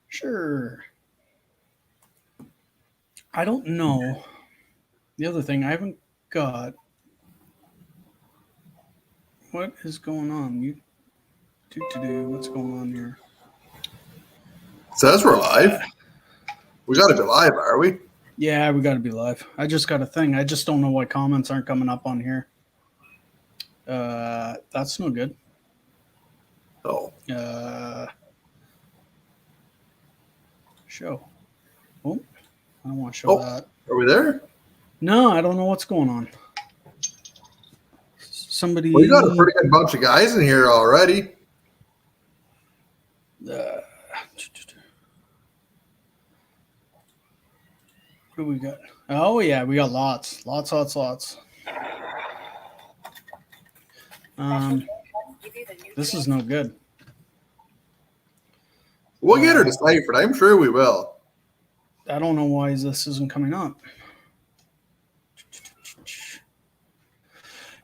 Sure. I don't know. The other thing I haven't got. What is going on? You do. What's going on here? It says we're live. We got to be live, are we? Yeah, we got to be live. I just got a thing. I just don't know why comments aren't coming up on here. That's no good. Oh. Show. Oh, I don't want to show that. Are we there? No, I don't know what's going on. Somebody. We got a pretty good bunch of guys in here already. What do we got? Oh yeah, we got lots. This is no good. We'll get her deciphered. I'm sure we will. I don't know why this isn't coming up.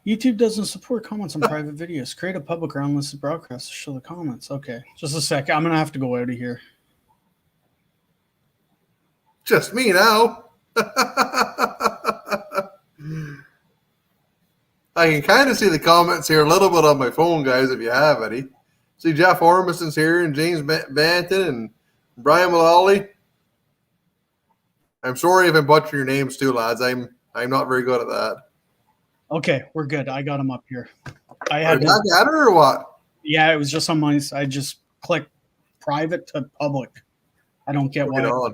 YouTube doesn't support comments on private videos. Create a public or unlisted broadcast to show the comments. Okay, just a sec. I'm gonna have to go out of here. Just me now. I can kind of see the comments here a little bit on my phone, guys, if you have any. See Jeff Ormiston's here and James Banton and Brian Mullally. I'm sorry if I butcher your names too, lads. I'm not very good at that. Okay, we're good. I got him up here. I had that or what? Yeah, it was just on mine. I just clicked private to public. I don't get why.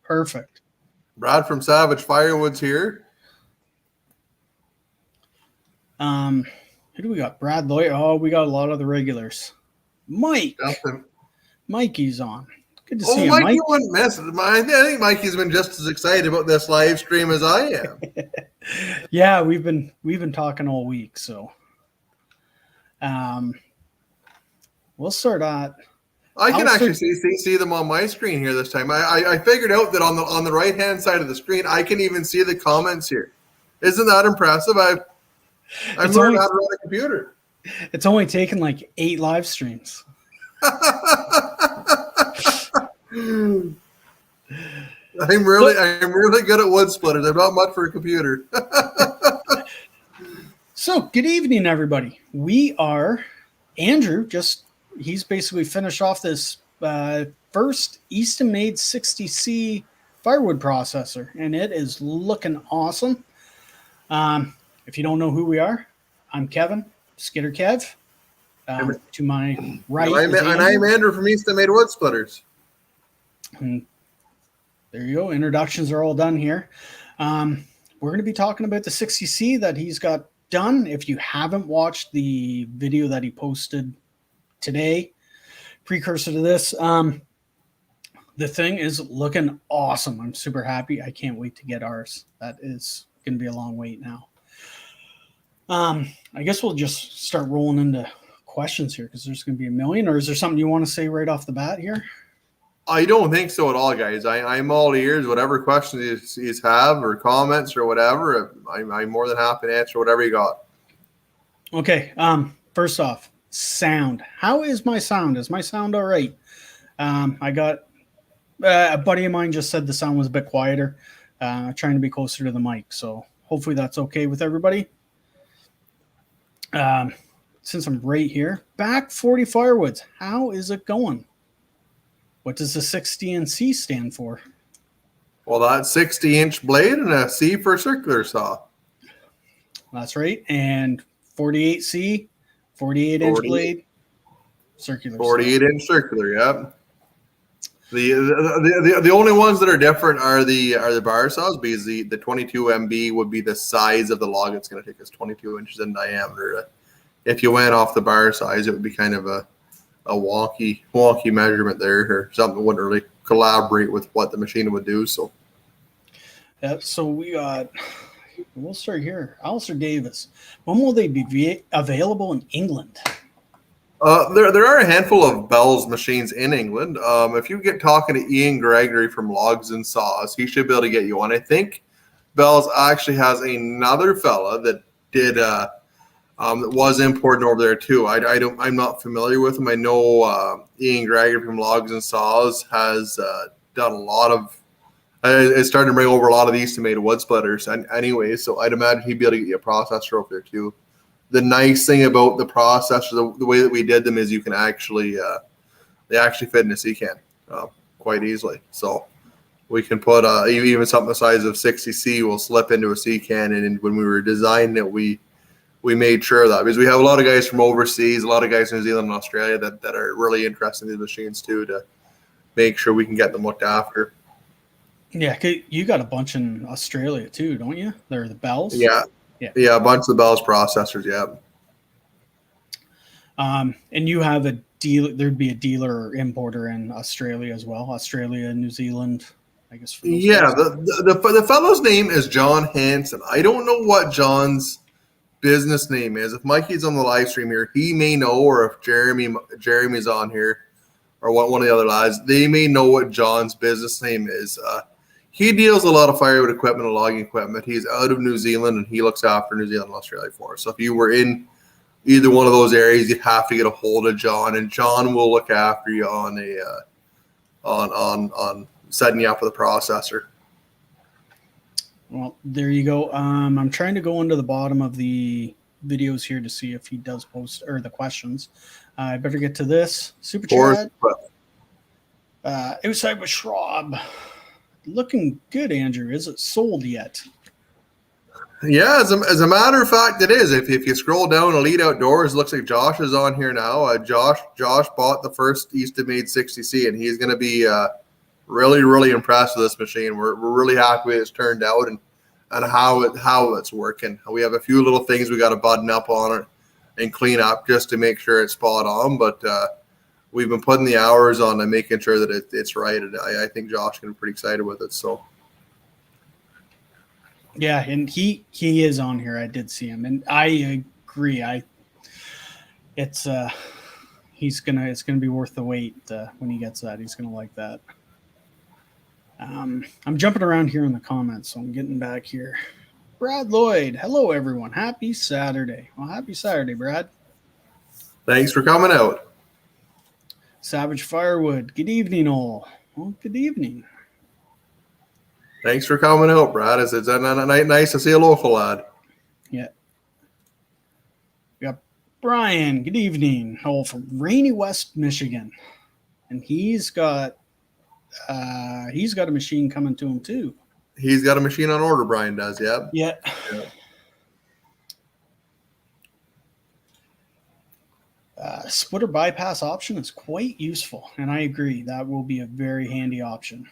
Perfect. Brad from Savage Firewood's here. Who do we got? Brad Lloyd. Oh, we got a lot of the regulars. Mike. Mikey's on. Good to see you, Mike. Mikey wouldn't miss it. I think Mikey's been just as excited about this live stream as I am. Yeah, we've been talking all week, so we'll start out. I can actually see them on my screen here this time. I figured out that on the right hand side of the screen I can even see the comments here. Isn't that impressive? I've learned how to run a computer. It's only taken like 8 live streams. I'm really good at wood splitters. I'm not much for a computer. So, good evening, everybody. We are Andrew. He's basically finished off this first Eastonmade 60C firewood processor, and it is looking awesome. If you don't know who we are, I'm Kevin, Skitter Kev. To my right, I'm Andrew from Eastonmade Wood Splitters. And there you go. Introductions are all done here. We're going to be talking about the 60C that he's got done. If you haven't watched the video that he posted today, precursor to this, the thing is looking awesome. I'm super happy. I can't wait to get ours. That is going to be a long wait now. I guess we'll just start rolling into questions here because there's going to be a million. Or is there something you want to say right off the bat here? I don't think so at all, guys. I'm all ears. Whatever questions you have or comments or whatever, I'm more than happy to answer whatever you got. Okay. First off, sound. How is my sound? Is my sound all right? I got a buddy of mine just said the sound was a bit quieter. Trying to be closer to the mic. So hopefully that's okay with everybody. Since I'm right here, back 40 Firewoods. How is it going? What does the 60NC stand for? Well, that's 60-inch blade and a C for circular saw. That's right. And 48C, 48-inch blade, circular 48-inch circular, yep. The only ones that are different are the bar saws, because the 22 MB would be the size of the log it's going to take us 22 inches in diameter. If you went off the bar size, it would be kind of a wonky measurement there, or something that wouldn't really collaborate with what the machine would do. So so we'll start here. Alistair Davis, when will they be available in England? There are a handful of Bell's machines in England. If you get talking to Ian Gregory from Logs and Saws, he should be able to get you one. I think Bell's actually has another fella that did a that was imported over there too. I'm not familiar with them. I know Ian Greger from Logs and Saws has done a lot of. It's starting to bring over a lot of the Eastonmade wood splitters, and anyway, so I'd imagine he'd be able to get you a processor over there too. The nice thing about the processor, the way that we did them, is you can actually they actually fit in a C can quite easily. So we can put even something the size of 60C will slip into a C can, and when we were designing it, we made sure of that, because we have a lot of guys from overseas, a lot of guys in New Zealand and Australia that are really interested in these machines too, to make sure we can get them looked after. Yeah, you got a bunch in Australia too, don't you? They're the Bells. Yeah, a bunch of the Bells processors. Yeah. And you have a deal. There'd be a dealer or importer in Australia as well. Australia, New Zealand, I guess. Yeah, the fellow's name is John Hanson. I don't know what John's business name is. If Mikey's on the live stream here, he may know, or if Jeremy's on here, or one of the other lads, they may know what John's business name is. He deals a lot of firewood equipment and logging equipment. He's out of New Zealand, and he looks after New Zealand and Australia for us. So if you were in either one of those areas, you'd have to get a hold of John, and John will look after you on setting you up with a processor. Well, there you go. I'm trying to go into the bottom of the videos here to see if he does post or the questions. I better get to this super chat. Outside with Schraub. Looking good, Andrew. Is it sold yet? Yeah, as a matter of fact, it is. If you scroll down Elite Outdoors, it looks like Josh is on here now. Josh bought the first Eastonmade 60C, and he's going to be really, really impressed with this machine. We're really happy it's turned out and how it's working. We have a few little things we got to button up on it and clean up just to make sure it's spot on, but we've been putting the hours on and making sure that it's right, and I think Josh can be pretty excited with it. So yeah, and he is on here. I did see him, and I agree. It's gonna be worth the wait when he gets that. He's gonna like that. I'm jumping around here in the comments, so I'm getting back here. Brad Lloyd, hello everyone. Happy Saturday. Well, happy Saturday, Brad. Thanks for coming out. Savage Firewood, good evening, all. Well, good evening. Thanks for coming out, Brad. It's nice to see a local lad. Yeah. We got Brian, good evening. Oh, from rainy West Michigan. And he's got a machine coming to him too. He's got a machine on order, Brian does, yeah. Yeah. Splitter bypass option is quite useful, and I agree that will be a very handy option.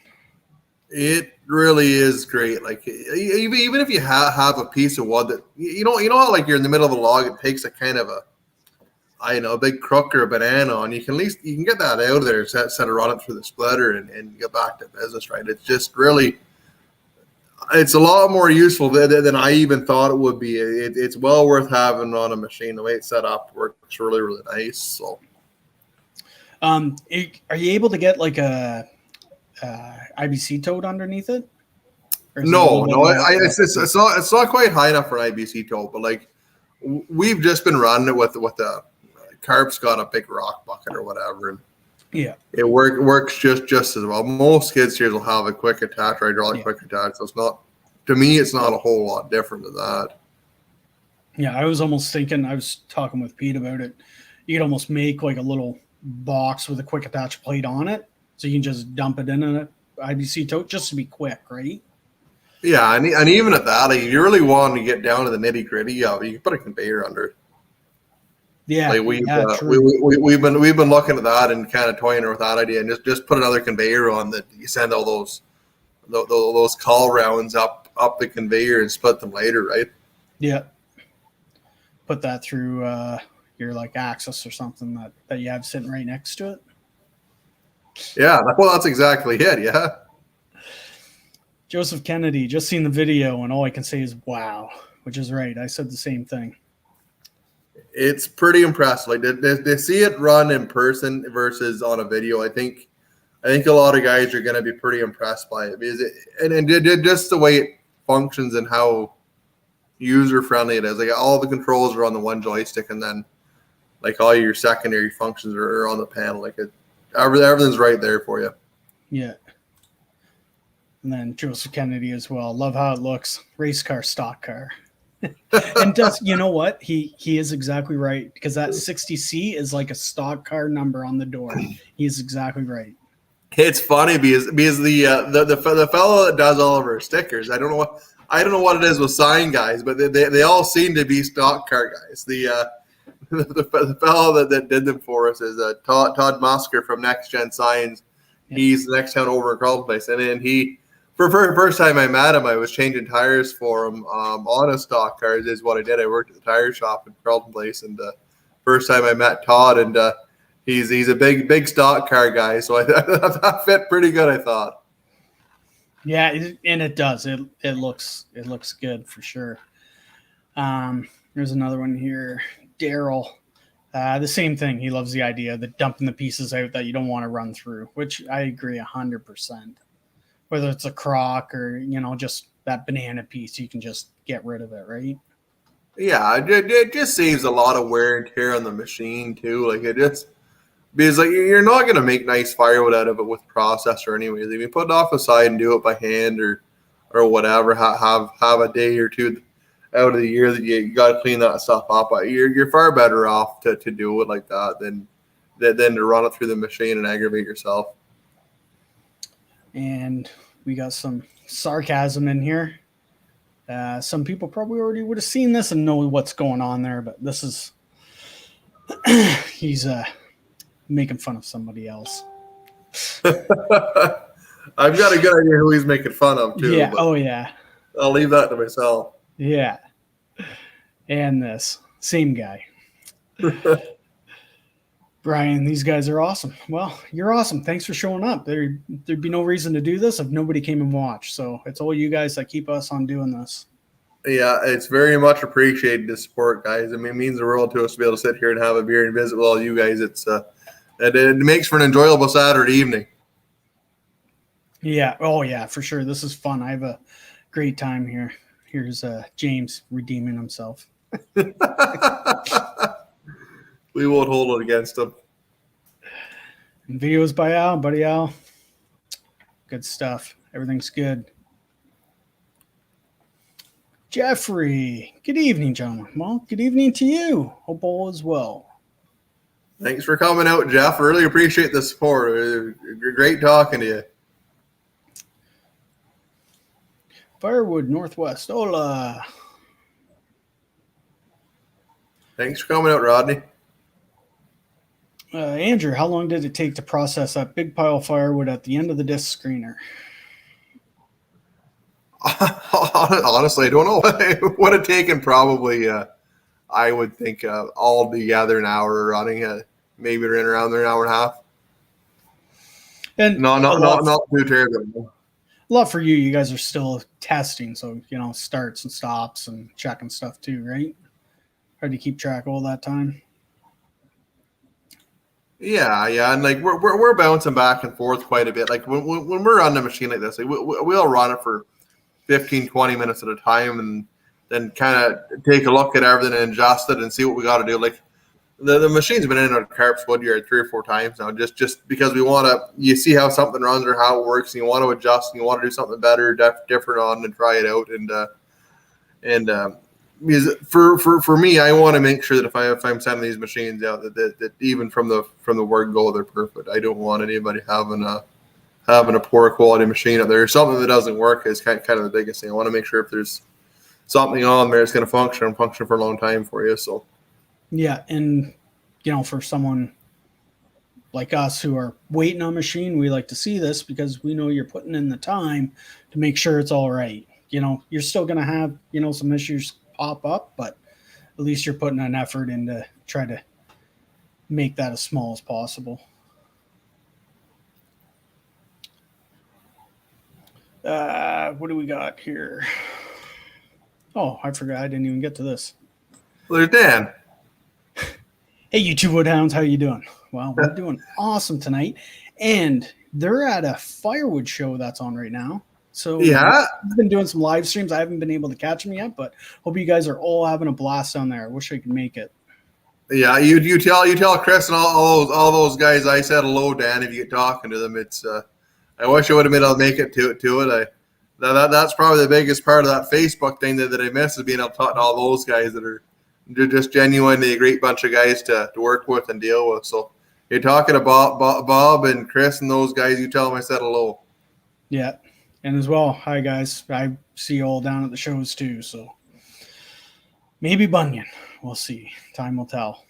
It really is great. Like even if you have a piece of wood that you know how like you're in the middle of a log, it takes a kind of a big crook or a banana on. You can get that out of there, set it run it through the splitter and get back to business. Right? It's just really. It's a lot more useful than I even thought it would be. It's well worth having on a machine. The way it's set up works really, really nice. So, are you able to get like a IBC tote underneath it? No. It's not quite high enough for an IBC tote, but like we've just been running it with the Carp's got a big rock bucket or whatever, and yeah, it works just as well. Most skid steers will have a quick attach or hydraulic quick attach, so it's not, to me, it's not a whole lot different than that. Yeah, I was almost thinking, I was talking with Pete about it. You could almost make like a little box with a quick attach plate on it, so you can just dump it in an IBC tote just to be quick, right? Yeah, and even at that, like, if you really want to get down to the nitty gritty, you can put a conveyor under it. Yeah, like we've been looking at that and kind of toying with that idea, and just put another conveyor on that. You send all those call rounds up the conveyor and split them later, right? Yeah. Put that through your like axis or something that you have sitting right next to it. Yeah, well, that's exactly it. Yeah. Joseph Kennedy, just seen the video, and all I can say is wow, which is right. I said the same thing. It's pretty impressive. Like they see it run in person versus on a video. I think a lot of guys are going to be pretty impressed by it because just the way it functions and how user friendly it is. Like all the controls are on the one joystick, and then like all your secondary functions are on the panel. Like everything's right there for you. Yeah. And then Joseph Kennedy as well. Love how it looks. Race car, stock car. And does you know what? He is exactly right, because that 60C is like a stock car number on the door. He is exactly right. It's funny because the fellow that does all of our stickers, I don't know what it is with sign guys, but they all seem to be stock car guys. The fellow that did them for us is Todd Musker from Next Gen Signs. Yeah. He's the next town over in Carlton Place, and he, for the first time I met him, I was changing tires for him on a stock car. Is what I did. I worked at the tire shop in Carlton Place, and first time I met Todd, and he's a big stock car guy, so that fit pretty good, I thought. Yeah, and it does. It looks good for sure. There's another one here. Daryl, the same thing. He loves the idea of dumping the pieces out that you don't want to run through, which I agree 100%. Whether it's a crock or, just that banana piece, you can just get rid of it, right? Yeah, it just saves a lot of wear and tear on the machine too. Like because like you're not gonna make nice firewood out of it with processor anyways. If you put it off the side and do it by hand or whatever, have a day or two out of the year that you got to clean that stuff up. You're far better off to do it like that than to run it through the machine and aggravate yourself. And we got some sarcasm in here. Some people probably already would have seen this and know what's going on there, but this is he's making fun of somebody else. I've got a good idea who he's making fun of too. Yeah. Oh yeah. I'll leave that to myself. Yeah. And this same guy. Brian, these guys are awesome. Well, you're awesome. Thanks for showing up. There'd be no reason to do this if nobody came and watched. So it's all you guys that keep us on doing this. Yeah, it's very much appreciated, the support, guys. I mean, it means the world to us to be able to sit here and have a beer and visit with all you guys. It makes for an enjoyable Saturday evening. Yeah. Oh, yeah, for sure. This is fun. I have a great time here. Here's James redeeming himself. We won't hold it against him. And videos by Al, buddy Al. Good stuff. Everything's good. Jeffrey, good evening, gentlemen. Well, good evening to you. Hope all is well. Thanks for coming out, Jeff. Really appreciate the support. Great talking to you. Firewood, Northwest. Hola. Thanks for coming out, Rodney. Andrew, how long did it take to process that big pile of firewood at the end of the disc screener? Honestly, I don't know what would have taken. Probably, I would think all together an hour running, maybe around there an hour and a half. And not too terrible. A lot for you. You guys are still testing, so starts and stops and checking stuff too, right? Hard to keep track all that time. Yeah, and like we're bouncing back and forth quite a bit. Like when we're on a machine like this, like we'll run it for 15, 20 minutes at a time, and then kind of take a look at everything and adjust it and see what we got to do. Like the machine's been in our Carp's Woodyard 3 or 4 times now, just because you see how something runs or how it works, and you want to adjust and you want to do something better, different on and try it out. And because for me, I want to make sure that if I'm sending these machines out, that even from the word go, they're perfect. I don't want anybody having a poor quality machine out there. Something that doesn't work is kind of the biggest thing. I want to make sure if there's something on there, it's going to function for a long time for you. So yeah, and for someone like us who are waiting on a machine, we like to see this because we know you're putting in the time to make sure it's all right. You're still going to have some issues pop up, but at least you're putting an effort in to try to make that as small as possible. What do we got here? Oh, I forgot. I didn't even get to this. Well, there's Dan. Hey, you two Woodhounds, how you doing? Well, we're doing awesome tonight. And they're at a Firewood show that's on right now. So Yeah. I've been doing some live streams. I haven't been able to catch them yet, but hope you guys are all having a blast down there. I wish I could make it. Yeah, you tell Chris and all those guys I said hello, Dan. If you get talking to them, it's I wish I would have been able to make it to it. That's probably the biggest part of that Facebook thing that I miss, is being able to talk to all those guys they're just genuinely a great bunch of guys to work with and deal with. So you're talking about Bob and Chris and those guys. You tell them I said hello. Yeah, and as well, hi guys. I see you all down at the shows too. So maybe Bunyan. We'll see. Time will tell.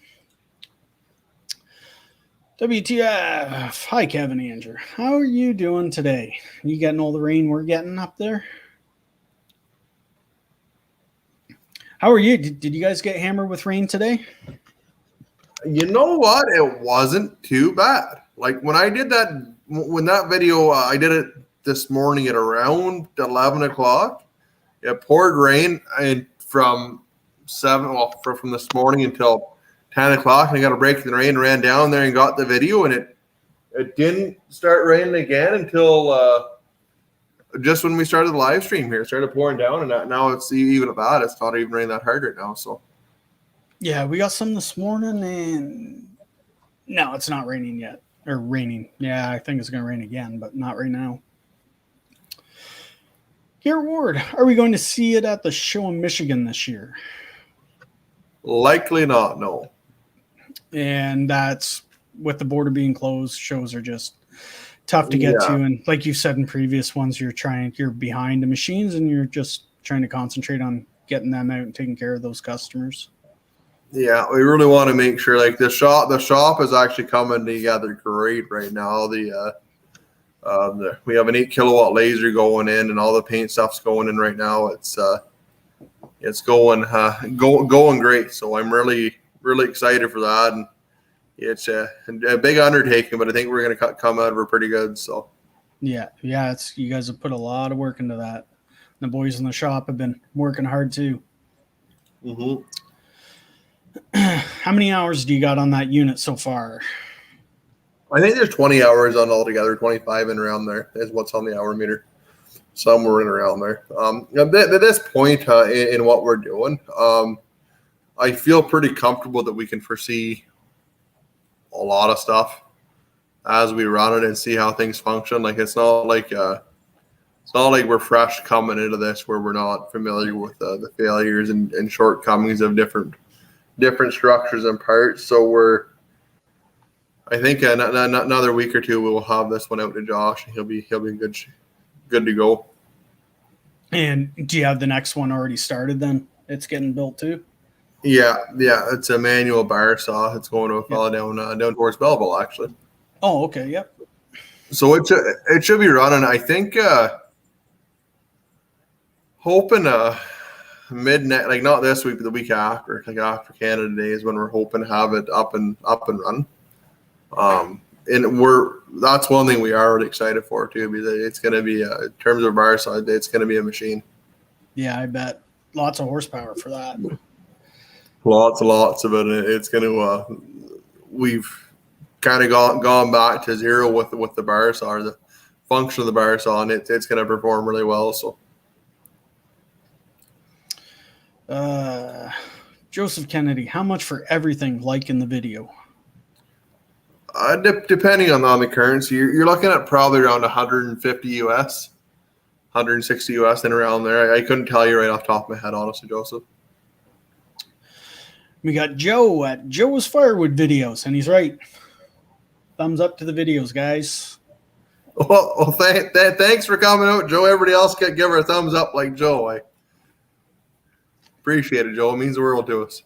WTF. Hi, Kevin Andrew. How are you doing today? You getting all the rain we're getting up there? How are you? Did you guys get hammered with rain today? You know what? It wasn't too bad. Like when that video, I did it this morning at around 11 o'clock. It poured rain and from this morning until 10 o'clock, and I got a break in the rain, ran down there and got the video, and it didn't start raining again until just when we started the live stream here. It started pouring down, and now it's even at that. It's not even raining that hard right now. So yeah, we got some this morning, and no, it's not raining yet. Or raining. Yeah, I think it's going to rain again, but not right now. Garrett Ward, are we going to see it at the show in Michigan this year? Likely not, no. And that's with the border being closed, shows are just tough to get to. And like you said in previous ones, you're behind the machines and you're just trying to concentrate on getting them out and taking care of those customers. Yeah, we really want to make sure, like the shop is actually coming together great right now. We have an 8 kilowatt laser going in, and all the paint stuff's going in right now. It's going great. So I'm really excited for that, and it's a big undertaking, but I think we're going to come out of it pretty good. So yeah, you guys have put a lot of work into that. The boys in the shop have been working hard too. Mm-hmm. How many hours do you got on that unit so far? I think there's 20 hours on altogether, 25 and around there is what's on the hour meter. Somewhere in around there. At this point in what we're doing, I feel pretty comfortable that we can foresee a lot of stuff as we run it and see how things function. Like it's not like we're fresh coming into this where we're not familiar with the failures and shortcomings of different structures and parts. So I think another week or two we will have this one out to Josh, and he'll be good to go. And do you have the next one already started then? It's getting built too? Yeah. It's a manual bar saw. It's going to a fella down towards Belleville, actually. Oh, okay. Yep. So it should be running. I think hoping midnight, like not this week, but the week after, like after Canada Day is when we're hoping to have it up and running. And that's one thing we are really excited for too, because it's going to be in terms of bar side, it's going to be a machine. Yeah, I bet. Lots of horsepower for that. Lots of it. It's going to. We've kind of gone back to zero with the bar saw, or the function of the bar saw, and it's going to perform really well. So. Joseph Kennedy, how much for everything like in the video? Depending on the currency, you're looking at probably around 150 US, 160 US, and around there. I couldn't tell you right off the top of my head, honestly, Joseph. We got Joe at Joe's Firewood videos, and he's right. Thumbs up to the videos, guys. Well, thanks for coming out, Joe. Everybody else can give her a thumbs up like Joe. I appreciate it, Joe. It means the world to us.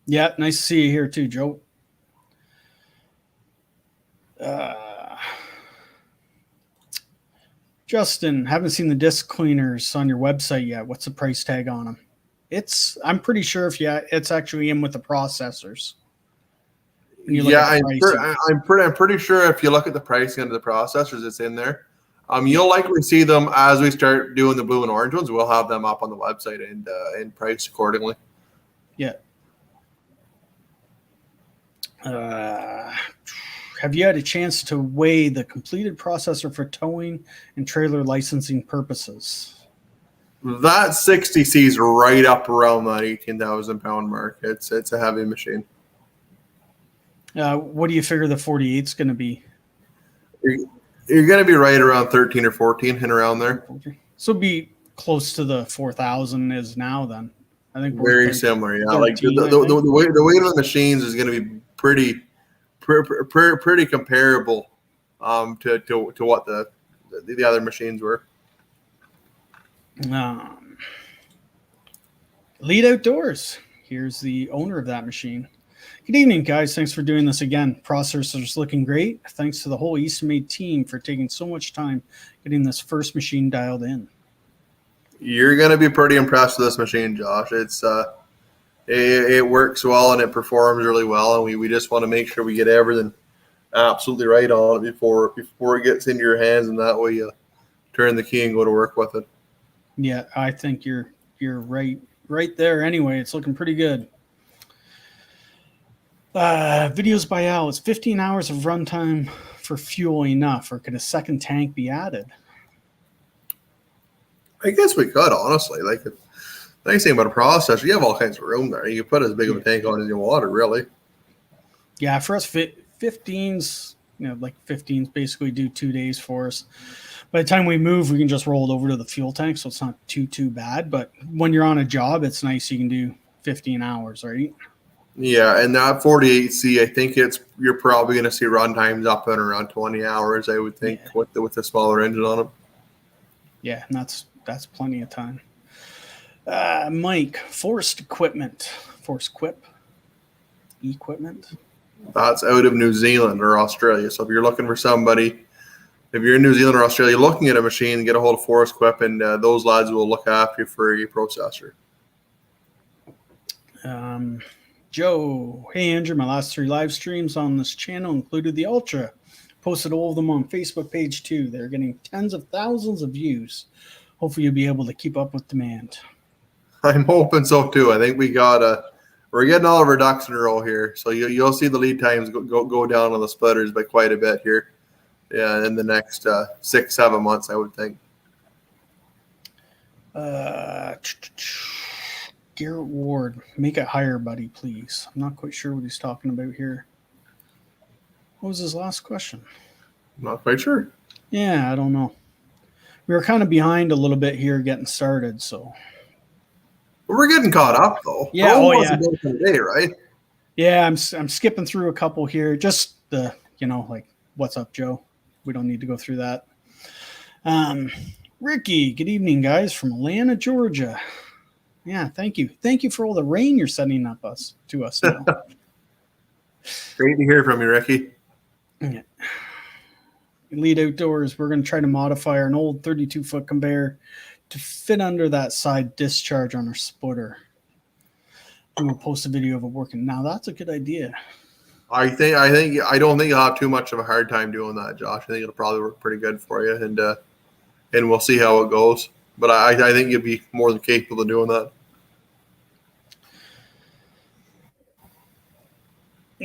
Yeah, nice to see you here too, Joe. Justin, haven't seen the disc cleaners on your website yet. What's the price tag on them? I'm pretty sure it's actually in with the processors. Yeah, I'm pretty sure if you look at the pricing of the processors, it's in there. You'll likely see them as we start doing the blue and orange ones. We'll have them up on the website and priced accordingly. Yeah. have you had a chance to weigh the completed processor for towing and trailer licensing purposes? That 60C is right up around that 18,000 pound mark. It's a heavy machine. What do you figure the 48 is going to be? You're going to be right around 13 or 14 and around there. So be close to the 4,000 is now then. I think we're very similar. Yeah, 13, like the weight of the machines is going to be pretty comparable to what the other machines were. Lead Outdoors. Here's the owner of that machine. Good evening, guys. Thanks for doing this again. Processor's looking great. Thanks to the whole Eastonmade team for taking so much time getting this first machine dialed in. You're going to be pretty impressed with this machine, Josh. It works well and it performs really well, and we just want to make sure we get everything absolutely right on it before it gets into your hands, and that way you turn the key and go to work with it. Yeah, I think you're right there. Anyway, it's looking pretty good. Videos by Al. Is 15 hours of runtime for fuel enough, or could a second tank be added? I guess we could, honestly. Like, the nice thing about a processor, you have all kinds of room there. You can put as big of a tank on as you want, really. Yeah, for us, 15s, like 15s basically do 2 days for us. By the time we move, we can just roll it over to the fuel tank, so it's not too bad. But when you're on a job, it's nice you can do 15 hours, right? Yeah, and that 48C, I think you're probably going to see run times up at around 20 hours, I would think, with the smaller engine on it. Yeah, and that's plenty of time. Mike, Force Equipment. That's out of New Zealand or Australia. So if you're looking for somebody, if you're in New Zealand or Australia looking at a machine, get a hold of Force Equip, and those lads will look after you for your processor. Joe, hey Andrew, my last 3 live streams on this channel included the Ultra. Posted all of them on Facebook page too. They're getting tens of thousands of views. Hopefully you'll be able to keep up with demand. I'm hoping so too. I think we're getting all of our ducks in a row here. So you'll see the lead times go down on the splitters by quite a bit here. Yeah, in the next 6-7 months, I would think. Garrett Ward, make it higher, buddy, please. I'm not quite sure what he's talking about here. What was his last question? I'm not quite sure. Yeah, I don't know. We were kind of behind a little bit here getting started, so. We're getting caught up, though. Yeah, yeah. Today, right? Yeah, I'm skipping through a couple here. Just the, like, what's up, Joe? We don't need to go through that. Ricky, good evening, guys, from Atlanta, Georgia. Yeah, thank you. Thank you for all the rain you're sending to us now. Great to hear from you, Ricky. Yeah. Lead Outdoors, we're going to try to modify an old 32-foot conveyor to fit under that side discharge on our splitter. And we'll post a video of it working. Now, that's a good idea. I don't think you'll have too much of a hard time doing that, Josh. I think it'll probably work pretty good for you, and we'll see how it goes. But I think you'll be more than capable of doing that.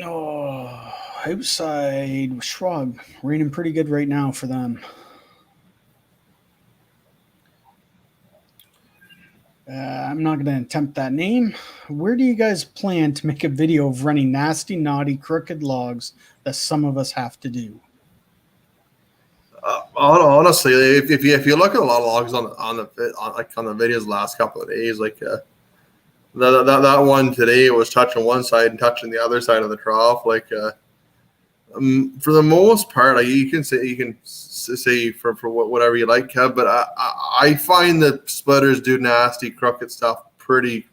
Oh, outside Shrug, raining pretty good right now for them. I'm not going to attempt that name. Where do you guys plan to make a video of running nasty, naughty, crooked logs that some of us have to do? Honestly, if you look at a lot of logs on the videos the last couple of days, like that one today was touching one side and touching the other side of the trough. Like for the most part, you can say for whatever you like, Kev, but I find that splitters do nasty, crooked stuff pretty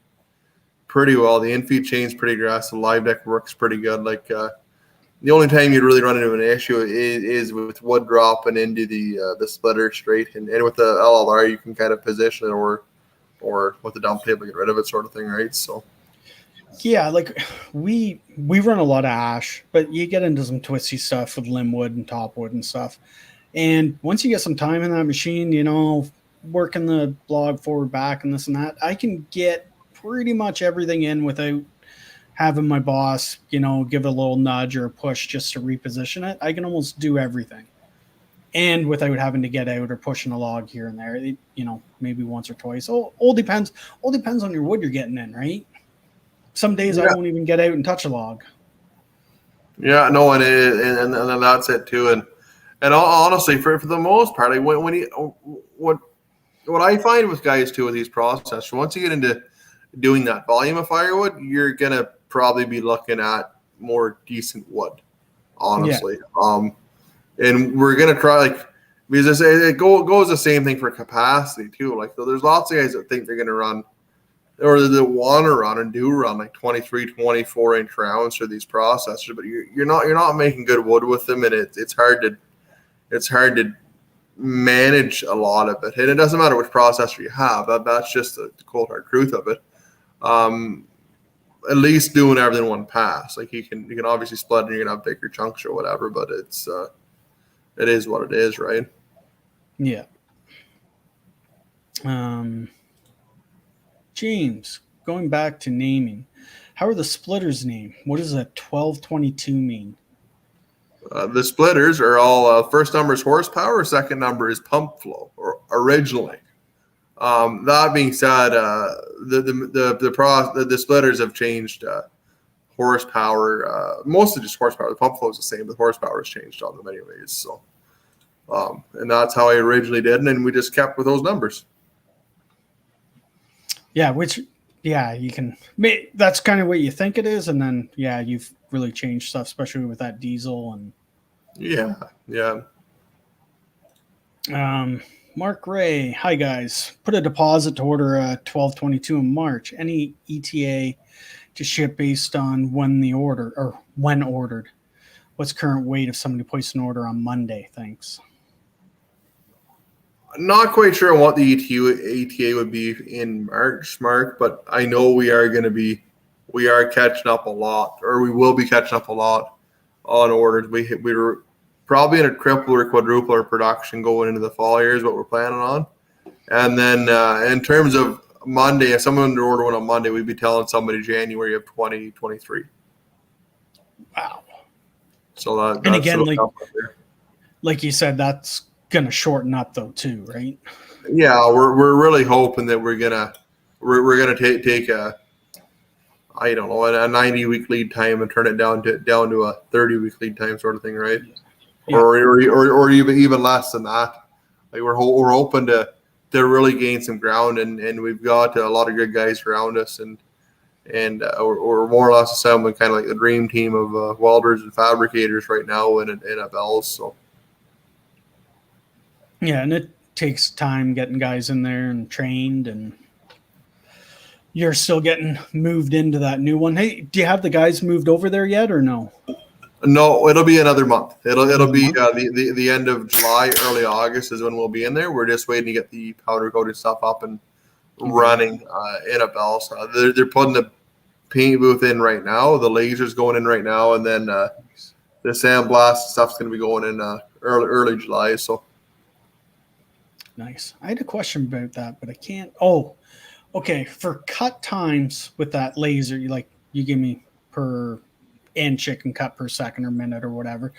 well. The infeed chain's pretty aggressive. Live deck works pretty good. Like the only time you'd really run into an issue is with wood dropping into the splitter straight, and with the LLR you can kind of position it or with the dump table get rid of it, sort of thing, right? So yeah, like we run a lot of ash, but you get into some twisty stuff with limb wood and top wood and stuff. And once you get some time in that machine, working the log forward, back, and this and that, I can get pretty much everything in without having my boss, give a little nudge or a push just to reposition it, I can almost do everything. And without having to get out or pushing a log here and there, maybe once or twice. All depends on your wood you're getting in, right? Some days I won't even get out and touch a log. Yeah, no, and that's it too. And honestly, for the most part, what I find with guys too with these processors, once you get into doing that volume of firewood, you're gonna probably be looking at more decent wood, honestly. Yeah. And we're gonna try because it goes the same thing for capacity too. Like there's lots of guys that think they're gonna run or that want to run and do run like 23, 24 inch rounds for these processors, but you're not making good wood with them, and it's hard to manage a lot of it. And it doesn't matter which processor you have. That's just the cold hard truth of it. At least doing everything in one pass. Like you can obviously split and you're gonna have bigger chunks or whatever, but it is what it is, right? Yeah. James, going back to naming, how are the splitters named? What does a 1222 mean? The splitters are all first number is horsepower, second number is pump flow, or originally. That being said, the splitters have changed horsepower, mostly just horsepower. The pump flow is the same, but horsepower has changed on them anyways. So, and that's how I originally did, and we just kept with those numbers. Yeah, you can. That's kind of what you think it is, and then you've really changed stuff, especially with that diesel and. Yeah. Mark Ray, hi guys. Put a deposit to order a 1222 in March. Any ETA to ship based on when ordered? What's current weight if somebody placed an order on Monday? Thanks. Not quite sure on what the ETA would be in March, Mark, but I know we are catching up a lot, or we will be catching up a lot on orders. We were probably in a triple or quadruple production going into the fall here is what we're planning on. And then in terms of Monday, if someone would order one on Monday, we'd be telling somebody January of 2023. Wow. So that's and again, like you said, that's gonna shorten up though too, right? Yeah, we're really hoping that we're gonna take a 90-week lead time and turn it down to a 30-week lead time sort of thing, right? Yeah. Or even less than that. Like we're hoping to really gain some ground, and we've got a lot of good guys around us, and we're more or less assembling kind of like the dream team of welders and fabricators right now in Bells. So. Yeah, and it takes time getting guys in there and trained, and you're still getting moved into that new one. Hey, do you have the guys moved over there yet or no? No, it'll be another month. It'll be the end of July, early August is when we'll be in there. We're just waiting to get the powder coated stuff up and running in a bell. So they're putting the paint booth in right now. The laser's going in right now, and then the sandblast stuff's going to be going in early July. So. Nice. I had a question about that, but I can't. Oh, okay. For cut times with that laser, you give me per inch it can cut per second or minute or whatever.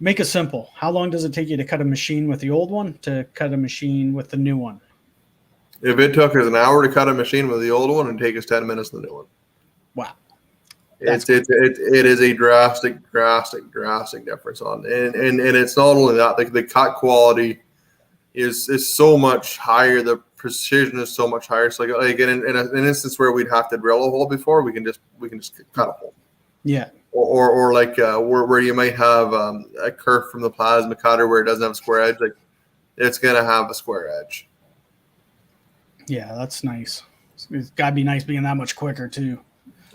Make it simple. How long does it take you to cut a machine with the old one to cut a machine with the new one? If it took us an hour to cut a machine with the old one, and take us 10 minutes with the new one. Wow. It is a drastic difference on, and it's not only that, like the cut quality is so much higher. The precision is so much higher. So like in an instance where we'd have to drill a hole before, we can just cut a hole. Yeah. Or like where you might have a kerf from the plasma cutter where it doesn't have a square edge, like it's gonna have a square edge. Yeah, that's nice. It's gotta be nice being that much quicker too.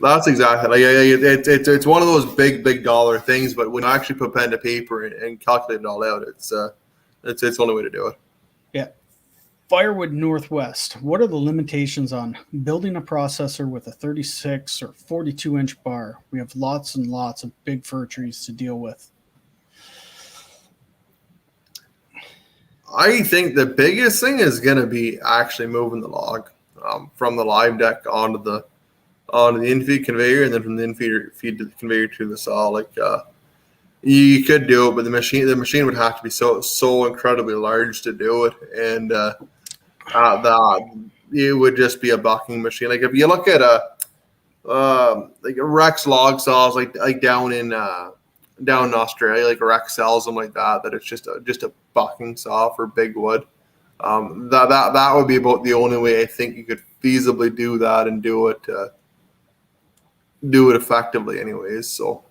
That's exactly like it's one of those big dollar things, but when you actually put pen to paper and calculate it all out, it's the only way to do it. Yeah. Firewood Northwest. What are the limitations on building a processor with a 36 or 42 inch bar? We have lots and lots of big fir trees to deal with. I think the biggest thing is going to be actually moving the log from the live deck onto on the infeed conveyor, and then from the feed to the conveyor to the saw. Like you could do it, but the machine would have to be so incredibly large to do it, and that it would just be a bucking machine. Like if you look at like a Rex log saws, like down in Australia, like Rex sells them like that. That it's just a bucking saw for big wood. That would be about the only way I think you could feasibly do that and do it effectively, anyways. So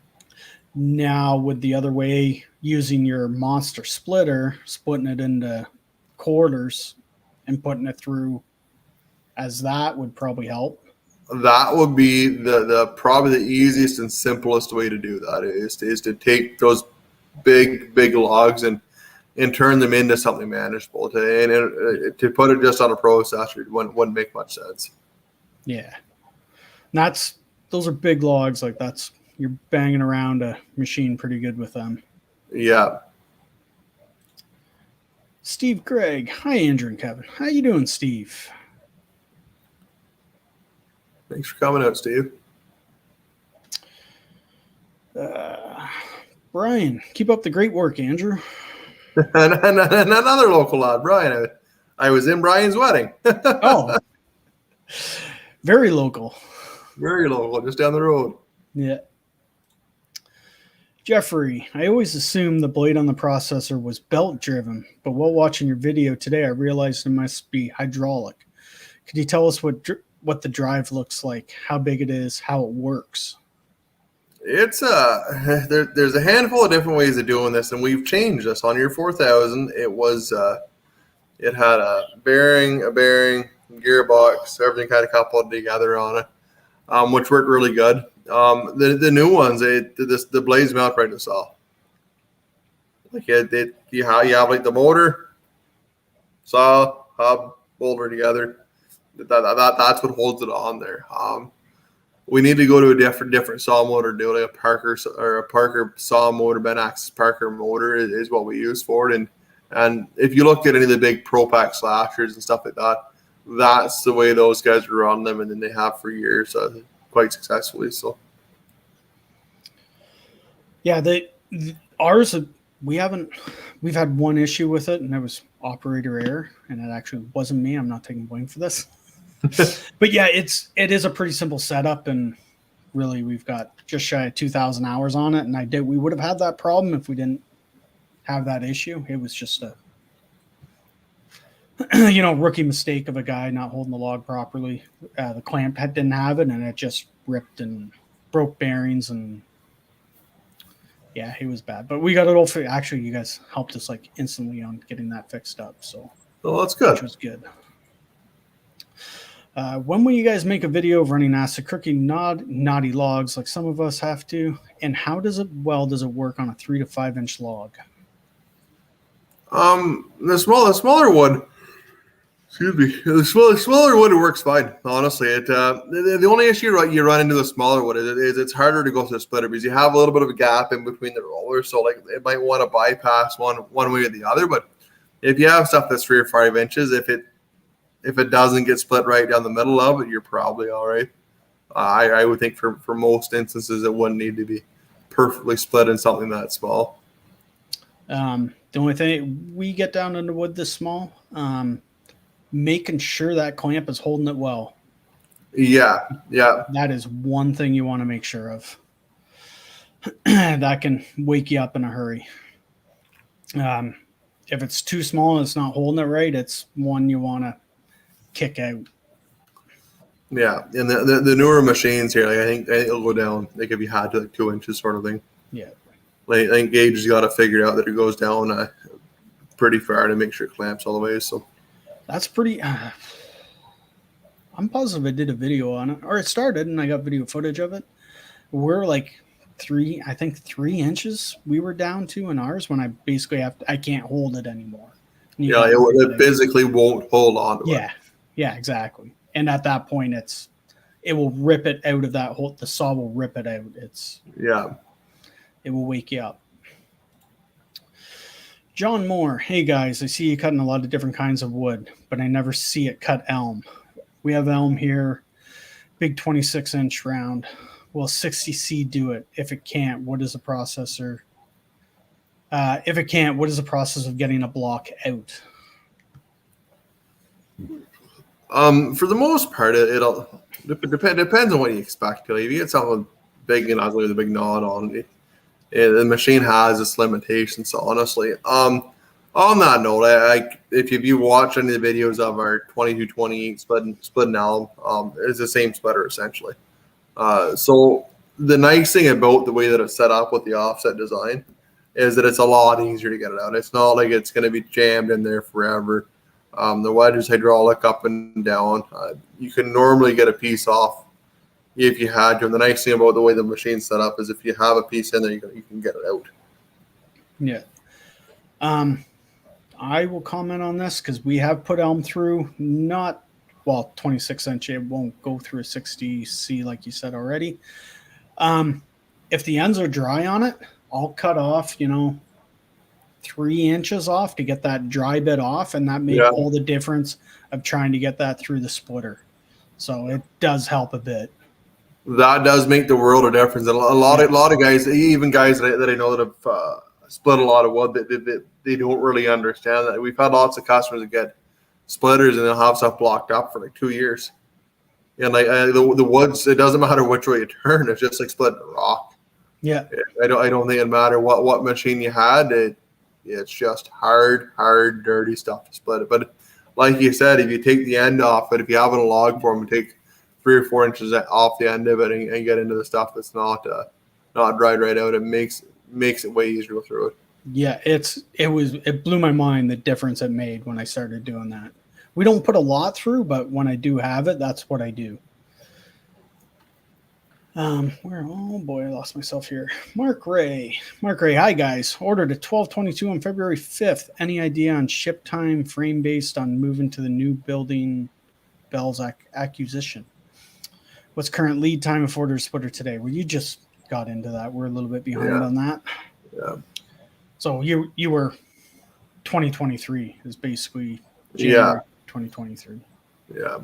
Now, with the other way, using your monster splitter, splitting it into quarters and putting it through, as that would probably help. that would be the probably the easiest and simplest way to do that is to take those big logs and turn them into something manageable. To put it just on a processor wouldn't make much sense. Yeah, and those are big logs. Like you're banging around a machine pretty good with them. Yeah. Steve Gregg, hi Andrew and Kevin. How you doing, Steve? Thanks for coming out, Steve. Brian, keep up the great work, Andrew. And another local lad, Brian. I was in Brian's wedding. Oh, very local. Very local, just down the road. Yeah. Jeffrey, I always assumed the blade on the processor was belt driven, but while watching your video today, I realized it must be hydraulic. Could you tell us what the drive looks like, how big it is, how it works? It's there's a handful of different ways of doing this, and we've changed this. On your 4000, it had a bearing, gearbox, everything kind of coupled together on it, which worked really good. The new ones, the blades mount right to saw. Like you have like the motor, saw, hub, bolter together. That's what holds it on there. We need to go to a different saw motor, do like a Parker saw motor, Ben Axis Parker motor is what we use for it. And if you look at any of the big Pro-Pack slashers and stuff like that, that's the way those guys run them, and then they have for years, quite successfully. So, yeah, ours we've had one issue with it, and that was operator error, and it actually wasn't me. I'm not taking blame for this. But yeah, it is a pretty simple setup, and really we've got just shy of 2,000 hours on it, and we would have had that problem if we didn't have that issue. It was just a rookie mistake of a guy not holding the log properly. The clamp didn't have it, and it just ripped and broke bearings, and yeah, it was bad. But we got it all fixed. Actually, you guys helped us like instantly on getting that fixed up, so that's good. Which was good. When will you guys make a video of running acid crooked knotty logs like some of us have to? And how does it work on a 3 to 5 inch log? The smaller wood. Excuse me. The smaller wood works fine. Honestly, the only issue you run into the smaller wood is it's harder to go through the splitter because you have a little bit of a gap in between the rollers. So like it might want to bypass one way or the other. But if you have stuff that's 3 or 5 inches, if it doesn't get split right down the middle of it, you're probably all right. I would think for most instances, it wouldn't need to be perfectly split in something that small. The only thing we get down into wood this small, making sure that clamp is holding it well. Yeah. That is one thing you want to make sure of. That can wake you up in a hurry. If it's too small and it's not holding it right, it's one you want to kick out. Yeah, and the newer machines here, like I think it'll go down like if you had to like 2 inches sort of thing. Yeah. Like I think Gage has got to figure out that it goes down pretty far to make sure it clamps all the way. So that's pretty. I'm positive I did a video on it, or it started, and I got video footage of it. We're like 3 inches we were down to in ours when I basically I can't hold it anymore. Yeah, it physically won't hold on to it. Yeah, exactly. And at that point, it will rip it out of that hole. The saw will rip it out. It will wake you up. John Moore, hey guys, I see you cutting a lot of different kinds of wood, but I never see it cut elm. We have elm here. big 26-inch round. Will 60C do it? If it can't, what is the processor? If it can't, what is the process of getting a block out? For the most part, it'll depends on what you expect. If you get something big and ugly with a big knot on it, the machine has its limitations. So honestly, on that note, if you watch any of the videos of our 2228 splitting alum, it's the same splitter essentially. So the nice thing about the way that it's set up with the offset design is that it's a lot easier to get it out. It's not like it's going to be jammed in there forever. The wedge is hydraulic up and down. You can normally get a piece off if you had to. And the nice thing about the way the machine's set up is if you have a piece in there, you can get it out. Yeah. I will comment on this because we have put elm through 26-inch. It won't go through a 60C like you said already. If the ends are dry on it, I'll cut off, 3 inches off to get that dry bit off, and that makes all the difference of trying to get that through the splitter. So it does help a bit. That does make the world of difference. And a lot of guys, even guys that I know that have split a lot of wood, they don't really understand that. We've had lots of customers that get splitters and they'll have stuff blocked up for like 2 years. And like the woods, it doesn't matter which way you turn. It's just like splitting a rock. Yeah. I don't think it matter what machine you had. It's just hard, dirty stuff to split it. But like you said, if you take the end off it, if you have it in a log form and take 3 or 4 inches off the end of it and get into the stuff that's not dried right out, it makes it way easier to go through it. Yeah, it blew my mind the difference it made when I started doing that. We don't put a lot through, but when I do have it, that's what I do. Oh boy, I lost myself here. Mark Ray, hi guys. Ordered a 1222 on February 5th. Any idea on ship time frame based on moving to the new building Bell's acquisition? What's current lead time if order splitter today? Well, you just got into that. We're a little bit behind on that. Yeah. So you were 2023 is basically January 2023. Yeah.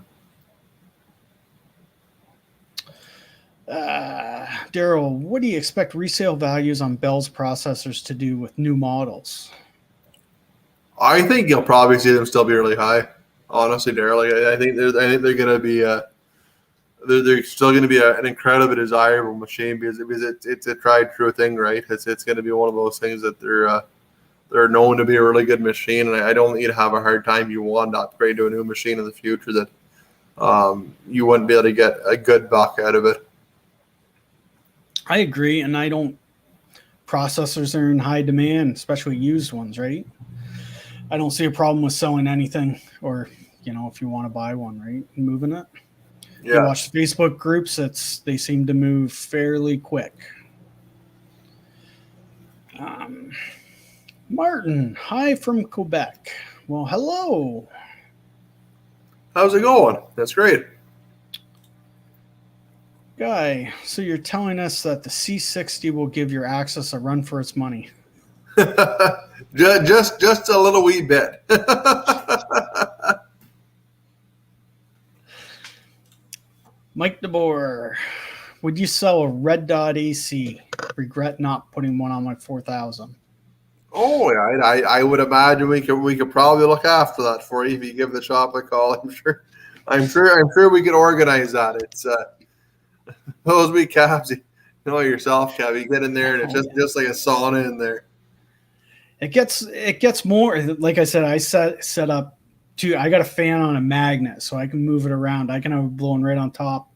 Daryl, what do you expect resale values on Bell's processors to do with new models? I think you'll probably see them still be really high. Honestly, Daryl, I think they're going to be they're still going to be an incredibly desirable machine because it's a tried true thing, right? It's going to be one of those things that they're known to be a really good machine, and I don't think you'd have a hard time if you want to upgrade to a new machine in the future that you wouldn't be able to get a good buck out of it. I agree, and processors are in high demand, especially used ones, right? I don't see a problem with selling anything, or if you want to buy one, right, and moving it. Yeah. You watch Facebook groups; they seem to move fairly quick. Martin, hi from Quebec. Well, hello. How's it going? That's great. Guy, so you're telling us that the C60 will give your Axis a run for its money? just a little wee bit. Mike DeBoer, would you sell a red dot AC? Regret not putting one on my 4000. Oh yeah, I would imagine we could probably look after that for you if you give the shop a call. I'm sure we could organize that. It's those wee cabs, you know yourself, Kev. You get in there and it's just like a sauna in there. It gets more, like I said, I set up I got a fan on a magnet so I can move it around. I can have it blowing right on top.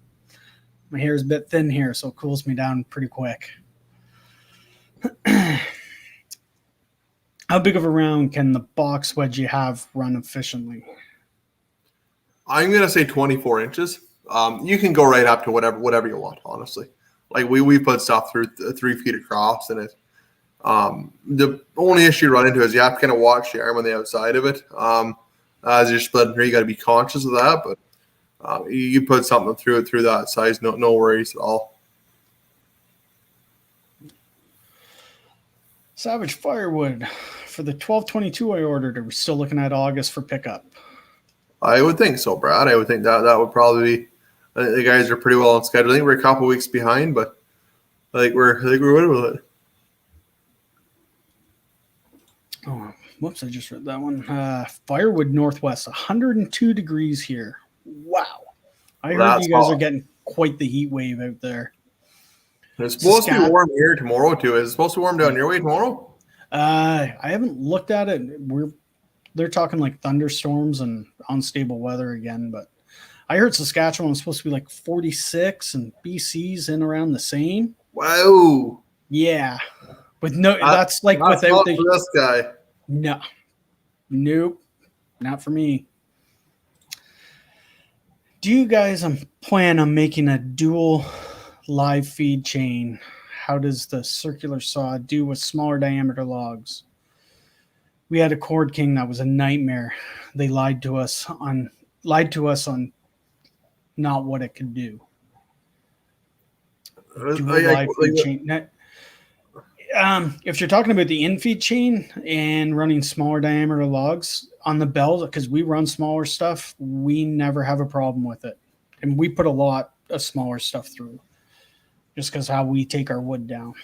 My hair is a bit thin here, so it cools me down pretty quick. How big of a round can the box wedge you have run efficiently? I'm gonna say 24 inches. You can go right up to whatever you want, honestly. Like we put stuff through 3 feet across, and it. The only issue you run into is you have to kind of watch the arm on the outside of it. As you're splitting here, you got to be conscious of that. But you put something through that size, no worries at all. Savage Firewood for the 1222 I ordered. Are we still looking at August for pickup? I would think so, Brad. I would think that would probably be The guys are pretty well on schedule. I think we're a couple weeks behind, but I think we're winning with it. Oh, whoops! I just read that one. Firewood Northwest, 102 degrees here. Wow! I heard you guys are getting quite the heat wave out there. It's supposed to be warm here tomorrow too. Is it supposed to be warm down your way tomorrow? I haven't looked at it. They're talking like thunderstorms and unstable weather again, but I heard Saskatchewan was supposed to be like 46 and BC's in around the same. Wow. Yeah. With that's like without this guy. No. Nope. Not for me. Do you guys plan on making a dual live feed chain? How does the circular saw do with smaller diameter logs? We had a Cord King that was a nightmare. They lied to us on not what it could do. If you're talking about the in-feed chain and running smaller diameter logs on the belt, because we run smaller stuff, we never have a problem with it. And we put a lot of smaller stuff through just because how we take our wood down.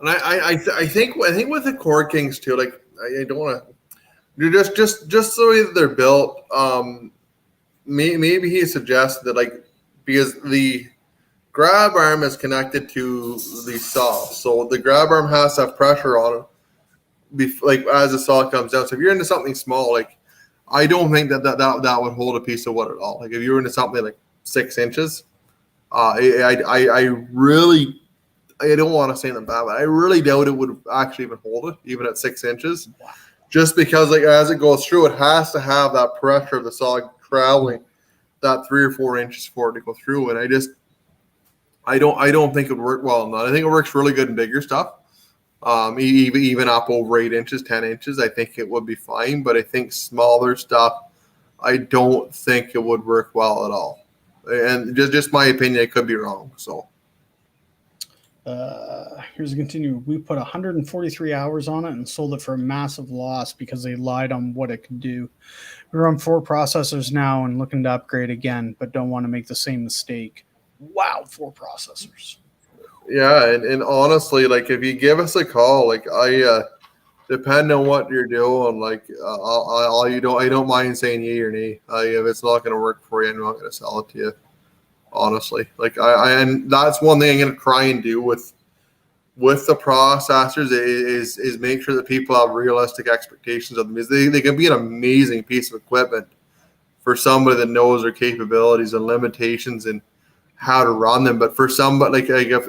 And I think with the Cord Kings too, like I don't want to just the way that they're built. Maybe he suggested that, like, because the grab arm is connected to the saw, so the grab arm has to have pressure on it, like as the saw comes down. So if you're into something small, like I don't think that would hold a piece of wood at all. Like if you were into something like 6 inches, I really, I don't want to say that bad, but I really doubt it would actually even hold it, even at 6 inches. Wow. Just because, like, as it goes through, it has to have that pressure of the saw traveling that 3 or 4 inches for it to go through. And I don't think it would work well enough. I think it works really good in bigger stuff. Even up over 8 inches, 10 inches, I think it would be fine. But I think smaller stuff, I don't think it would work well at all. And just my opinion, I could be wrong. So. Here's a continue. We put 143 hours on it and sold it for a massive loss because they lied on what it could do. We're on 4 processors now and looking to upgrade again, but don't want to make the same mistake. Wow, 4 processors. Yeah, and honestly, like if you give us a call, like depending on what you're doing, like I don't mind saying yay or nay. If it's not going to work for you, I'm not going to sell it to you. Honestly, like and that's one thing I'm going to try and do with the processors is make sure that people have realistic expectations of them. Is they can be an amazing piece of equipment for somebody that knows their capabilities and limitations and how to run them. But for somebody like if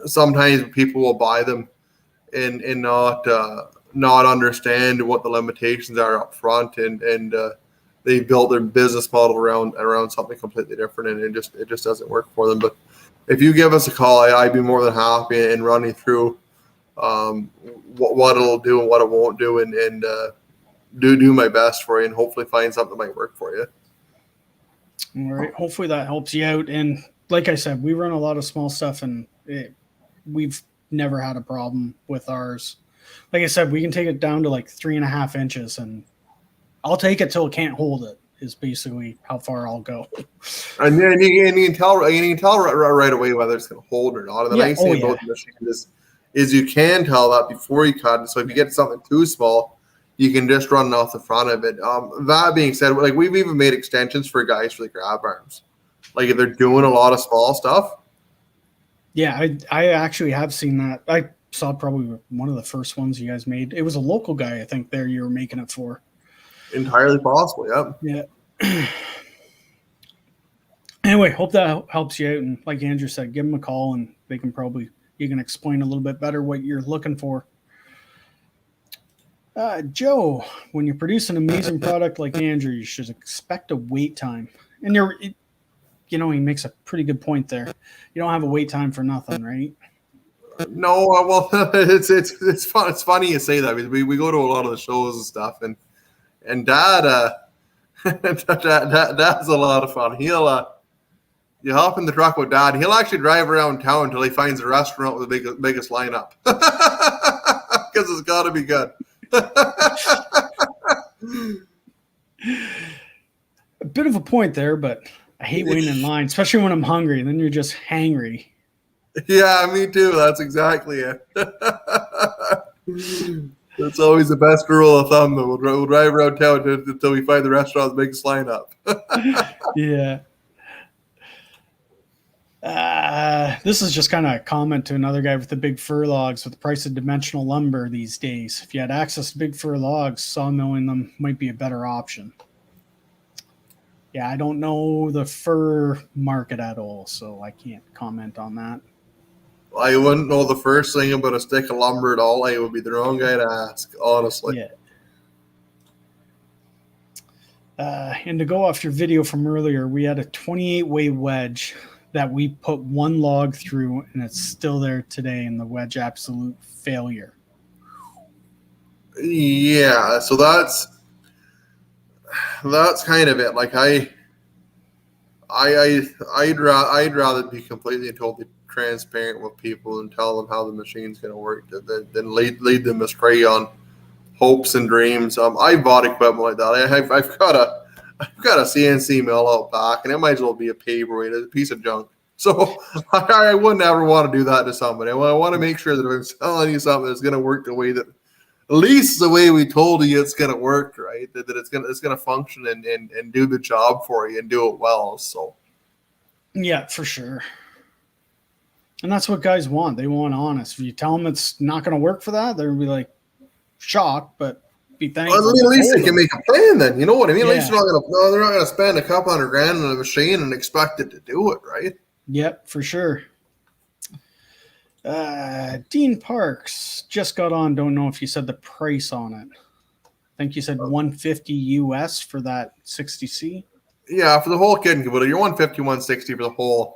sometimes people will buy them and not understand what the limitations are up front and they built their business model around something completely different, and it just doesn't work for them. But if you give us a call, I'd be more than happy in running through what it'll do and what it won't do, and do my best for you, and hopefully find something that might work for you. All right. Hopefully that helps you out. And like I said, we run a lot of small stuff, and we've never had a problem with ours. Like I said, we can take it down to like 3.5 inches, and I'll take it till it can't hold it, is basically how far I'll go. And you can tell right away whether it's going to hold or not. And the nice thing about the machine is you can tell that before you cut it. So if you get something too small, you can just run it off the front of it. That being said, like we've even made extensions for guys for the grab arms. Like if they're doing a lot of small stuff. Yeah, I actually have seen that. I saw probably one of the first ones you guys made. It was a local guy, I think, there you were making it for. Entirely possible, yeah. Yeah. Anyway, hope that helps you out. And like Andrew said, give them a call and you can explain a little bit better what you're looking for. Joe, when you produce an amazing product like Andrew, you should expect a wait time. And he makes a pretty good point there. You don't have a wait time for nothing, right? No, well, it's fun. It's funny you say that because we go to a lot of the shows and stuff, and Dad, Dad's a lot of fun. He'll you hop in the truck with Dad. He'll actually drive around town until he finds a restaurant with the biggest lineup because it's got to be good. A bit of a point there, but I hate waiting in line, especially when I'm hungry. Then you're just hangry. Yeah, me too. That's exactly it. That's always the best rule of thumb. We'll drive around town until we find the restaurant that makes line up. Yeah. This is just kind of a comment to another guy with the big fir logs. With the price of dimensional lumber these days, if you had access to big fir logs, sawmilling them might be a better option. Yeah, I don't know the fir market at all, so I can't comment on that. I wouldn't know the first thing about a stick of lumber at all. I would be the wrong guy to ask, honestly. Yeah. And to go off your video from earlier, we had a 28-way wedge that we put one log through, and it's still there today, and the wedge absolute failure. Yeah, so that's kind of it. Like I'd rather be completely and totally transparent with people and tell them how the machine's going to work than lead them astray on hopes and dreams. I bought equipment like that. I've got a CNC mill out back, and it might as well be a paperweight, a piece of junk. So I wouldn't ever want to do that to somebody. I want to make sure that if I'm selling you something that's going to work the way that, at least the way we told you it's going to work, right? That it's going to function and do the job for you and do it well. So yeah, for sure. And that's what guys want. They want honest. If you tell them it's not going to work for that, they're going to be like shocked, but be thankful. Well, at least they can make a plan then. You know what I mean? Yeah. At least they're not going to spend a couple $100,000 on a machine and expect it to do it, right? Yep, for sure. Dean Parks just got on. Don't know if you said the price on it. I think you said $150 US for that 60C. Yeah, for the whole kit and caboodle, you're $150, $160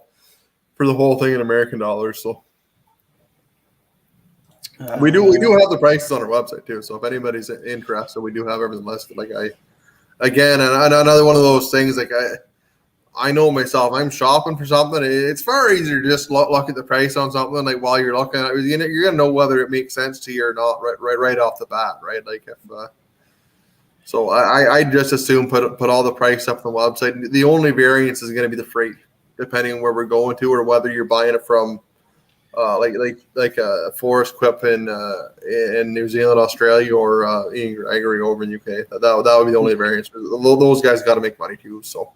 for the whole thing in American dollars. So we do have the prices on our website too. So if anybody's interested, we do have everything listed. Like another one of those things. Like I know myself, I'm shopping for something. It's far easier to just look at the price on something like while you're looking at it. You're gonna know whether it makes sense to you or not right off the bat, right? Like if so, I just assume put all the price up on the website. The only variance is going to be the freight, depending on where we're going to or whether you're buying it from like Forest Quip in New Zealand, Australia, or Gregory over in UK. That would be the only variance. Those guys got to make money too. So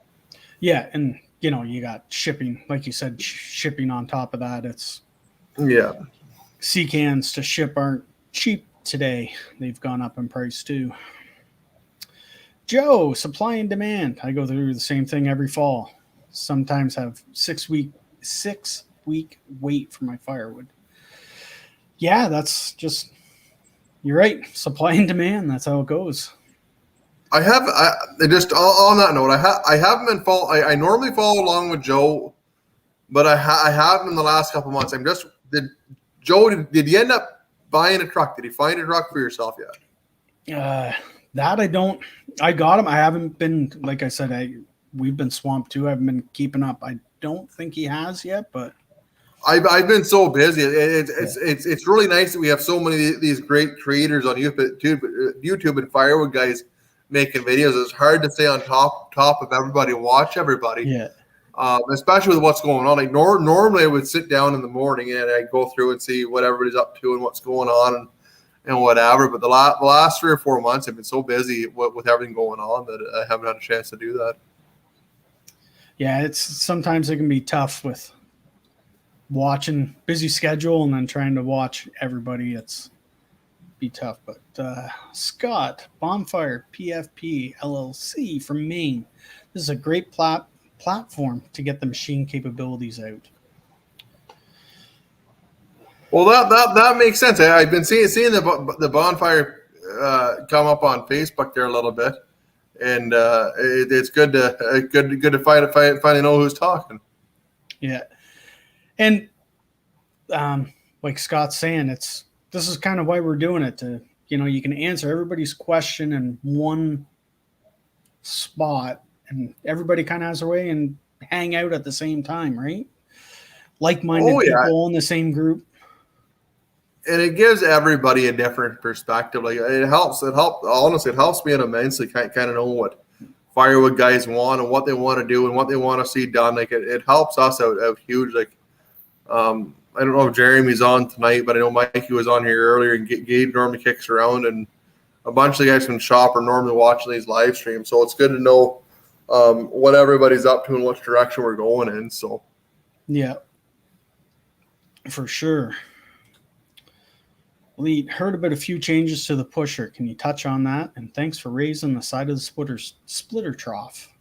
yeah, and you got shipping, like you said, shipping on top of that. It's sea cans to ship aren't cheap today. They've gone up in price too. Joe, supply and demand. I go through the same thing every fall. Sometimes have 6 week wait for my firewood. Yeah, that's just, you're right. Supply and demand. That's how it goes. Just on that note, I haven't been I normally follow along with Joe, but I haven't in the last couple months. Did you end up buying a truck? Did you find a truck for yourself yet? That I don't. I got him. I haven't been, like I said, we've been swamped too. I haven't been keeping up. I don't think he has yet, but I've been so busy. It's really nice that we have so many of these great creators on YouTube and Firewood guys making videos. It's hard to stay on top of everybody and watch everybody. Yeah. Especially with what's going on. Like normally I would sit down in the morning and I'd go through and see what everybody's up to and what's going on and whatever. But the last 3 or 4 months I've been so busy with everything going on that I haven't had a chance to do that. Yeah, it's sometimes it can be tough with watching busy schedule and then trying to watch everybody. It's be tough. But Scott Bonfire PFP LLC from Maine. This is a great platform to get the machine capabilities out. Well, that makes sense. I've been seeing the Bonfire come up on Facebook there a little bit, and it's good to finally know who's talking. Yeah, and like Scott's saying, this is kind of why we're doing it. To you can answer everybody's question in one spot, and everybody kind of has their way and hang out at the same time, right? Like-minded people in the same group. And it gives everybody a different perspective. Like it helps. Honestly, it helps me immensely. Kind of know Firewood guys want and what they want to do and what they want to see done. Like it helps us out huge. Like I don't know if Jeremy's on tonight, but I know Mikey was on here earlier, and Gabe normally kicks around, and a bunch of the guys from the shop are normally watching these live streams. So it's good to know what everybody's up to and which direction we're going in. So yeah, for sure. We heard about a few changes to the pusher. Can you touch on that? And thanks for raising the side of the splitter trough.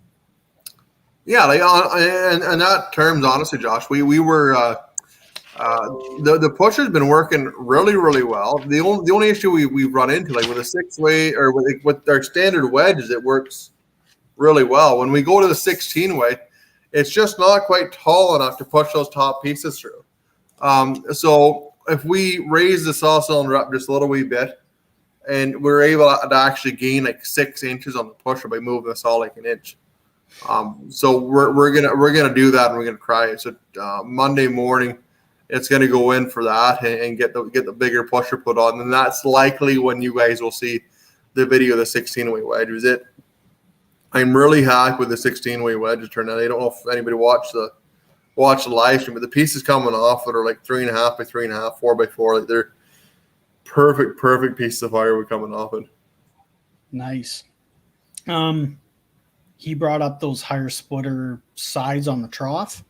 Yeah, like and that terms, honestly, Josh, we were the pusher's been working really, really well. The only issue we've run into, like with a 6-way or with our standard wedge, is it works really well. When we go to the 16-way, it's just not quite tall enough to push those top pieces through. So if we raise the saw cylinder up just a little wee bit, and we're able to actually gain like 6 inches on the pusher by moving the saw like an inch. So we're gonna do that, and we're gonna try it. So Monday morning, it's gonna go in for that and get the bigger pusher put on, and that's likely when you guys will see the video of the 16-way wedge. I'm really happy with the 16-way wedge it turned out. I don't know if anybody watched the live stream, but the pieces coming off that are like 3.5 by 3.5, 4 by 4, like they're perfect pieces of firewood coming off it. Nice. He brought up those higher splitter sides on the trough.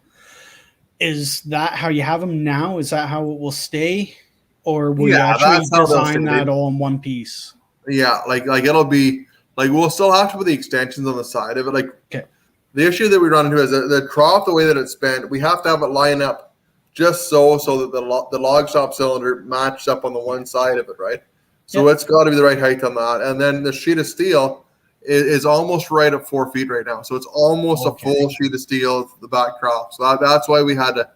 Is that how you have them now? Is that how it will stay? Or will you actually design that all in one piece? Yeah, like it'll be like we'll still have to put the extensions on the side of it. Like okay. The issue that we run into is that the trough, the way that it's bent, we have to have it line up just so that the log shop cylinder matches up on the one side of it, right? So It's got to be the right height on that. And then the sheet of steel is almost right at 4 feet right now. So it's almost a full sheet of steel the back trough. So that's why we had to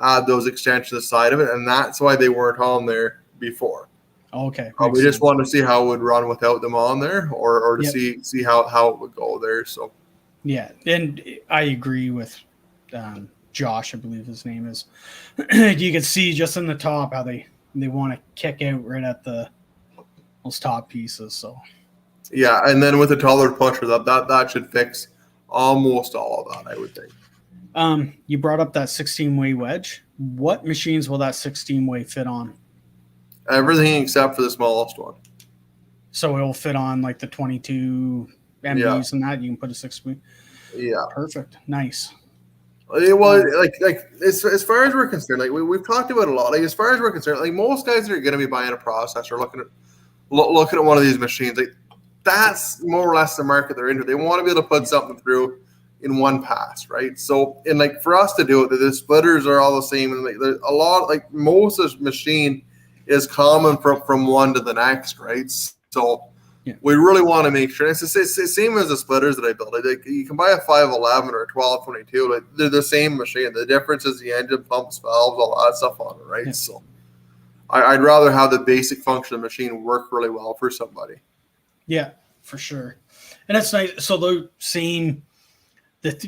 add those extensions to the side of it, and that's why they weren't on there before. Okay. We just wanted to see how it would run without them on there, or to see how it would go there. So yeah, and I agree with Josh, I believe his name is. You can see just in the top how they want to kick out right at those top pieces. So yeah, and then with the taller pusher, that should fix almost all of that, I would think. You brought up that 16-way wedge. What machines will that 16-way fit on? Everything except for the smallest one. So it'll fit on like the 22 MBs and that. You can put a 6-way. Yeah. Perfect. Nice. Well, like as far as we're concerned, like we've talked about it a lot. Like as far as we're concerned, like most guys that are going to be buying a processor, looking at one of these machines, like that's more or less the market they're into. They want to be able to put something through in one pass, right? So, and like for us to do it, the splitters are all the same, and like there's a lot, like most of the machine is common from one to the next, right? So we really want to make sure it's the same as the splitters that I built. Like you can buy a 511 or a 1222, like they're the same machine. The difference is the engine, pumps, valves, all that stuff on it, right? Yeah. So I'd rather have the basic function of the machine work really well for somebody. Yeah, for sure. And it's nice. So the same,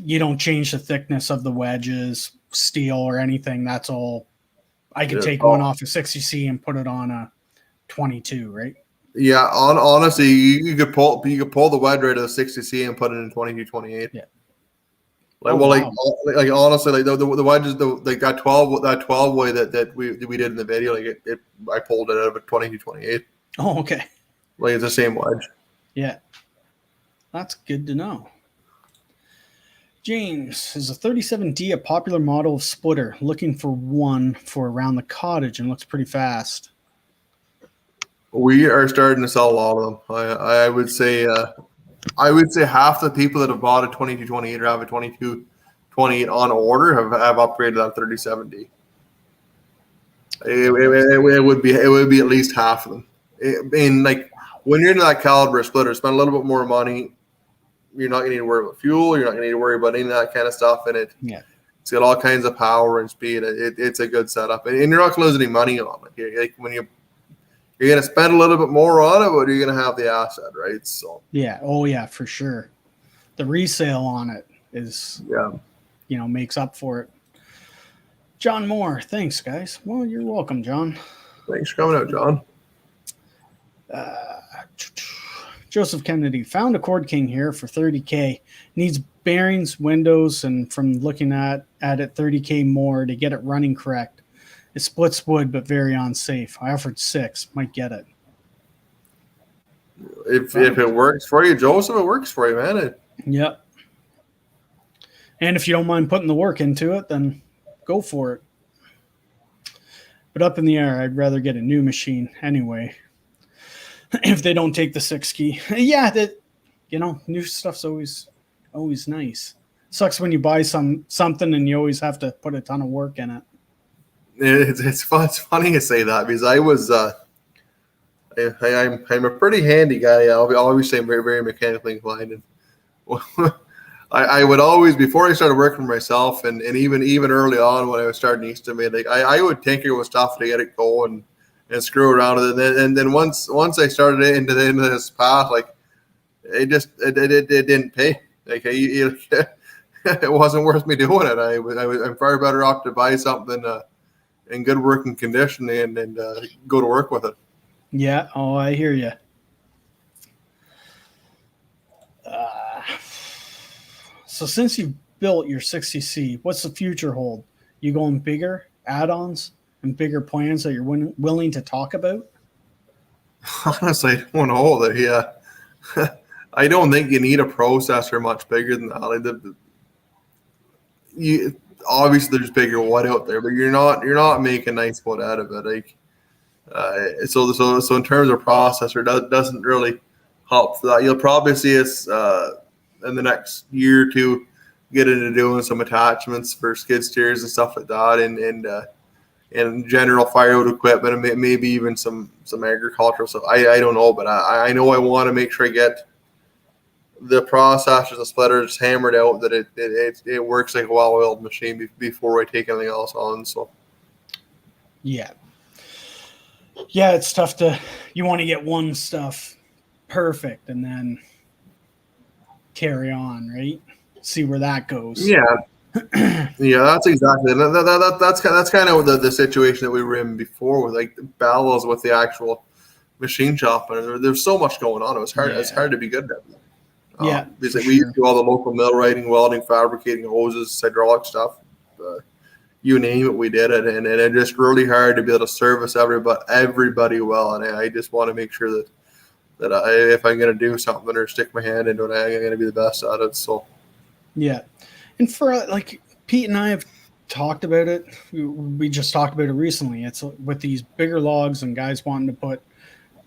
you don't change the thickness of the wedges, steel, or anything. That's all. I can take one off a 60C and put it on a 22, right? Yeah, honestly, you could pull the wedge right of the 60C and put it in 2228. Yeah. Like honestly, like the wedges, like that 12 way that we did in the video, like I pulled it out of a 2228. Oh, okay. Like it's the same wedge. Yeah, that's good to know. James, is a 37D a popular model of splitter? Looking for one for around the cottage and looks pretty fast. We are starting to sell a lot of them. I would say half the people that have bought a 2228 or have a 2228 on order have upgraded that 37D. It would be at least half of them. When you're into that caliber splitter, spend a little bit more money. You're not going to need to worry about fuel. You're not going to need to worry about any of that kind of stuff in it. Yeah. It's got all kinds of power and speed. It's a good setup, and you're not going to lose any money on it. Like when you're going to spend a little bit more on it, but you're going to have the asset, right? So yeah, oh yeah, for sure. The resale on it is makes up for it. John Moore, thanks guys. Well, you're welcome, John. Thanks for coming out, John. Joseph Kennedy found a Cord King here for 30K. Needs bearings, windows, and from looking at it, 30K more to get it running correct. It splits wood, but very unsafe. I offered 6. Might get it. If it works for you, Joseph, it works for you, man. Yep. And if you don't mind putting the work into it, then go for it. But up in the air, I'd rather get a new machine anyway. If they don't take the 6 key. Yeah, that, you know, new stuff's always nice. Sucks when you buy something and you always have to put a ton of work in it. It's funny to say that, because I was I'm a pretty handy guy. I'll always say I'm very, very mechanically inclined, and I would always, before I started working for myself, and even early on when I was starting Eastonmade, like I would tinker with stuff to get it going and screw around with it, and then once I started into this path, like it didn't pay. Like it wasn't worth me doing it. I'm far better off to buy something in good working condition and go to work with it. Yeah. Oh, I hear you. So since you've built your 60C, what's the future hold? You going bigger add-ons and bigger plans that you're willing to talk about? Honestly, I don't know. Yeah. I don't think you need a processor much bigger than that. Like obviously there's bigger wood out there, but you're not making nice wood out of it. Like so in terms of processor, that doesn't really help for that. You'll probably see us in the next year or two get into doing some attachments for skid steers and stuff like that, and general firewood equipment, and maybe even some agricultural stuff. I don't know, but I know I want to make sure I get the processors and splitters hammered out, that it works like a well-oiled machine before I take anything else on. So yeah, it's tough you want to get one stuff perfect and then carry on, right? See where that goes. Yeah. Yeah, that's exactly that's kind of the situation that we were in before, with like the battles with the actual machine shop, and there's so much going on. It was hard. Yeah. It's hard to be good at it. Yeah, because we used to do all the local mill writing, welding, fabricating, hoses, hydraulic stuff. You name it, we did it, and it's just really hard to be able to service everybody well. And I just want to make sure that if I'm going to do something or stick my hand into it, I'm going to be the best at it. So yeah, and for like Pete and I have talked about it. We just talked about it recently. It's with these bigger logs and guys wanting to put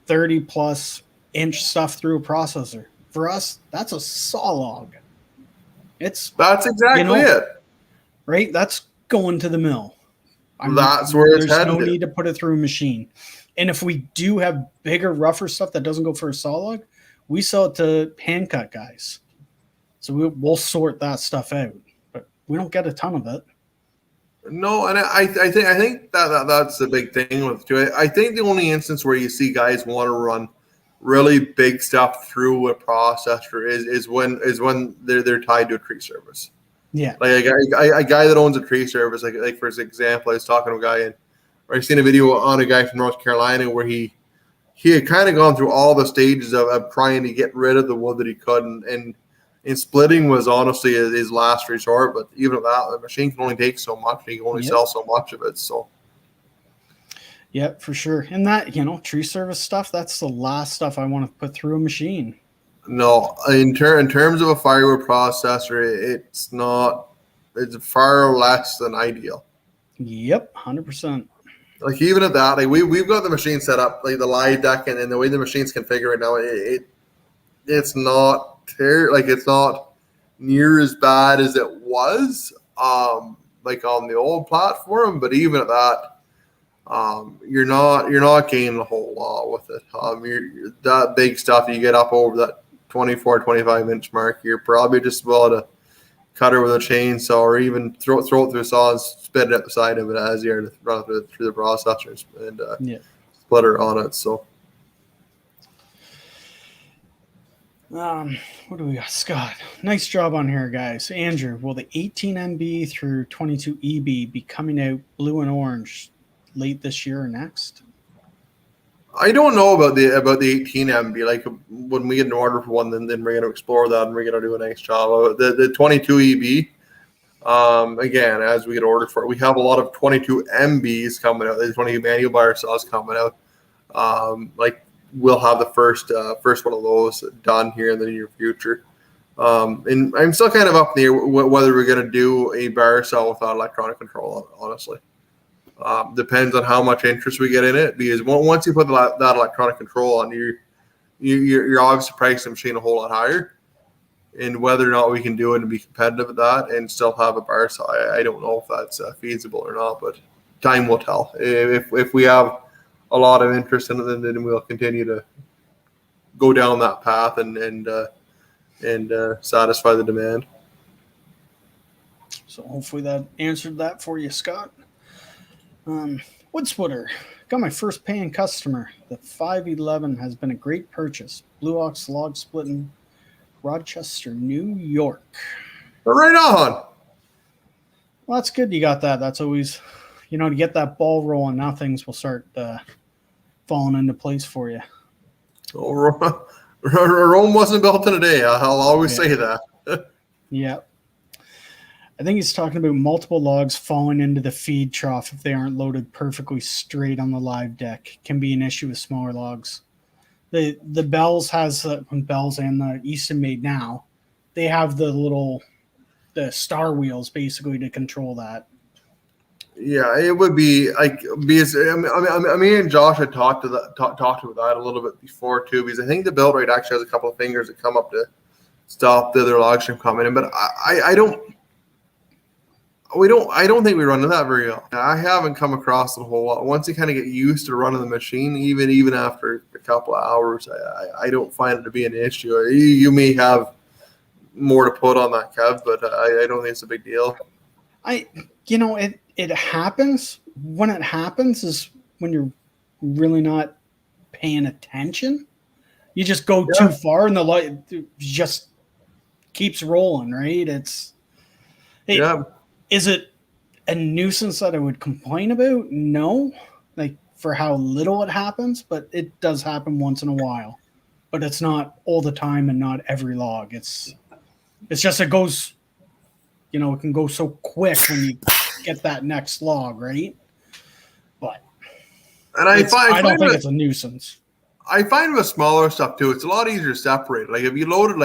30+ inch stuff through a processor. For us, that's a saw log. That's exactly it, right? That's going to the mill. That's where it's there's headed. No need to put it through a machine. And if we do have bigger, rougher stuff that doesn't go for a saw log, we sell it to hand cut guys. So we'll sort that stuff out, but we don't get a ton of it. No, and I think that's the big thing with it. I think the only instance where you see guys want to run really big stuff through a processor is when they're tied to a tree service. Yeah, like a guy that owns a tree service, like for example, I was talking to a guy, or I seen a video on a guy from North Carolina where he had kind of gone through all the stages of trying to get rid of the wood that he could, and splitting was honestly his last resort. But even at that, the machine can only take so much. He can only sell so much of it. So. Yeah, for sure. And that, tree service stuff, that's the last stuff I want to put through a machine. No, in terms of a firewood processor, it's far less than ideal. Yep, 100%. Like even at that, like we've got the machine set up, like the live deck, and the way the machine's configured right now, it's not it's not near as bad as it was, like on the old platform. But even at that, you're not gaining a whole lot with it. You're that big stuff, you get up over that 24, 25 inch mark, you're probably just able to cut it with a chainsaw, or even throw it through a saw and spit it at the side of it as you are to run it through the processors and splitter on it. So what do we got? Scott, nice job on here, guys. Andrew, will the 18 MB through 22 EB be coming out blue and orange late this year or next? I don't know about the 18 MB. Like when we get an order for one, then we're gonna explore that and we're gonna do a nice job. The 22 EB. Again, as we get ordered for it, we have a lot of 22 MBs coming out. There's 20 manual bar saws coming out. Like we'll have the first one of those done here in the near future. And I'm still kind of up in the air whether we're going to do a bar saw without electronic control. Honestly, depends on how much interest we get in it. Because once you put that electronic control on, you're obviously pricing the machine a whole lot higher. And whether or not we can do it and be competitive at that and still have a bar saw, I don't know if that's feasible or not. But time will tell. If we have a lot of interest in it, then we'll continue to go down that path and satisfy the demand. So hopefully that answered that for you, Scott. Wood splitter. Got my first paying customer. The 511 has been a great purchase. Blue Ox log splitting, Rochester, New York. Right on. Well, that's good you got that. That's always, to get that ball rolling. Now things will start falling into place for you. Oh, Rome wasn't built in a day. I'll always say that. Yeah. I think he's talking about multiple logs falling into the feed trough if they aren't loaded perfectly straight on the live deck. Can be an issue with smaller logs. The Bells has Bells and the Eastonmade now. They have the star wheels basically to control that. Yeah, it would be like because I mean and Josh had talked about that a little bit before too, because I think the build rate actually has a couple of fingers that come up to stop the other logs from coming in. But I don't think we run into that very often. I haven't come across it a whole lot. Once you kind of get used to running the machine, even after a couple of hours, I don't find it to be an issue. You may have more to put on that, Kev, but I don't think it's a big deal. It happens. When it happens is when you're really not paying attention. You just go too far and the light just keeps rolling, right? Is it a nuisance that I would complain about? No. Like for how little it happens, but it does happen once in a while. But it's not all the time and not every log. It's just it goes, it can go so quick when you get that next log, right? But I don't think it's a nuisance. I find with smaller stuff too, it's a lot easier to separate. Like if you loaded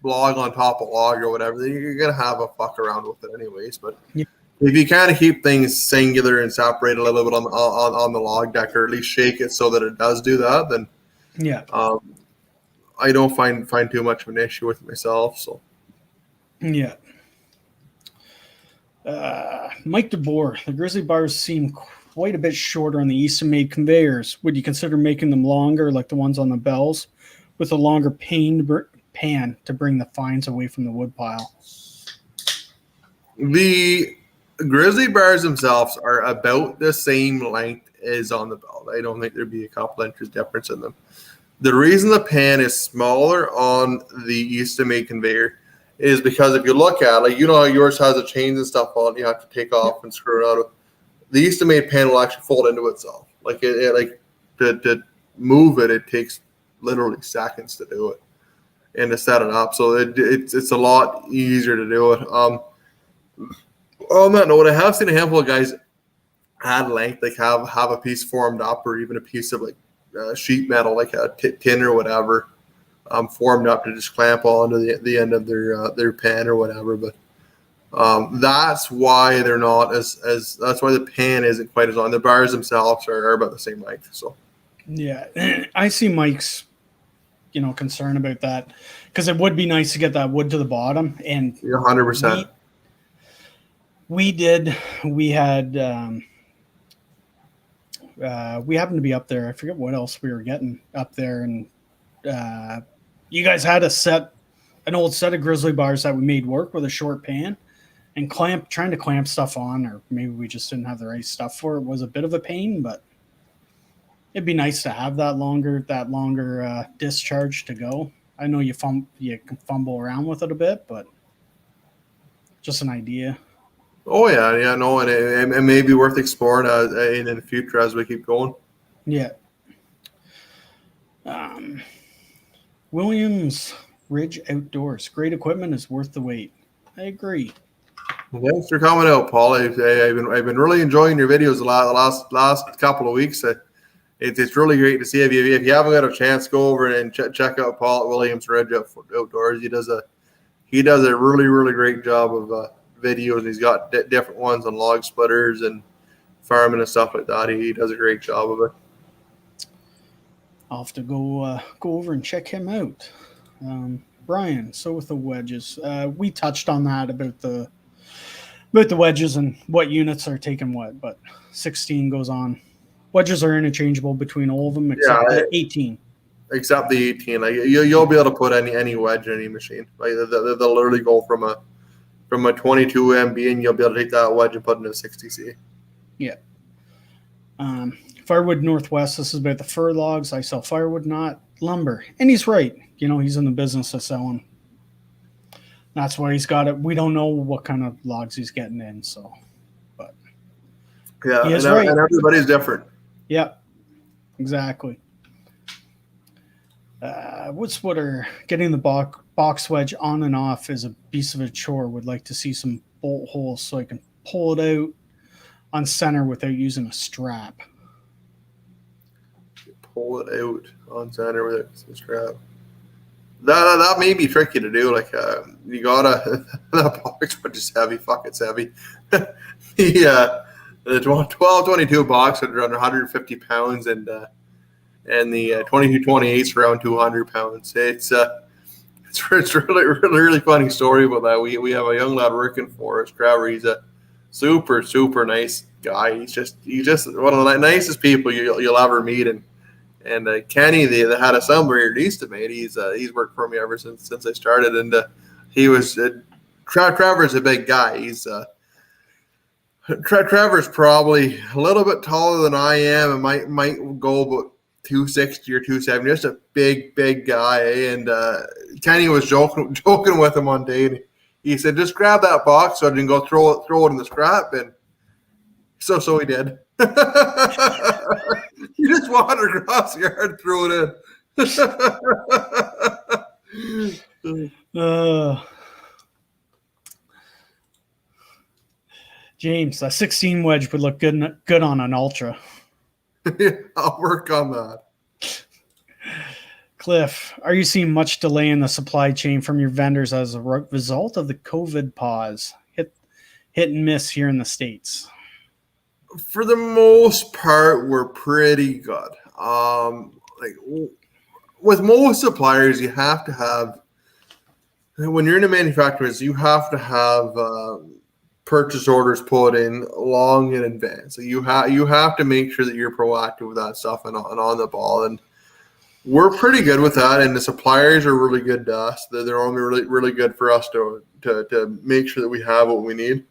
log on top of log or whatever, then you're gonna have a fuck around with it anyways. But if you kind of keep things singular and separate a little bit on the log deck, or at least shake it so that it does do that, then I don't find too much of an issue with it myself. So Mike DeBoer, the Grizzly bars seem quite a bit shorter on the Easton-made conveyors. Would you consider making them longer, like the ones on the Bells, with a longer pan to bring the fines away from the wood pile? The Grizzly bars themselves are about the same length as on the Bell. I don't think there'd be a couple inches difference in them. The reason the pan is smaller on the Easton-made conveyor is because if you look at it, how yours has the chains and stuff on it, you have to take off and screw it out of. The Easton-made pan will actually fold into itself. To move it, it takes literally seconds to do it and to set it up. So it's a lot easier to do it. On that note, I have seen a handful of guys add length, have a piece formed up, or even a piece of sheet metal, like a tin or whatever, formed up to just clamp onto the end of their pan or whatever. But that's why they're not that's why the pan isn't quite as long. The bars themselves are about the same length. So I see Mike's concern about that, because it would be nice to get that wood to the bottom, and 100%. We had we happened to be up there. I forget what else we were getting up there, and you guys had an old set of Grizzly bars that we made work with a short pan, and trying to clamp stuff on, or maybe we just didn't have the right stuff for it, was a bit of a pain. But it'd be nice to have that longer discharge to go. I know you can fumble around with it a bit, but just an idea. Oh yeah, no, and it may be worth exploring in the future as we keep going. Yeah. Williams Ridge Outdoors. Great equipment is worth the wait. I agree. Well, thanks for coming out, Paul. I've been really enjoying your videos the last couple of weeks. It's really great to see. If you haven't got a chance, go over and check out Paul at Williams Ridge Outdoors. He does a really great job of videos. He's got different ones on log splitters and farming and stuff like that. He does a great job of it. I'll have to go over and check him out. Brian, so with the wedges, we touched on that about the wedges and what units are taking what, but 16 goes on. Wedges are interchangeable between all of them except the 18. Except the 18. Like you'll be able to put any wedge in any machine. Like they'll literally go from a 22 MB and you'll be able to take that wedge and put it in a 60C. Yeah. Firewood Northwest, this is about the fir logs. I sell firewood, not lumber. And he's right. He's in the business of selling. That's why he's got it. We don't know what kind of logs he's getting in, so. But yeah, he is right. And everybody's different. Yep, exactly. Wood splitter, getting the box wedge on and off is a beast of a chore. Would like to see some bolt holes so I can pull it out on center without using a strap. Pull it out on center with a strap. That may be tricky to do. Like you gotta that box wedge is heavy. Fuck, it's heavy. The 1222 box is around 150 pounds, and the 2228 is around 200 pounds. It's really funny story about that. We have a young lad working for us, Trevor. He's a super nice guy. He's just one of the nicest people you'll ever meet. And Kenny, the head of somewhere here at Eastonmade, he's worked for me ever since I started. And he was Trevor's a big guy. Trevor's probably a little bit taller than I am, and might go about 260 or 270. Just a big guy. And Kenny was joking with him one day, and he said, "Just grab that box so I can go throw it in the scrap bin." So he did. He just wandered across the yard, threw it in. James, a 16 wedge would look good on an Ultra. I'll work on that. Cliff, are you seeing much delay in the supply chain from your vendors as a result of the COVID pause? Hit and miss here in the States. For the most part, we're pretty good. With most suppliers, you have to have, when you're in a manufacturer, you have to have purchase orders put in long in advance. So you have to make sure that you're proactive with that stuff and on the ball. And we're pretty good with that. And the suppliers are really good to us. They're only really good for us to make sure that we have what we need.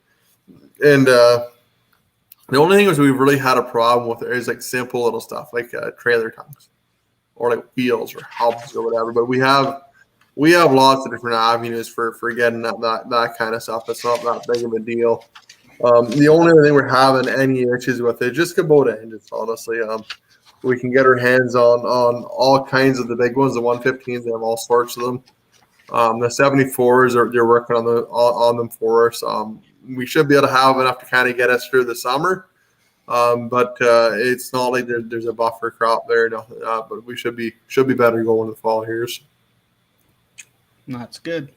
And the only thing is we've really had a problem with is like simple little stuff like trailer tongues or like wheels or hubs or whatever. But we have lots of different avenues for getting that kind of stuff. It's not that big of a deal. The only thing we're having any issues with is just Kubota engines, honestly. We can get our hands on all kinds of the big ones, the 115s. They have all sorts of them. The 74s they're working on them for us. We should be able to have enough to kind of get us through the summer, but it's not like there's a buffer crop there. No, but we should be better going to the fall here. That's good.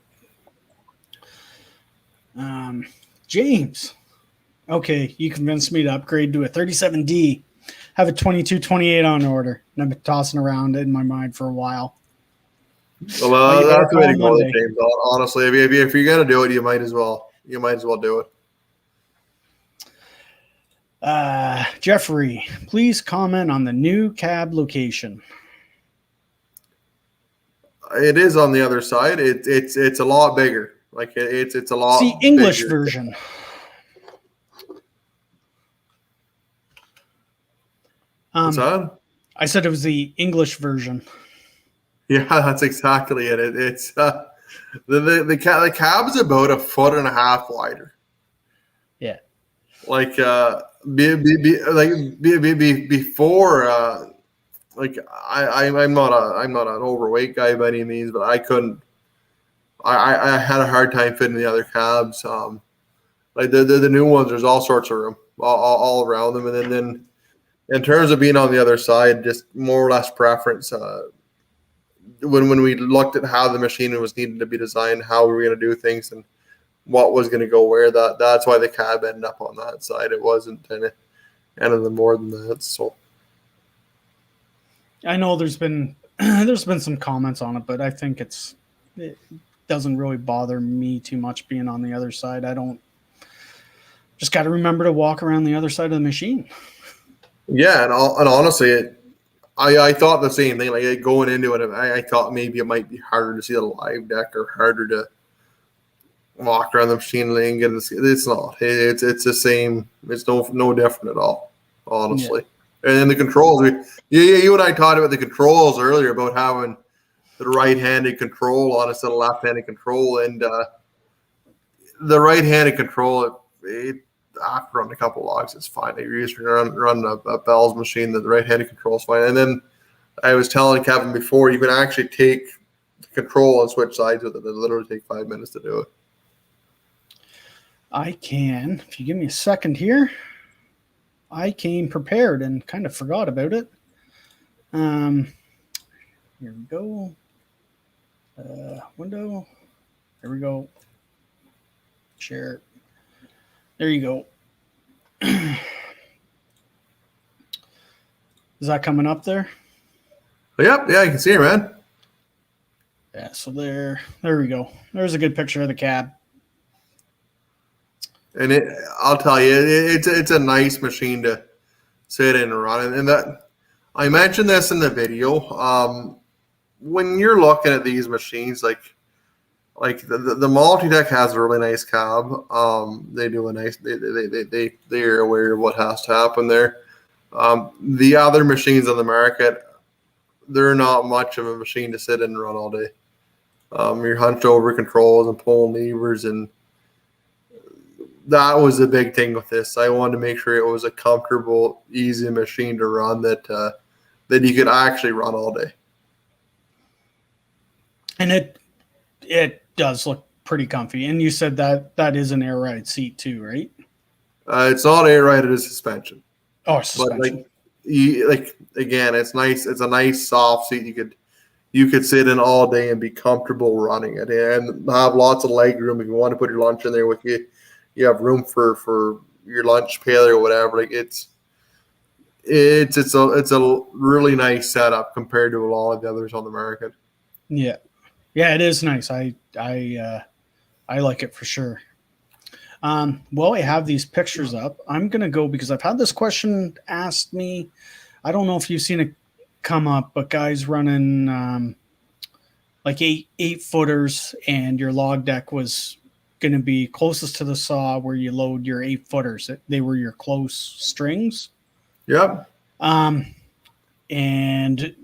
James, okay, you convinced me to upgrade to a 37D. Have a 2228 on order, and I've been tossing around in my mind for a while. Well, that's the way to go, James. Honestly, if you're gonna do it, you might as well do it. Jeffrey, please comment on the new cab location. It is on the other side. It's a lot bigger. Like it's a lot. It's the English bigger version. What's that? I said it was the English version. Yeah, that's exactly it. It's the cab's about 1.5 foot wider. Yeah. Like before like I'm not an overweight guy by any means, but I couldn't. I had a hard time fitting the other cabs. Like the new ones, there's all sorts of room all around them, and then in terms of being on the other side, just more or less preference. When we looked at how the machine was needed to be designed, how we were going to do things, and what was going to go where, that's why the cab ended up on that side. It wasn't anything more than that. So I know there's been some comments on it, but I think it doesn't really bother me too much being on the other side. I don't just got to remember to walk around the other side of the machine. Yeah, and honestly, I thought the same thing. Like going into it, I thought maybe it might be harder to see the live deck or harder to walk around the machine and get this. It's not. It's the same. It's no different at all, honestly. Yeah. And then the controls. You and I talked about the controls earlier about having the right-handed control on instead of left-handed control, and the right-handed control. After running a couple of logs, it's fine. If you're used to run a Bell's machine, the right-handed control is fine. And then I was telling Kevin before, you can actually take the control and switch sides with it. It literally take 5 minutes to do it. I can, if you give me a second here. I came prepared and kind of forgot about it. Here we go. Window. There we go. Share. There you go. Is that coming up there? Yep. Yeah, you can see it, man. Yeah, so there we go. There's a good picture of the cab. And I'll tell you, it's a nice machine to sit in and run. And that I mentioned this in the video. When you're looking at these machines, like the multi-deck has a really nice cab. They do a nice. They're aware of what has to happen there. The other machines on the market, they're not much of a machine to sit in and run all day. You're hunched over controls and pulling levers, and that was the big thing with this. I wanted to make sure it was a comfortable, easy machine to run that you could actually run all day. And it does look pretty comfy. And you said that is an air ride seat too, right? It's not air ride; it is suspension. Oh, suspension. But again, it's nice. It's a nice soft seat. You could sit in all day and be comfortable running it, and have lots of leg room if you want to put your lunch in there with you. You have room for your lunch pail or whatever. Like it's a really nice setup compared to a lot of the others on the market. Yeah. Yeah, it is nice. I like it for sure. Well, I have these pictures up. I'm going to go because I've had this question asked me. I don't know if you've seen it come up, but guys running like eight footers, and your log deck was going to be closest to the saw where you load your 8 footers. They were your close strings. Yep. And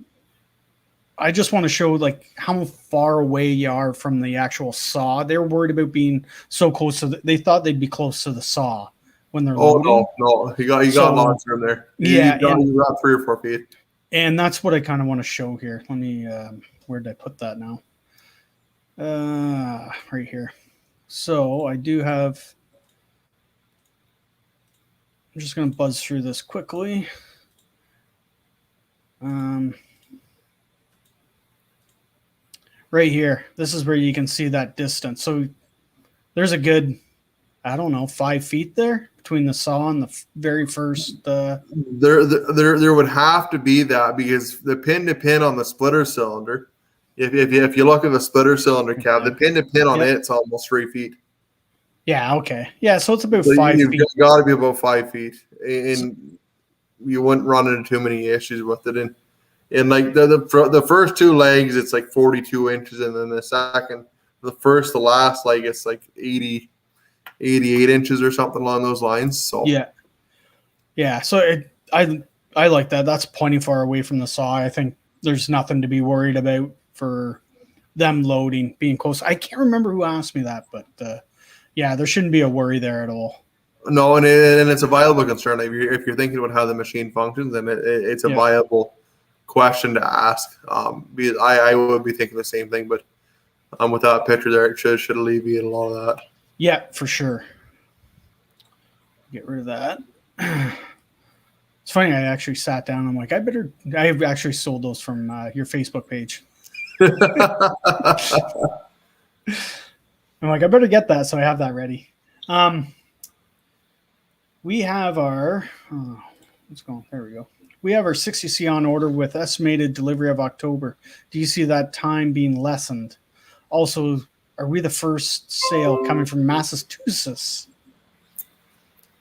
I just want to show like how far away you are from the actual saw. They're worried about being so close to they thought they'd be close to the saw when they're loading. No. You got lots from there. You got 3 or 4 feet. And that's what I kind of want to show here. Let me where did I put that now? Right here. So I do have, I'm just going to buzz through this quickly. Right here, this is where you can see that distance. So there's a good, I don't know, 5 feet there between the saw and the very first. There would have to be that, because the pin to pin on the splitter cylinder, if you look at the splitter cylinder cab, the pin to pin on it's almost 3 feet. Yeah. Okay. Yeah. So it's about 5 feet. You've got to be about 5 feet, and you wouldn't run into too many issues with it. And like the first 2 legs, it's like 42 inches, and then the last leg, it's like 88 inches or something along those lines. So yeah. So I like that. That's plenty far away from the saw. I think there's nothing to be worried about for them loading, being close. I can't remember who asked me that, but yeah, there shouldn't be a worry there at all. No, and it's a viable concern. If you're thinking about how the machine functions, then it's a viable question to ask. Because I would be thinking the same thing, but with that picture there, it should alleviate a lot of that. Yeah, for sure. Get rid of that. It's funny. I actually sat down. I'm like, I've actually sold those from your Facebook page. I'm like, I better get that, so I have that ready. We have our, let's go. There we go. We have our 60C on order with estimated delivery of October. Do you see that time being lessened? Also, are we the first sale coming from Massachusetts?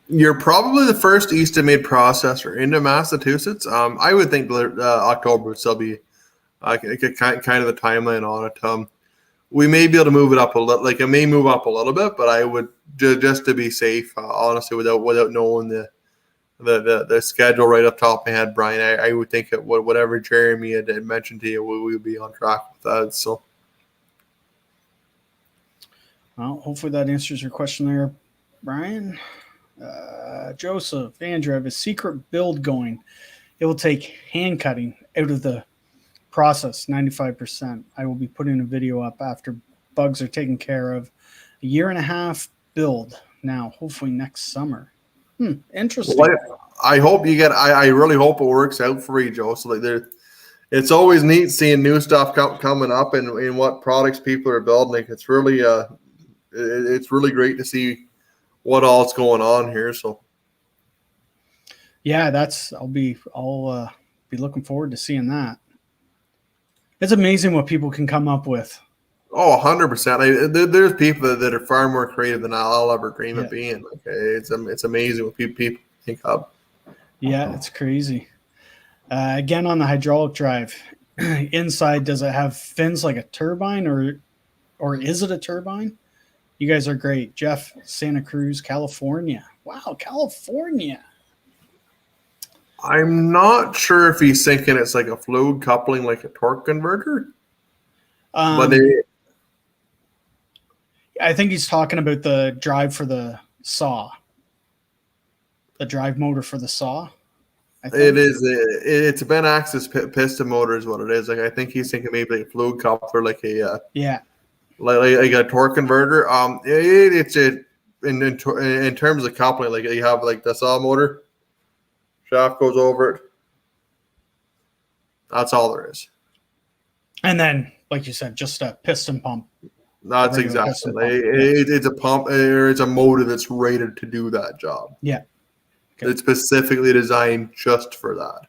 You're probably the first Eastonmade processor into Massachusetts. I would think October would still be kind of the timeline on it. We may be able to move it up a little. Like, it may move up a little bit, but I would just to be safe, honestly, without knowing the schedule right up top of my head, Brian, I would think that whatever Jeremy had mentioned to you, we would be on track with that. So, well, hopefully that answers your question there, Brian. Joseph, Andrew, I have a secret build going. It will take hand cutting out of the process 95%. I will be putting a video up after bugs are taken care of. A 1.5 year build now, hopefully next summer. Interesting. Well, I hope you get. I really hope it works out for you, Joe. So it's always neat seeing new stuff coming up and what products people are building. Like, it's really great to see what all's going on here. So yeah, I'll be looking forward to seeing that. It's amazing what people can come up with. Oh, 100%. There's people that are far more creative than I'll ever dream of being. Like, it's amazing what people think of. Yeah, it's crazy. Again, on the hydraulic drive, inside, does it have fins like a turbine, or is it a turbine? You guys are great. Jeff, Santa Cruz, California. Wow, California. I'm not sure if he's thinking it's like a fluid coupling, like a torque converter. But I think he's talking about the drive for the saw. The drive motor for the saw. It is. It's a Ben Axis piston motor is what it is. Like, I think he's thinking maybe like a fluid coupler, like a like a torque converter. It's in terms of coupling, like you have like the saw motor, shaft goes over it. That's all there is. And then, like you said, just a piston pump. That's exactly. It's a pump, or it's a motor that's rated to do that job. Yeah. Okay. It's specifically designed just for that.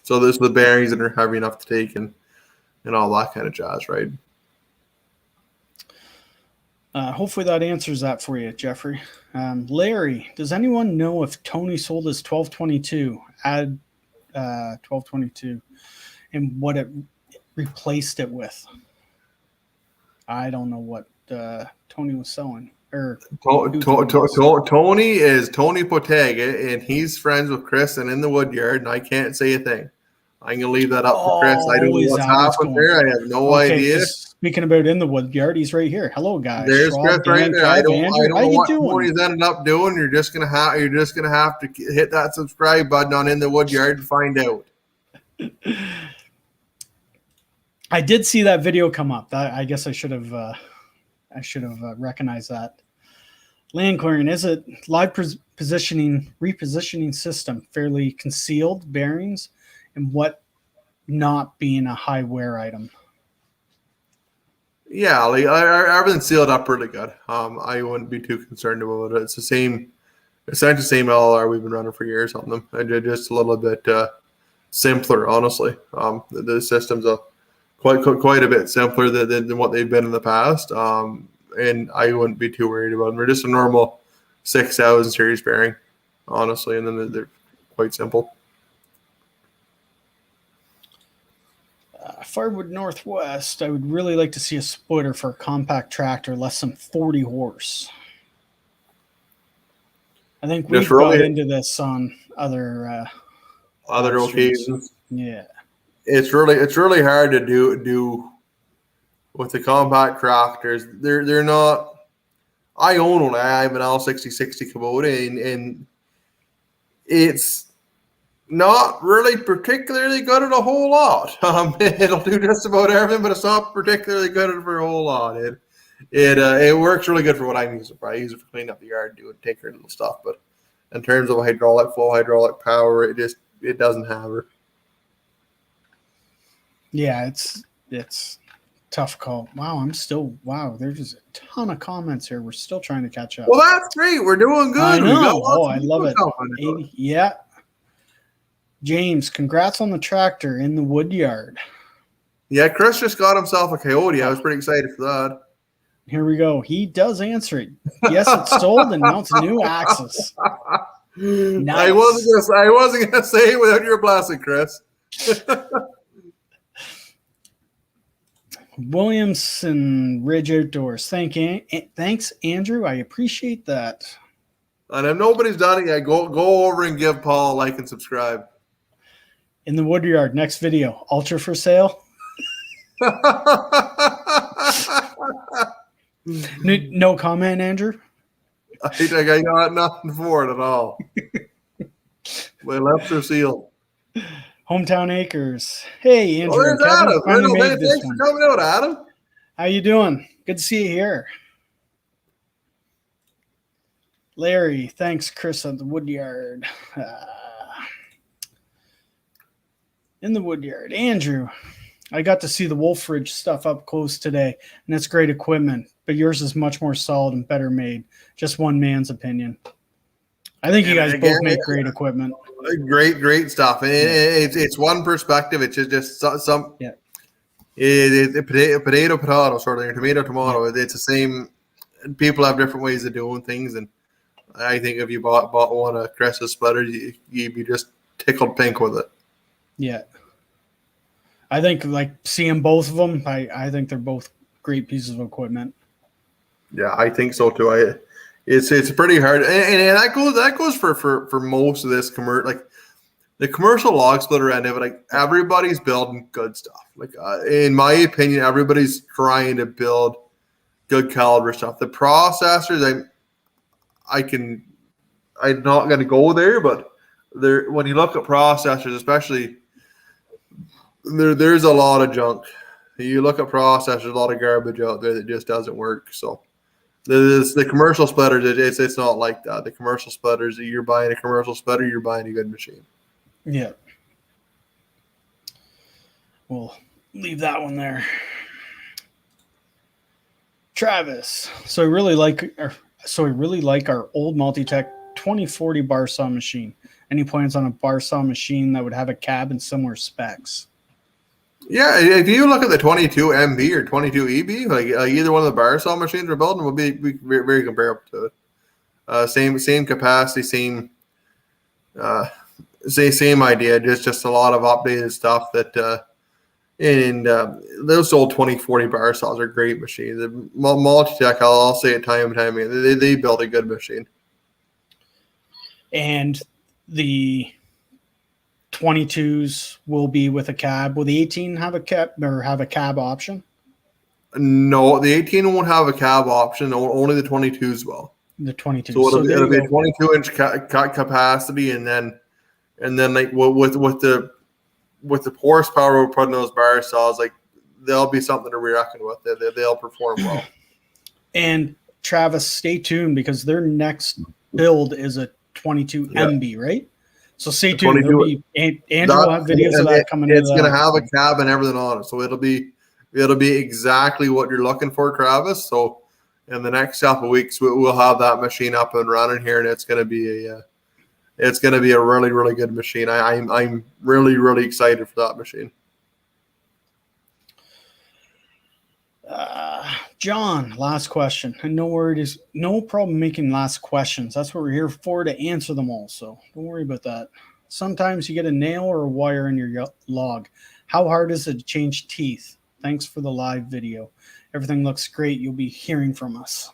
So there's the bearings that are heavy enough to take and all that kind of jazz, right? Hopefully that answers that for you, Jeffrey. Larry, does anyone know if Tony sold his 1222, add 1222, and what it replaced it with? I don't know what Tony was selling. Tony is Tony Potega, and he's friends with Chris and in the wood yard, and I can't say a thing. I'm gonna leave that up for Chris. I don't know what's happened there. I have no idea. Speaking about in the wood yard, he's right here. Hello, guys. There's Chris right there. I don't know what Tony's ended up doing. You're just gonna have to hit that subscribe button on In the Wood Yard to find out. I did see that video come up. I guess I should have recognized that. Land clearing, is it live repositioning system fairly concealed bearings, and what not being a high wear item? Yeah, like everything's sealed up really good. I wouldn't be too concerned about it. It's essentially the same LLR we've been running for years on them, and just a little bit simpler, honestly. The system's quite a bit simpler than what they've been in the past. And I wouldn't be too worried about them. They're just a normal 6000 series bearing, honestly, and then they're quite simple. Firewood Northwest, I would really like to see a splitter for a compact tractor less than 40 horse. I think we've got into this on other occasions. Yeah, it's really hard to do with the compact tractors. They're not. I own one. I have an L6060 Kubota, and it's not really particularly good at a whole lot. It'll do just about everything, but it's not particularly good at it for a whole lot. It works really good for what I'm using for. I use it for cleaning up the yard, doing take care of little stuff. But in terms of hydraulic flow, hydraulic power, it doesn't have her. Yeah, it's tough call. Wow, there's just a ton of comments here. We're still trying to catch up. Well, that's great. We're doing good. I know. Oh, I love it. 80, yeah. James, congrats on the tractor in the wood yard. Yeah, Chris just got himself a Coyote. I was pretty excited for that. Here we go. He does answer it. Yes, it's sold and mounts a new axis. Nice. I wasn't gonna say it without your blessing, Chris. Williamson Ridge Outdoors. Thanks, Andrew. I appreciate that. And if nobody's done it yet, go over and give Paul a like and subscribe. In the woodyard, next video. Ultra for sale. No comment, Andrew. I think I got nothing for it at all. My lips are sealed. Hometown Acres. Hey, Andrew. Where's Adam? Thanks for coming out, Adam. How you doing? Good to see you here. Larry, thanks, Chris, at the woodyard. In the woodyard. Andrew, I got to see the Wolfridge stuff up close today, and it's great equipment, but yours is much more solid and better made. Just one man's opinion. I think you guys both make great equipment. Great stuff. It's one perspective. It's just some. Yeah. It's potato sort of thing. Tomato. Yeah. It's the same. People have different ways of doing things, and I think if you bought one of Chris's splitters, you'd be just tickled pink with it. Yeah. I think like seeing both of them, I think they're both great pieces of equipment. Yeah, I think so too. It's pretty hard, and that goes for most of this commercial, like the commercial log splitter end of it. Like everybody's building good stuff. Like in my opinion, everybody's trying to build good caliber stuff. The processors, I'm not going to go there, but there when you look at processors, especially there's a lot of junk. You look at processors, a lot of garbage out there that just doesn't work. So. The commercial splitters, it's not like that. The commercial splitters, you're buying a commercial splitter, you're buying a good machine. Yeah. We'll leave that one there. Travis. So I really like our old Multitech 2040 bar saw machine. Any plans on a bar saw machine that would have a cab and similar specs? Yeah, if you look at the 22 MB or 22 EB, like either one of the bar saw machines we're building will be very, very comparable to it. Same capacity, same idea. Just a lot of updated stuff that. Those old 2040 bar saws are great machines. The Multitech, I'll say it time and time again, they built a good machine. And the 22s will be with a cab. Will the 18 have a cab option? No, the 18 won't have a cab option. Only the 22s will. The 22s. So it'll be a 22-inch capacity, and then like with the horsepower we're putting those bar saws, like they'll be something to be reckoned with. They'll perform well. And Travis, stay tuned because their next build is a 22 MB, right? So stay tuned. Andrew will have videos of that coming. It's going to have a cab and everything on it, so it'll be exactly what you're looking for, Travis. So in the next couple of weeks, we'll have that machine up and running here, and it's going to be a really, really good machine. I'm really, really excited for that machine. John, last question. And no problem making last questions. That's what we're here for, to answer them all. So don't worry about that. Sometimes you get a nail or a wire in your log. How hard is it to change teeth? Thanks for the live video. Everything looks great. You'll be hearing from us.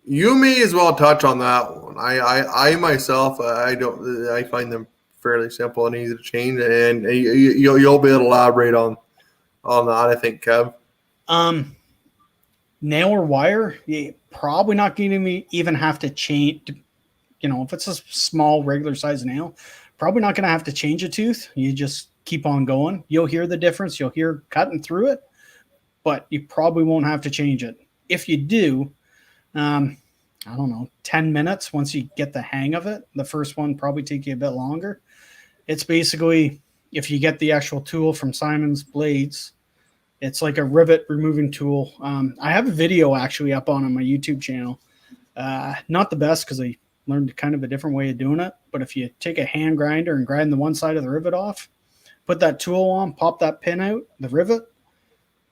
You may as well touch on that one. I myself, I find them fairly simple and easy to change, and you'll be able to elaborate on that, I think, Kev. Nail or wire, you're probably not going to even have to change. if it's a small regular size nail, probably not going to have to change a tooth. You just keep on going. You'll hear the difference. You'll hear cutting through it, but you probably won't have to change it. If you do, I don't know, 10 minutes once you get the hang of it. The first one probably take you a bit longer. It's basically, if you get the actual tool from Simon's Blades, it's like a rivet removing tool. I have a video actually up on my YouTube channel. Not the best because I learned kind of a different way of doing it. But if you take a hand grinder and grind the one side of the rivet off, put that tool on, pop that pin out, the rivet,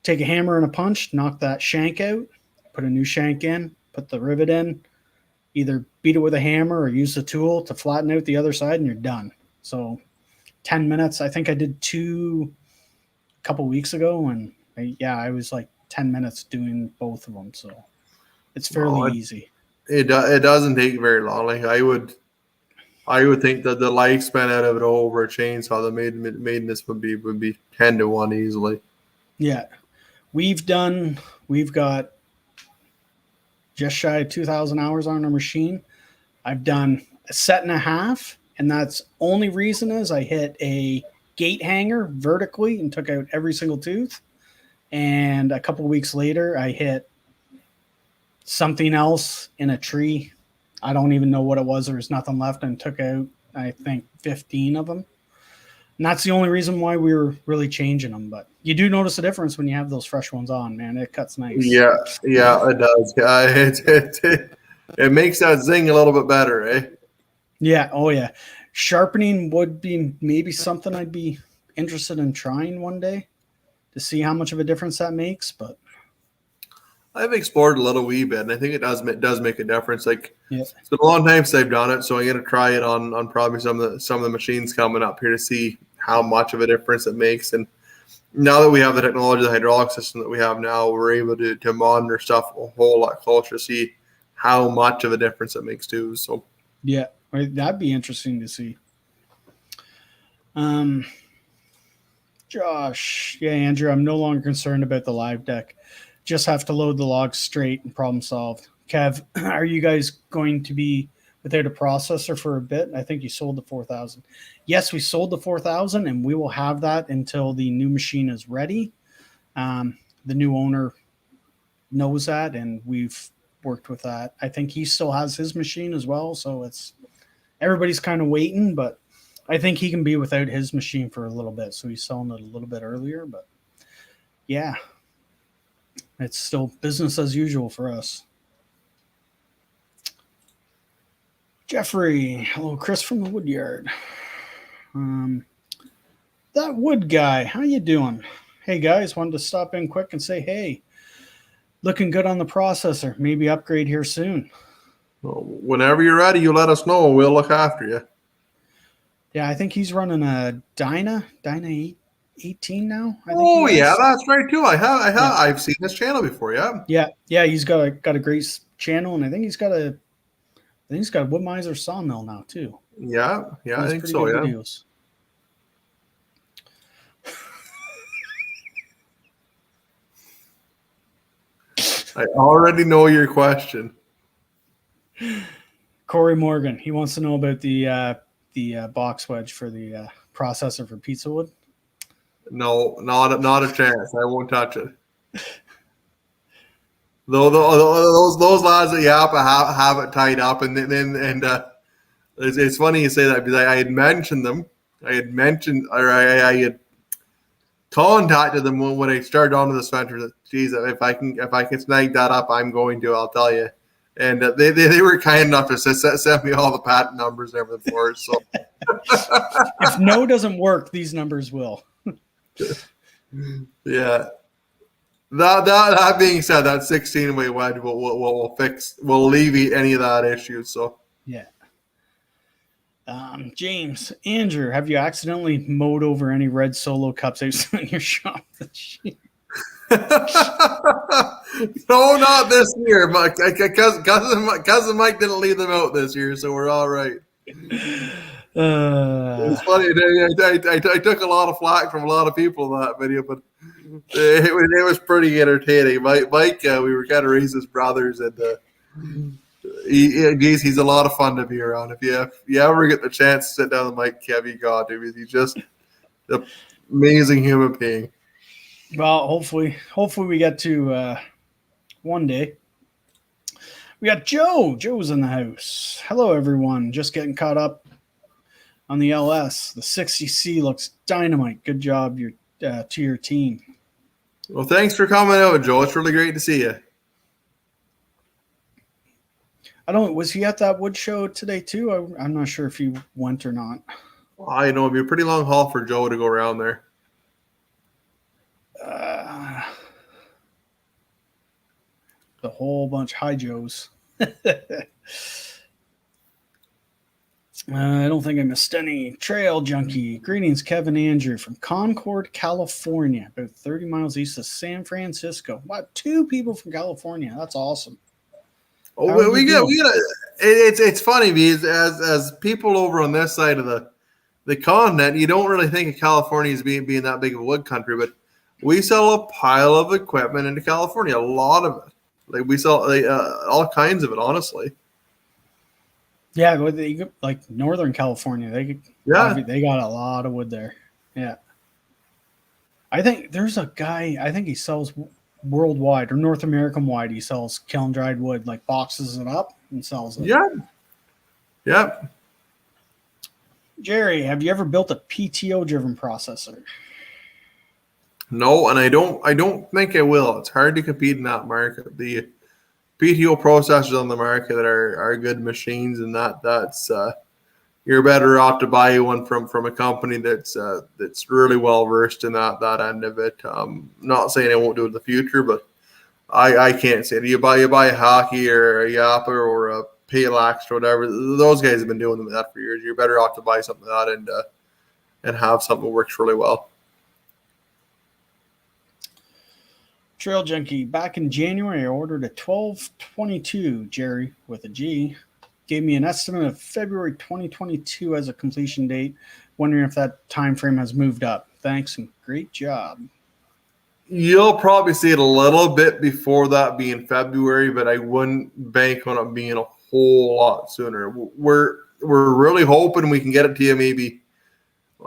take a hammer and a punch, knock that shank out, put a new shank in, put the rivet in, either beat it with a hammer or use the tool to flatten out the other side, and you're done. So 10 minutes. I think I did 2 a couple weeks ago, and I was like 10 minutes doing both of them. So it's fairly easy. It doesn't take very long. Like I would think that the lifespan out of it over a chainsaw, the maintenance would be 10 to 1 easily. Yeah. We've got just shy of 2,000 hours on our machine. I've done a set and a half, and that's only reason is I hit a gate hanger vertically and took out every single tooth. And a couple of weeks later, I hit something else in a tree. I don't even know what it was. There was nothing left, and took out, I think, 15 of them. And that's the only reason why we were really changing them. But you do notice a difference when you have those fresh ones on, man. It cuts nice. Yeah, it does. It makes that zing a little bit better, eh? Yeah. Oh, yeah. Sharpening would be maybe something I'd be interested in trying one day to see how much of a difference that makes. But I've explored a little wee bit, and I think it does make a difference. Like it's been a long time since I've done it, so I'm gonna try it on probably some of the machines coming up here to see how much of a difference it makes. And now that we have the technology, the hydraulic system that we have now, we're able to monitor stuff a whole lot closer to see how much of a difference it makes too. So yeah, that'd be interesting to see. Josh, yeah, Andrew, I'm no longer concerned about the live deck. Just have to load the logs straight and problem solved. Kev, are you guys going to be without a processor for a bit? I think you sold the 4000. Yes, we sold the 4000, and we will have that until the new machine is ready. The new owner knows that, and we've worked with that. I think he still has his machine as well, so everybody's kind of waiting, but I think he can be without his machine for a little bit, so he's selling it a little bit earlier. But yeah, it's still business as usual for us. Jeffrey, hello, Chris from the Woodyard. That Wood guy, how you doing? Hey guys, wanted to stop in quick and say, hey, looking good on the processor. Maybe upgrade here soon. well, whenever you're ready, you let us know. We'll look after you. Yeah, I think he's running a Dyna 18 now. I think Oh yeah, that's right too. I've seen his channel before. Yeah. Yeah. He's got a great channel, and I think he's got a Woodmiser sawmill now too. Yeah. I think so. Yeah. Videos. I already know your question. Corey Morgan, he wants to know about the box wedge for the processor for pizza wood. No, not a chance. I won't touch it. Those lads at Yappa have it tied up, and it's funny you say that because I had mentioned them. I had contacted them when I started onto this venture. That geez, if I can snag that up, I'm going to. I'll tell you. And they were kind enough to send me all the patent numbers and everything for it. So if no doesn't work, these numbers will. Yeah. That being said, that 16-way wedge will alleviate any of that issue. So yeah. James, Andrew, have you accidentally mowed over any red Solo cups outside in your shop this year? No, not this year. My cousin Mike didn't leave them out this year, so we're all right. It's funny. I took a lot of flack from a lot of people in that video, but it was pretty entertaining. Mike, we were kind of raised as brothers, and He's a lot of fun to be around. If you ever get the chance to sit down with Mike Kev, you got to. He's just an amazing human being. Well, hopefully we get to one day. We got Joe. Joe's in the house. Hello, everyone. Just getting caught up on the LS. The 60C looks dynamite. Good job to your team. Well, thanks for coming out, Joe. It's really great to see you. Was he at that wood show today too? I'm not sure if he went or not. I know it'd be a pretty long haul for Joe to go around there. The whole bunch. Hi, Joes. I don't think I missed any. Trail Junkie. Greetings, Kevin Andrew from Concord, California, about 30 miles east of San Francisco. What? 2 people from California. That's awesome. Oh, we get it's funny because as people over on this side of the continent, you don't really think of California as being that big of a wood country, but we sell a pile of equipment into California, a lot of it. Like we sell all kinds of it, honestly. Yeah, like Northern California, they got a lot of wood there. Yeah, I think there's a guy. I think he sells worldwide or North American wide. He sells kiln dried wood, like boxes it up and sells it. Yeah. Jerry, have you ever built a PTO driven processor? No, and I don't think I will. It's hard to compete in that market. The PTO processors on the market that are good machines, and that's you're better off to buy one from a company that's really well versed in that end of it. Not saying I won't do it in the future, but I can't say it. You buy a Hockey or a Yappa or a Palax or whatever. Those guys have been doing that for years. You're better off to buy something like that and have something that works really well. Trail Junkie, back in January, I ordered a 1222 Jerry with a G. Gave me an estimate of February 2022 as a completion date. Wondering if that time frame has moved up. Thanks and great job. You'll probably see it a little bit before that being February, but I wouldn't bank on it being a whole lot sooner. We're really hoping we can get it to you maybe.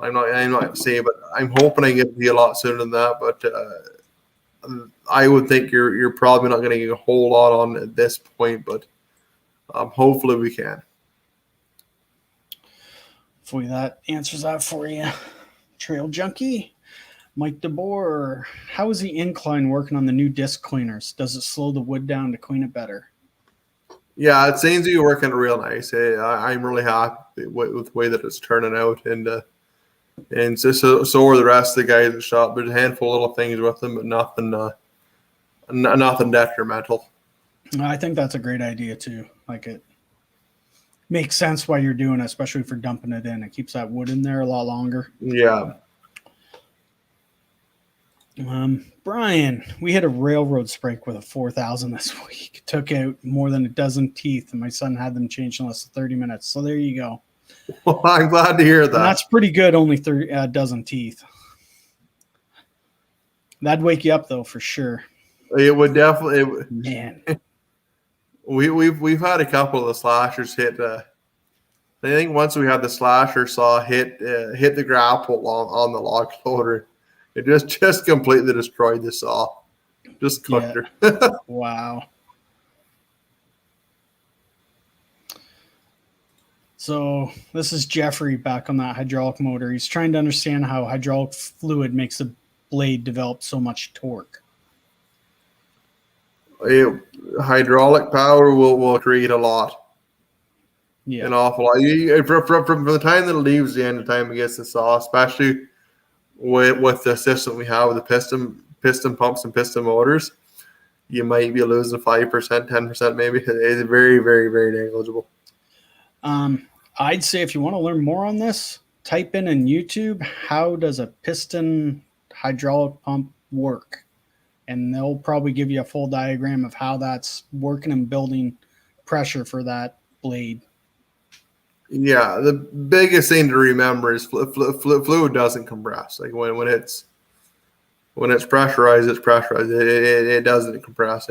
I'm not going to say, but I'm hoping I can get it to you a lot sooner than that. But I would think you're probably not going to get a whole lot on at this point, but hopefully we can. Hopefully that answers that for you. Trail Junkie, Mike DeBoer, how is the incline working on the new disc cleaners? Does it slow the wood down to clean it better? Yeah, it seems to be working real nice. I'm really happy with the way that it's turning out, and so are the rest of the guys at the shop. There's a handful of little things with them, but nothing detrimental. I think that's a great idea too. Like, it makes sense why you're doing it, especially for dumping it in. It keeps that wood in there a lot longer. Yeah. Brian, we hit a railroad sprake with a 4000 this week. Took out more than a dozen teeth, and my son had them changed in less than 30 minutes. So there you go. Well, I'm glad to hear that. And that's pretty good, only a dozen teeth. That'd wake you up, though, for sure. It would definitely. Man. We've had a couple of the slashers hit. I think once we had the slasher saw hit the grapple on the log loader, it just completely destroyed the saw. Just cooked her. Wow. So this is Jeffrey back on that hydraulic motor. He's trying to understand how hydraulic fluid makes the blade develop so much torque. Hydraulic power will create a lot. Yeah. An awful lot. From the time that it leaves the end of the time it gets the saw, especially with the system we have with the piston pumps and piston motors, you might be losing 5%, 10% maybe. It's very, very, very negligible. I'd say if you want to learn more on this, type in YouTube, how does a piston hydraulic pump work? And they'll probably give you a full diagram of how that's working and building pressure for that blade. Yeah, the biggest thing to remember is fluid doesn't compress. Like when it's pressurized, it's pressurized. It doesn't compress.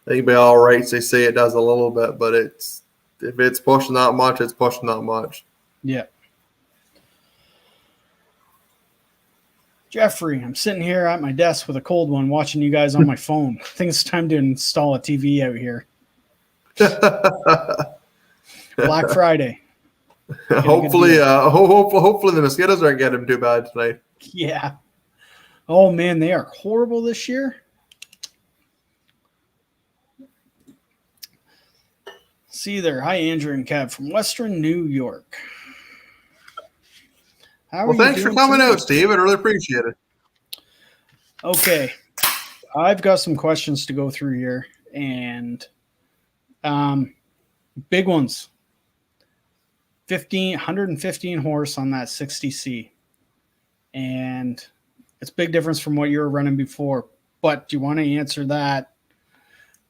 I think by all rights they say it does a little bit, but if it's pushing that much, it's pushing that much. Yeah. Jeffrey, I'm sitting here at my desk with a cold one watching you guys on my phone. I think it's time to install a TV out here. Black Friday. Hopefully the mosquitoes aren't getting too bad tonight. Yeah. Oh, man, they are horrible this year. See there. Hi, Andrew and Kev from Western New York. Well, thanks for coming out, Steve. I really appreciate it. Okay. I've got some questions to go through here, and big ones. 115 horse on that 60C. And it's a big difference from what you were running before. But do you want to answer that?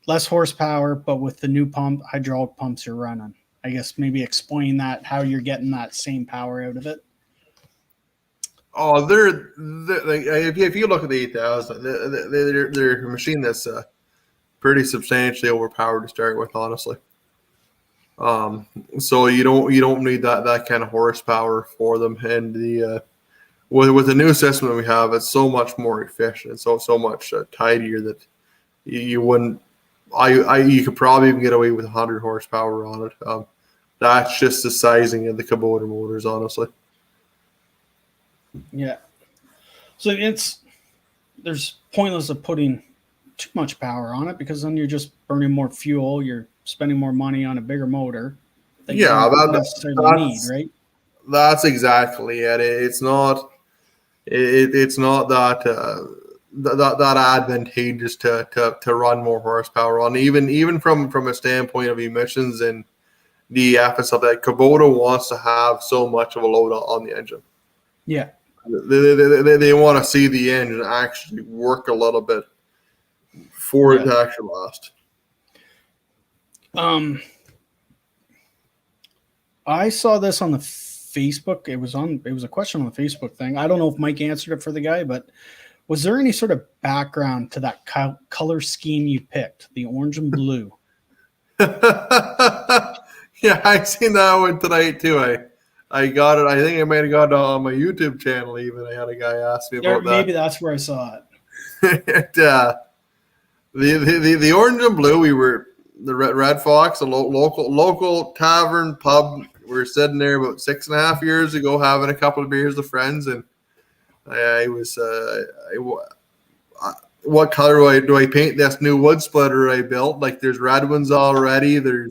Less horsepower, but with the new hydraulic pumps you're running. I guess maybe explain that, how you're getting that same power out of it. Oh, they're like, if you look at the 8000, they're a machine that's pretty substantially overpowered to start with, honestly. So you don't need that kind of horsepower for them, and the with the new system that we have, it's so much more efficient and so much tidier that you wouldn't. You could probably even get away with 100 horsepower on it. That's just the sizing of the Kubota motors, honestly. Yeah. So there's pointless of putting too much power on it, because then you're just burning more fuel. You're spending more money on a bigger motor. That you don't necessarily need, right? That's exactly it. It's not. It's not that advantageous to run more horsepower on. Even from a standpoint of emissions and DEF and stuff, that Kubota wants to have so much of a load on the engine. Yeah. They want to see the engine actually work a little bit for it to actually last. I saw this on the Facebook. It was a question on the Facebook thing. I don't know if Mike answered it for the guy, but was there any sort of background to that color scheme you picked, the orange and blue? Yeah, I seen that one tonight too. I got it. I think I might have got it on my YouTube channel. Even I had a guy ask me about that. Maybe that's where I saw it. The orange and blue. We were the Red Fox, a local tavern pub. We were sitting there about 6.5 years ago, having a couple of beers with friends, and what color do I paint this new wood splitter I built? Like, there's red ones already. We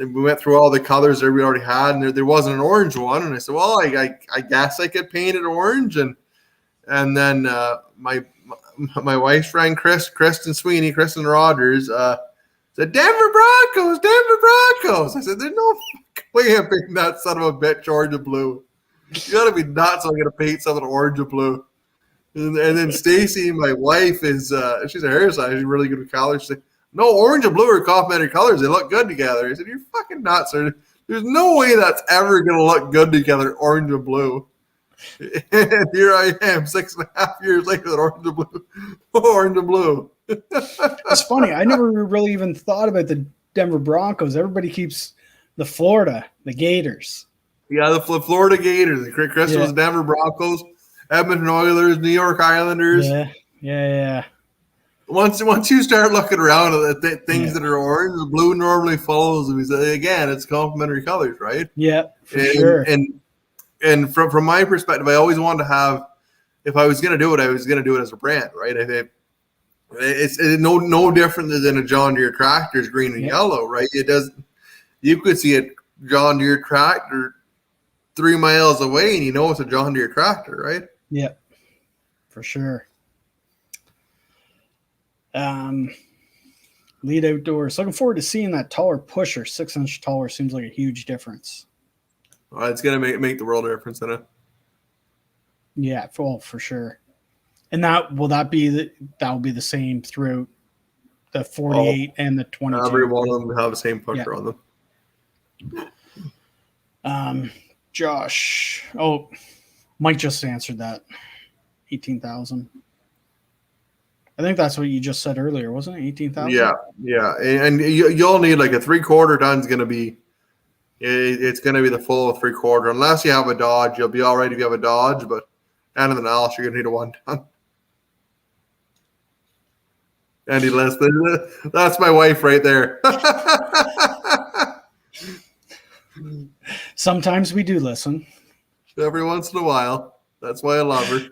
went through all the colors that we already had, and there wasn't an orange one. And I said, well, I guess I could paint it orange. And then my wife's friend Kristen Rogers, said, Denver Broncos. I said, there's no way I'm painting that son of a bitch orange and blue. You got to be nuts. I'm going to paint something orange and blue. And then Stacy, my wife, she's a hairstylist. She's really good with colors. She said, no, orange and blue are complementary colors. They look good together. I said, you're fucking nuts. There's no way that's ever going to look good together, orange and blue. And here I am, 6.5 years later, orange and blue. Orange and blue. It's funny. I never really even thought about the Denver Broncos. Everybody keeps the Gators. Yeah, the Florida Gators. Chris was Denver Broncos, Edmonton Oilers, New York Islanders. Yeah. Once you start looking around at things that are orange, the blue normally follows. Again, it's complementary colors, right? Yeah, for sure. And from my perspective, I always wanted to have, if I was going to do it, I was going to do it as a brand, right? It's no different than a John Deere tractor is green and yellow, right? It doesn't. You could see a John Deere tractor 3 miles away, and you know it's a John Deere tractor, right? Yeah, for sure. Lead outdoors. Looking forward to seeing that taller pusher. 6-inch taller seems like a huge difference. It's going to make the world a difference in it. Yeah, for sure. And will be the same throughout the 48 and the 22. Every one of them have the same pusher on them. Josh. Oh, Mike just answered that. 18,000. I think that's what you just said earlier, wasn't it? 18,000. Yeah, and you'll need like a 3/4 ton's going to be. It's going to be the full of 3/4 unless you have a Dodge. You'll be all right if you have a Dodge, but anything else, you're going to need a 1 ton. Andy Liston, that's my wife right there. Sometimes we do listen. Every once in a while. That's why I love her.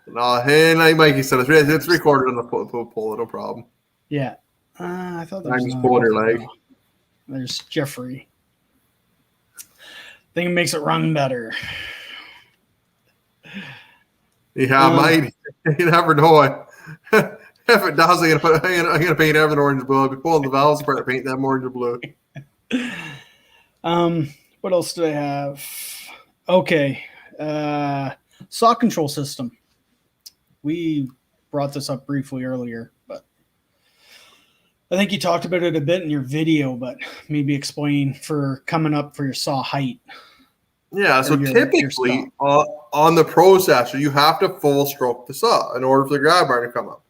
No, hey, like Mikey said, it's 3/4 on the pull, no problem. Yeah. I thought there was just another pulled her one. leg. Oh, there's Jeffrey. I think it makes it run better. Yeah, might. You never know. If it does, I'm gonna paint everything orange and blue. I'll be pulling the valves apart, paint them orange and blue. What else do I have? Okay. Saw control system. We brought this up briefly earlier, but I think you talked about it a bit in your video, but maybe explain for coming up for your saw height. Yeah, so typically on the processor, you have to full stroke the saw in order for the grab bar to come up.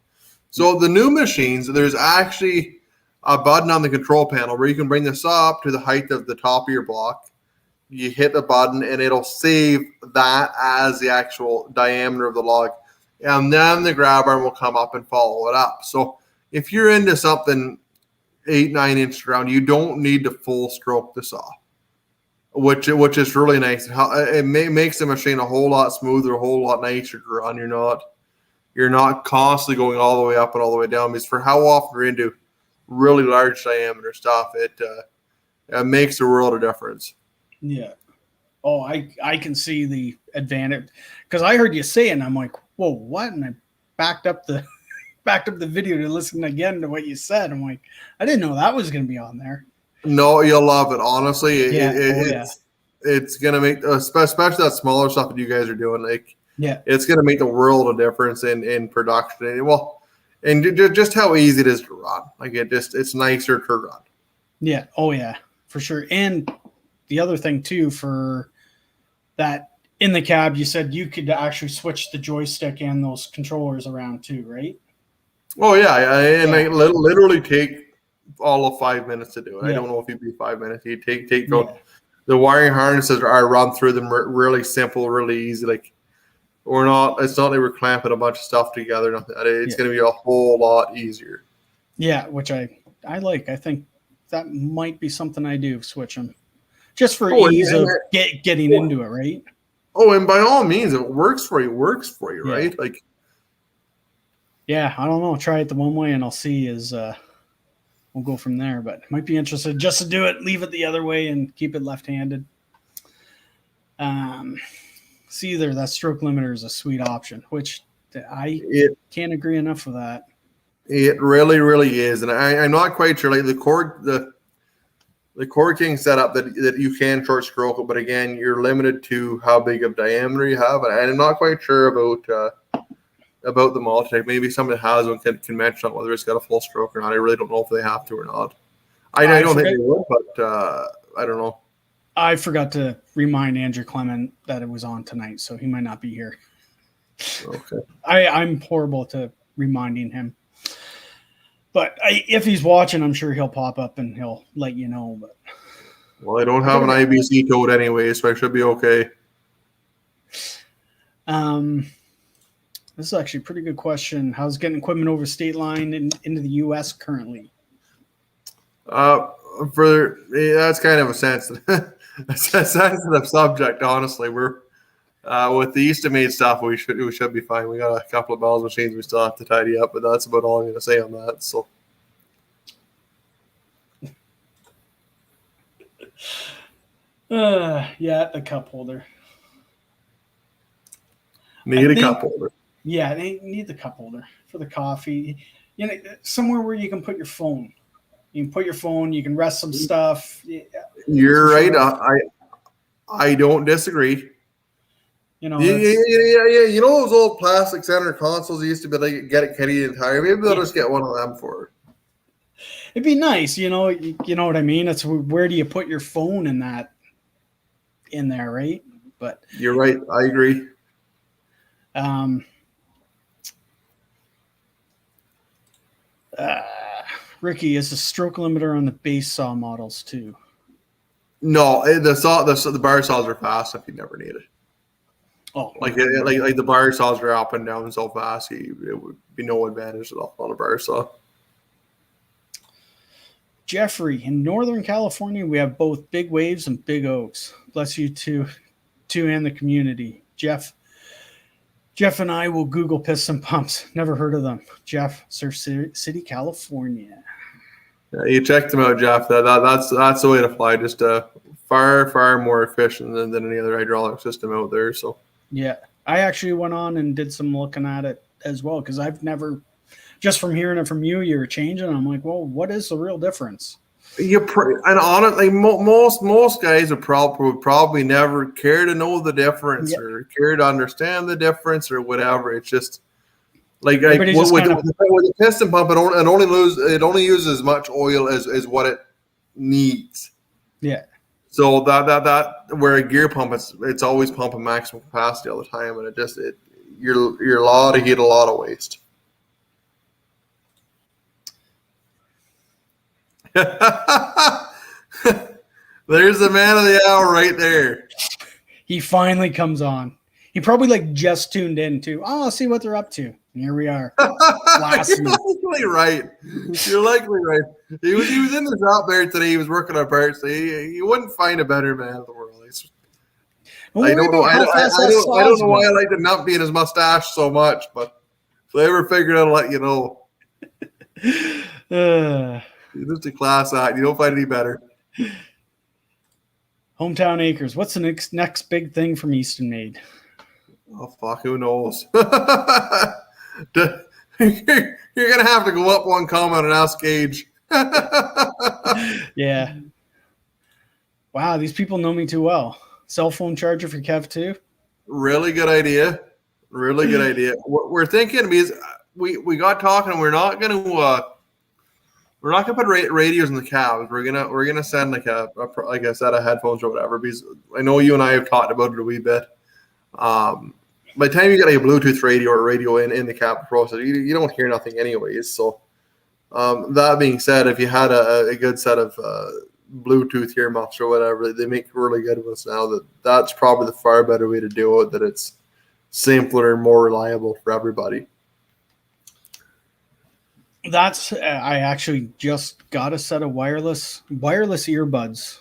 So the new machines, there's actually a button on the control panel where you can bring the saw up to the height of the top of your block. You hit the button and it'll save that as the actual diameter of the log. And then the grab arm will come up and follow it up. So if you're into something 8-9 inches around, you don't need to full stroke the saw, which is really nice. It makes the machine a whole lot smoother, a whole lot nicer to run. You're not constantly going all the way up and all the way down, because for how often you're into really large diameter stuff, it makes a world of difference. Yeah. Oh, I can see the advantage, because I heard you say it and I'm like, whoa, what? And I backed up the video to listen again to what you said. I'm like, I didn't know that was going to be on there. No, you'll love it. Honestly, it's going to make, especially that smaller stuff that you guys are doing, like, yeah, it's going to make the world of difference in production. And just how easy it is to run. Like it's nicer to run. Yeah. Oh yeah, for sure. And the other thing too, for that in the cab, you said you could actually switch the joystick and those controllers around too, right? Oh yeah, and I literally take all of 5 minutes to do it. Yeah. I don't know if it'd be 5 minutes. You take the wiring harnesses are run through them really simple, really easy. Like it's not like we're clamping a bunch of stuff together. Nothing. It's going to be a whole lot easier. Yeah, which I like. I think that might be something I do, switch them. Just for ease of getting into it, right? Oh, and by all means, if it works for you, right? Like, yeah, I don't know. Try it the one way, and I'll see. We'll go from there. But might be interested just to do it, leave it the other way, and keep it left-handed. See, there, that stroke limiter is a sweet option, which I can't agree enough with that. It really, really is, and I'm not quite sure. Like the Core King setup that you can short stroke it, but again, you're limited to how big of diameter you have, and I'm not quite sure about the Multitech. Maybe somebody has one can mention whether it's got a full stroke or not. I really don't know if they have to or not. I don't think they would, but I don't know. I forgot to remind Andrew Clement that it was on tonight, so he might not be here. Okay. I'm horrible to reminding him. But if he's watching, I'm sure he'll pop up and he'll let you know. But well, I don't have an IBC code anyway, so I should be okay. This is actually a pretty good question. How's getting equipment over state line into the U.S. currently? That's kind of a sensitive subject. Honestly, we're with the Eastonmade stuff. We should be fine. We got a couple of bells machines we still have to tidy up, but that's about all I'm going to say on that. So, yeah, the cup holder. Need a cup holder. Yeah, they need the cup holder for the coffee. Somewhere where you can put your phone. You can put your phone. You can rest some stuff. You're right. I don't disagree. Yeah. Those old plastic center consoles used to be like get it Canadian Tire. Maybe they'll just get one of them for it. It'd be nice, you know what I mean? It's where do you put your phone in there, right? But you're right. I agree. Ricky, is the stroke limiter on the base saw models too? No, the bar saws are fast if you never need it. Oh, like the bar saws are up and down so fast, it would be no advantage at all on a bar saw. Jeffrey, in Northern California, we have both big waves and big oaks. Bless you two and the community. Jeff and I will Google piston pumps. Never heard of them. Jeff, Surf City, California. Yeah, you check them out, Jeff. That's the way to fly. Just far more efficient than any other hydraulic system out there. So yeah, I actually went on and did some looking at it as well because I've never, just from hearing it from you, you're changing. I'm like, well, what is the real difference? And honestly, most guys would probably never care to know the difference or care to understand the difference or whatever. It's just with the piston pump, it only uses as much oil as what it needs. Yeah. So that where a gear pump, it's always pumping maximum capacity all the time, and you're a lot of heat, a lot of waste. There's the man of the hour right there. He finally comes on. He probably just tuned in too. Oh, I'll see what they're up to. And here we are. You're likely right. You're likely right. He was in the shop there today. He was working on parts. You wouldn't find a better man in the world. I don't know. I don't know why I like to not be in his mustache so much, but if I ever figure it out, I'll let you know. He's just a class act. You don't find any better. Hometown Acres. What's the next big thing from Eastonmade? Oh, fuck. Who knows? You're going to have to go up one comment and ask Gage. Yeah. Wow, these people know me too well. Cell phone charger for Kev too? Really good idea. Really good idea. What we're thinking is we got talking and we're not going to put radios in the cabs. We're gonna send like a set of headphones or whatever. Because I know you and I have talked about it a wee bit. By the time you get a Bluetooth radio or radio in the cab process, you don't hear nothing anyways. So that being said, if you had a good set of Bluetooth earmuffs or whatever, they make really good ones now. That's probably the far better way to do it. That it's simpler and more reliable for everybody. I actually just got a set of wireless earbuds.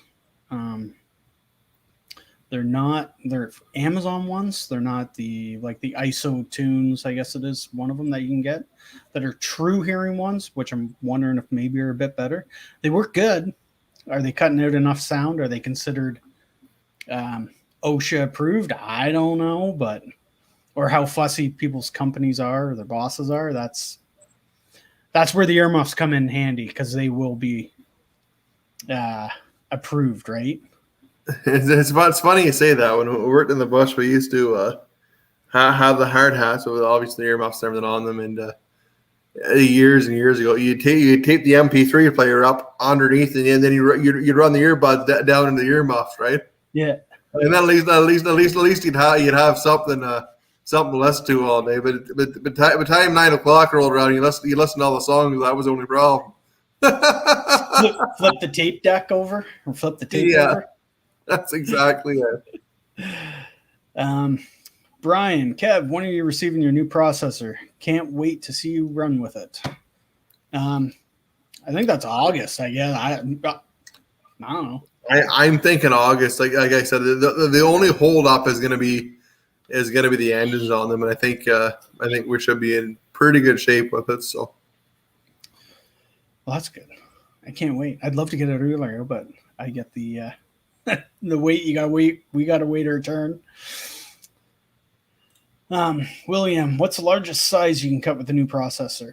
They're Amazon ones. They're not the ISO tunes, I guess it is one of them that you can get, that are true hearing ones, which I'm wondering if maybe are a bit better. They work good. Are they cutting out enough sound? Are they considered OSHA approved? I don't know, or how fussy people's companies are or their bosses are. That's where the earmuffs come in handy, because they will be approved, right? It's funny you say that. When we worked in the bush, we used to have the hard hats with obviously the earmuffs and everything on them. And years and years ago, you tape the MP3 player up underneath, and then you'd run the earbuds down into the earmuffs, right? Yeah. And then at least you'd have something to listen to all day. But by the time 9 o'clock rolled around, you listen to all the songs. That was the only problem. flip the tape deck over, or flip the tape over. That's exactly it. Brian, Kev, when are you receiving your new processor? Can't wait to see you run with it. I think that's August, I guess. I don't know. I'm thinking August. Like I said, the only hold up is gonna be the engines on them, and I think we should be in pretty good shape with it. So, well, that's good. I can't wait. I'd love to get it earlier, but I get the the wait. You gotta wait. We gotta wait our turn. William, what's the largest size you can cut with the new processor?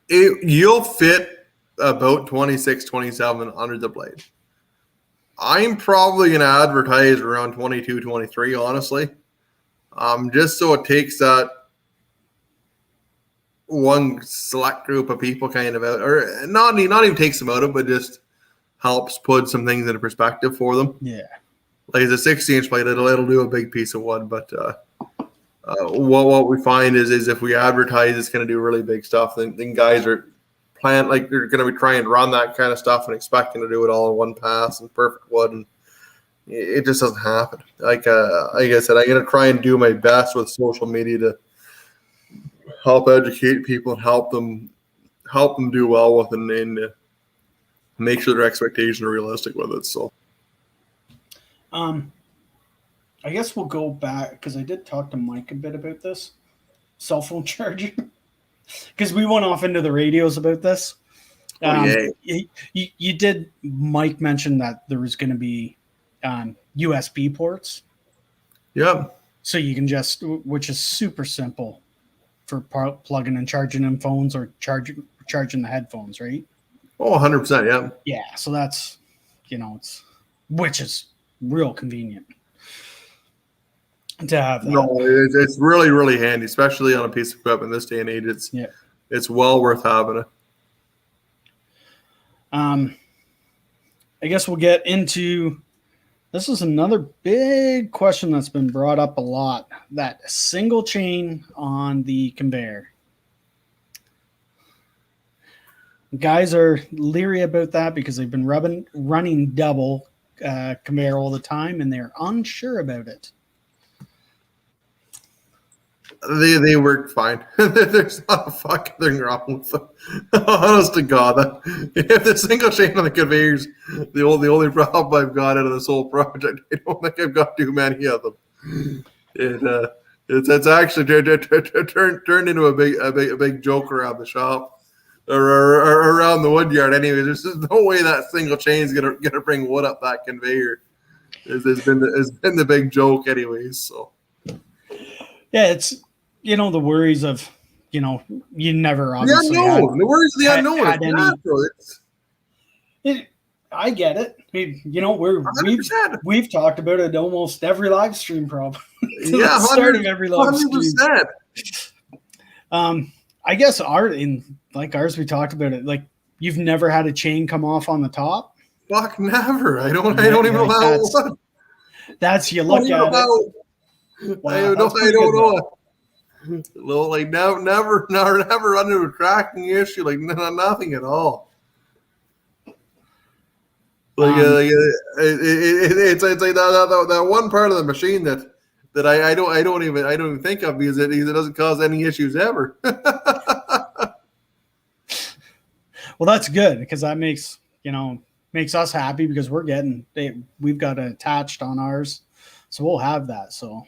You'll fit about 26, 27 under the blade. I'm probably going to advertise around 22, 23, honestly. Just so it takes that one select group of people kind of out, or not even takes them out of, but just helps put some things into perspective for them. Yeah. Like the 60-inch blade, it'll do a big piece of wood, but what we find is if we advertise it's going to do really big stuff, then guys are like they're going to be trying to run that kind of stuff and expecting to do it all in one pass and perfect wood, and it just doesn't happen. Like I said, I'm going to try and do my best with social media to help educate people and help them do well with it, and make sure their expectations are realistic with it. So, I guess we'll go back because I did talk to Mike a bit about this cell phone charging because we went off into the radios about this. You did, Mike mentioned that there was going to be USB ports. Yeah. So you can just, which is super simple for plugging and charging in phones or charging the headphones, right? Oh, 100%. Yeah. Yeah. So that's, which is real convenient to have that. No, it's really, really handy, especially on a piece of equipment this day and age. It's well worth having it. I guess we'll get into, this is another big question that's been brought up a lot, that single chain on the conveyor. Guys are leery about that because they've been running double conveyor all the time, and they're unsure about it. They work fine. There's not a fucking thing wrong with them. Honest to God, if the single chain on the conveyors, the only problem I've got out of this whole project, I don't think I've got too many of them. It's actually turned into a big joke around the shop or around the wood yard. Anyway, there's just no way that single chain is gonna bring wood up that conveyor. It's been the big joke, anyways. So yeah, it's the worries of you never obviously the unknown. The worries of the unknown. Had any, I get it. We've talked about it almost every live stream problem. Yeah, start of every live 100%. stream. I guess ours we talked about it. Like, you've never had a chain come off on the top? Fuck, never. I don't even know how it was. That's, you look at it. Wow, I don't know. Well, like never run into a cracking issue, like nothing at all. Like, it's like that one part of the machine that I don't even think of because it doesn't cause any issues ever. Well, that's good because that makes us happy because we've got it attached on ours, so we'll have that. So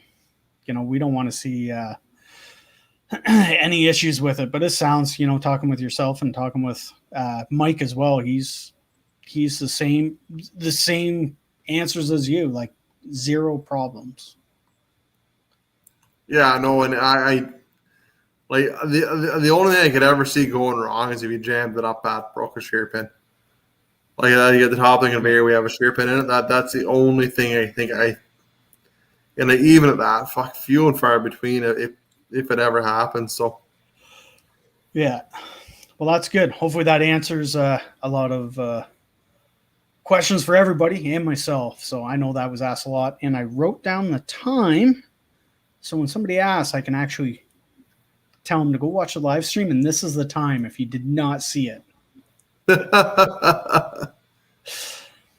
we don't want to see any issues with it. But it sounds, talking with yourself and talking with Mike as well, he's the same answers as you, like zero problems. Yeah, no, and I like the only thing I could ever see going wrong is if you jammed it up at broke a shear pin. Like at the top of the conveyor, we have a shear pin in it. That's the only thing I think and even at that, few and far between if it ever happens. So yeah, well, that's good. Hopefully that answers a lot of questions for everybody and myself. So I know that was asked a lot, and I wrote down the time. So when somebody asks, I can actually tell them to go watch the live stream, and this is the time if you did not see it.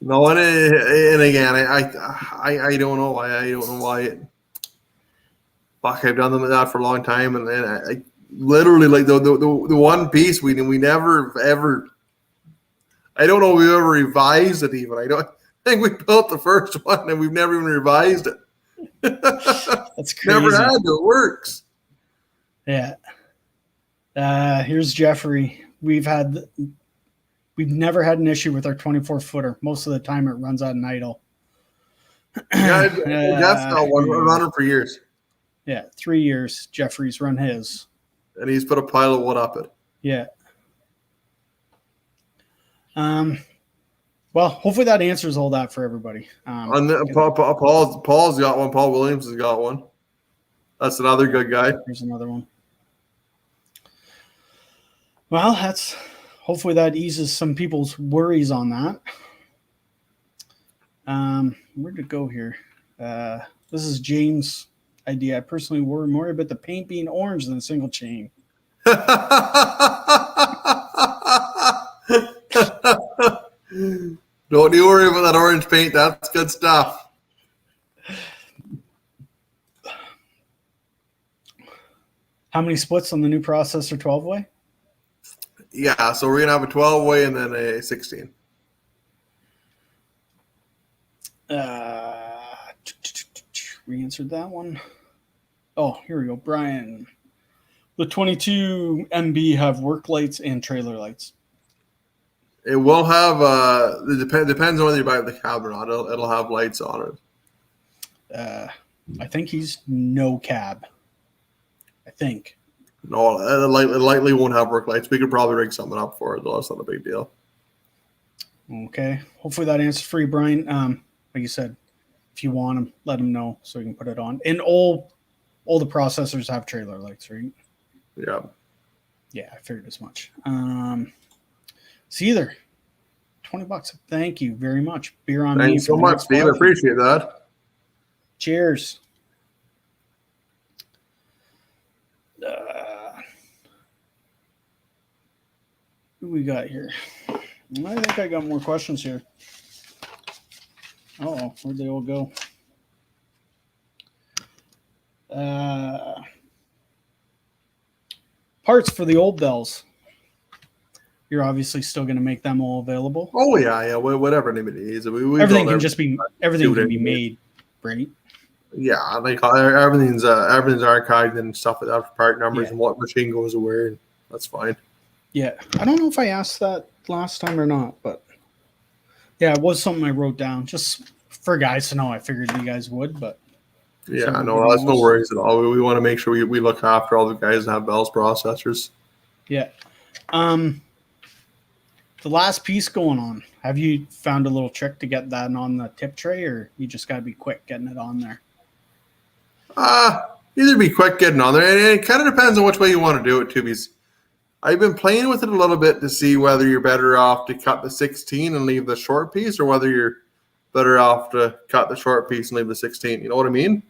No, and again, I don't know why. I don't know why. I've done them that for a long time, and then I literally, like the one piece we never ever. I don't know if we ever revised it even. I think we built the first one and we've never even revised it. That's crazy. Never had to. It works. Yeah. Here's Jeffrey. We've never had an issue with our 24-footer. Most of the time it runs on idle. Yeah, that's not one runner for years. Yeah, 3 years Jeffrey's run his. And he's put a pile of wood up it. Yeah. Well, hopefully that answers all that for everybody. Paul's got one. Paul Williams has got one. That's another good guy. Here's another one. Well, hopefully that eases some people's worries on that. Where'd it go here? This is James idea. I personally worry more about the paint being orange than a single chain. Don't you worry about that orange paint. That's good stuff. How many splits on the new processor 12-way? Yeah, so we're going to have a 12-way and then a 16. We answered that one. Oh, here we go. Brian. The 22 MB have work lights and trailer lights. It will have, depends on whether you buy it with the cab or not. It'll have lights on it. I think he's no cab. I think. No, it likely won't have work lights. We could probably rig something up for it, though. That's not a big deal. Okay. Hopefully that answers for you, Brian. Like you said, if you want them, let them know so we can put it on. And all the processors have trailer lights, right? Yeah. Yeah, I figured as much. See either. $20. Thank you very much. Beer on me. Thanks so much, Steve. I appreciate that. Cheers. Who we got here? I think I got more questions here. Oh, where'd they all go? Parts for the old bells. You're obviously still going to make them all available. Oh yeah. Whatever it is. Everything can be made, right? Yeah, like everything's archived and stuff like that for part numbers and what machine goes where. And that's fine. Yeah, I don't know if I asked that last time or not, but yeah, it was something I wrote down just for guys to know. I figured you guys would, but yeah, no, that's no worries at all. We want to make sure we look after all the guys that have Bell's processors. Yeah. The last piece going on, have you found a little trick to get that on the tip tray, or you just got to be quick getting it on there? Either be quick getting on there, and it kind of depends on which way you want to do it too, because I've been playing with it a little bit to see whether you're better off to cut the 16 and leave the short piece, or whether you're better off to cut the short piece and leave the 16. You know what I mean?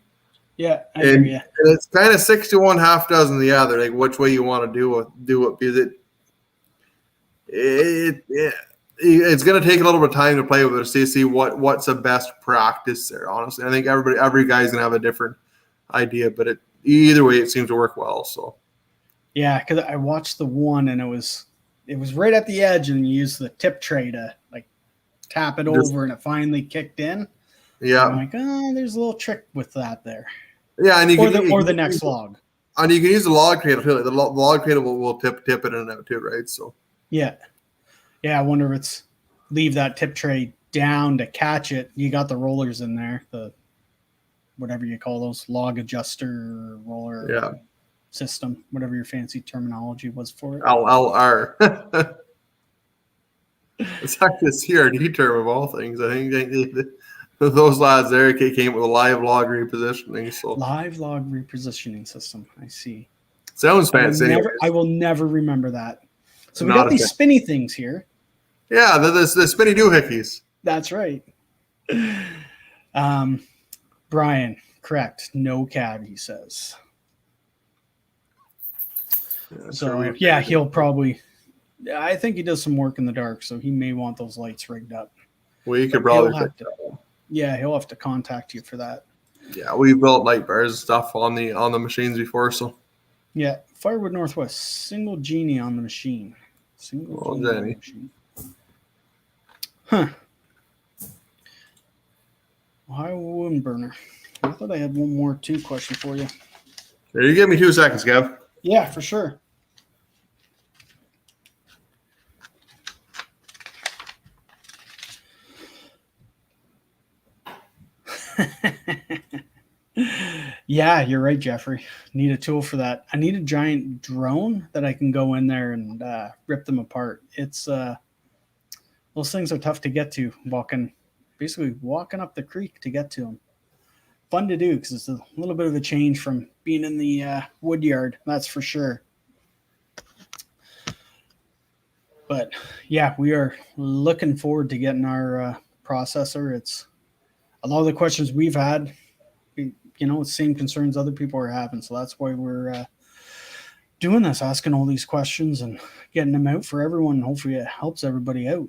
Yeah, I hear you. And it's kind of 6 to 1, half dozen the other, like which way you want to do it, because it's going to take a little bit of time to play with it to see what's the best practice there. Honestly, I think every guy's going to have a different idea, but either way, it seems to work well. So yeah, because I watched the one and it was right at the edge, and you use the tip tray to like tap it over, and it finally kicked in. Yeah, I'm like, there's a little trick with that there. Yeah, and the next log. And you can use the log cradle too. Like the log cradle will tip it in and out too, right? So yeah. I wonder if it's leave that tip tray down to catch it. You got the rollers in there, the whatever you call those, log adjuster roller system, whatever your fancy terminology was for it. LLR. It's actually a CRD term of all things. I think those lads there came with a live log repositioning. So live log repositioning system. I see. Sounds fancy. I will never remember that. So we got these spinny things here. Yeah, the spinny doohickeys. That's right. Brian, correct. No cab, he says. Yeah, so yeah, he'll probably. I think he does some work in the dark, so he may want those lights rigged up. We could probably. He'll have to contact you for that. Yeah, we built light bars and stuff on the machines before, so. Yeah, Firewood Northwest, single genie on the machine. Genie on the machine. Huh. Ohio wound burner. I thought I had one more question for you. Here, you give me 2 seconds, Gav. Yeah, for sure. Yeah, you're right, Jeffrey. Need a tool for that. I need a giant drone that I can go in there and rip them apart. It's those things are tough to get to, walking up the creek to get to them. Fun to do because it's a little bit of a change from being in the wood yard, that's for sure. But yeah, we are looking forward to getting our processor. It's a lot of the questions we've had. same concerns other people are having. So that's why we're doing this, asking all these questions and getting them out for everyone. Hopefully it helps everybody out.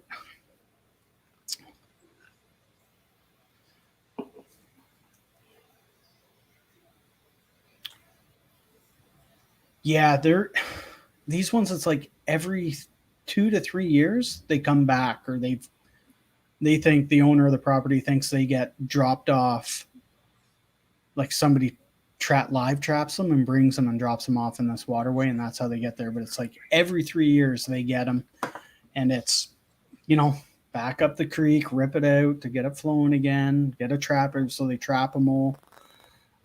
Yeah, these ones, it's like every 2 to 3 years they come back, or they think the owner of the property thinks they get dropped off, like somebody live traps them and brings them and drops them off in this waterway, and that's how they get there. But it's like every 3 years they get them, and it's back up the creek, rip it out to get it flowing again, get a trapper, so they trap them all.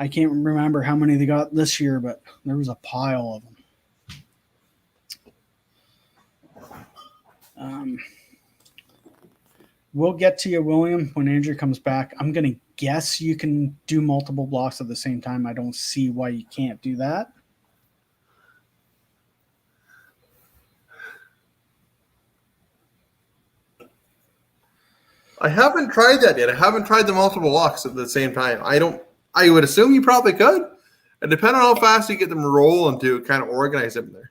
I can't remember how many they got this year, but there was a pile of them. We'll get to you, William, when Andrew comes back. I'm going to guess you can do multiple blocks at the same time. I don't see why you can't do that. I haven't tried that yet. I haven't tried the multiple blocks at the same time. I would assume you probably could. It depends on how fast you get them rolling to kind of organize them there.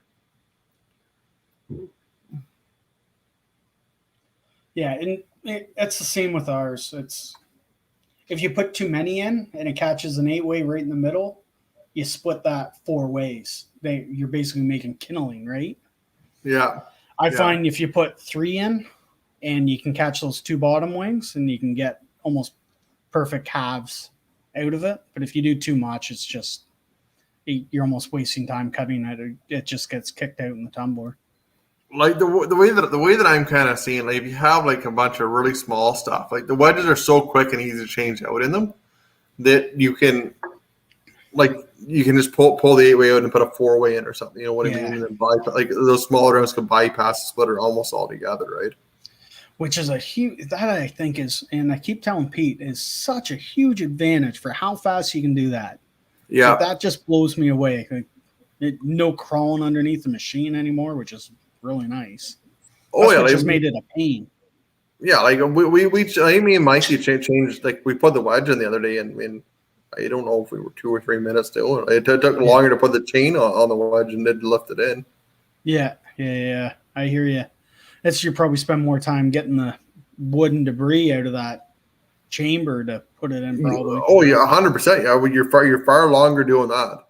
Yeah, and it's the same with ours. It's if you put too many in and it catches an 8-way right in the middle, you split that 4 ways. You're basically making kindling, right? Yeah. I find if you put 3 in and you can catch those 2 bottom wings, and you can get almost perfect halves out of it. But if you do too much, it's just you're almost wasting time cutting it. It just gets kicked out in the tumbler. Like the way that I'm kind of seeing, like if you have like a bunch of really small stuff, like the wedges are so quick and easy to change out in them that you can just pull the 8-way out and put a 4-way in or something. You know what I mean? And then like those smaller rounds can bypass the splitter almost altogether, right? Which is a huge, that I think is, and I keep telling Pete, is such a huge advantage for how fast you can do that. Yeah. Like, that just blows me away. Like, no crawling underneath the machine anymore, which is really nice. Oh, yeah. It just made it a pain. Yeah. Like me and Mikey changed, like we put the wedge in the other day, and I don't know if we were 2 or 3 minutes doing it. It took longer to put the chain on the wedge and did lift it in. Yeah. I hear you. You probably spend more time getting the wood and debris out of that chamber to put it in, probably. Oh yeah, 100%. Yeah, you're far longer doing that.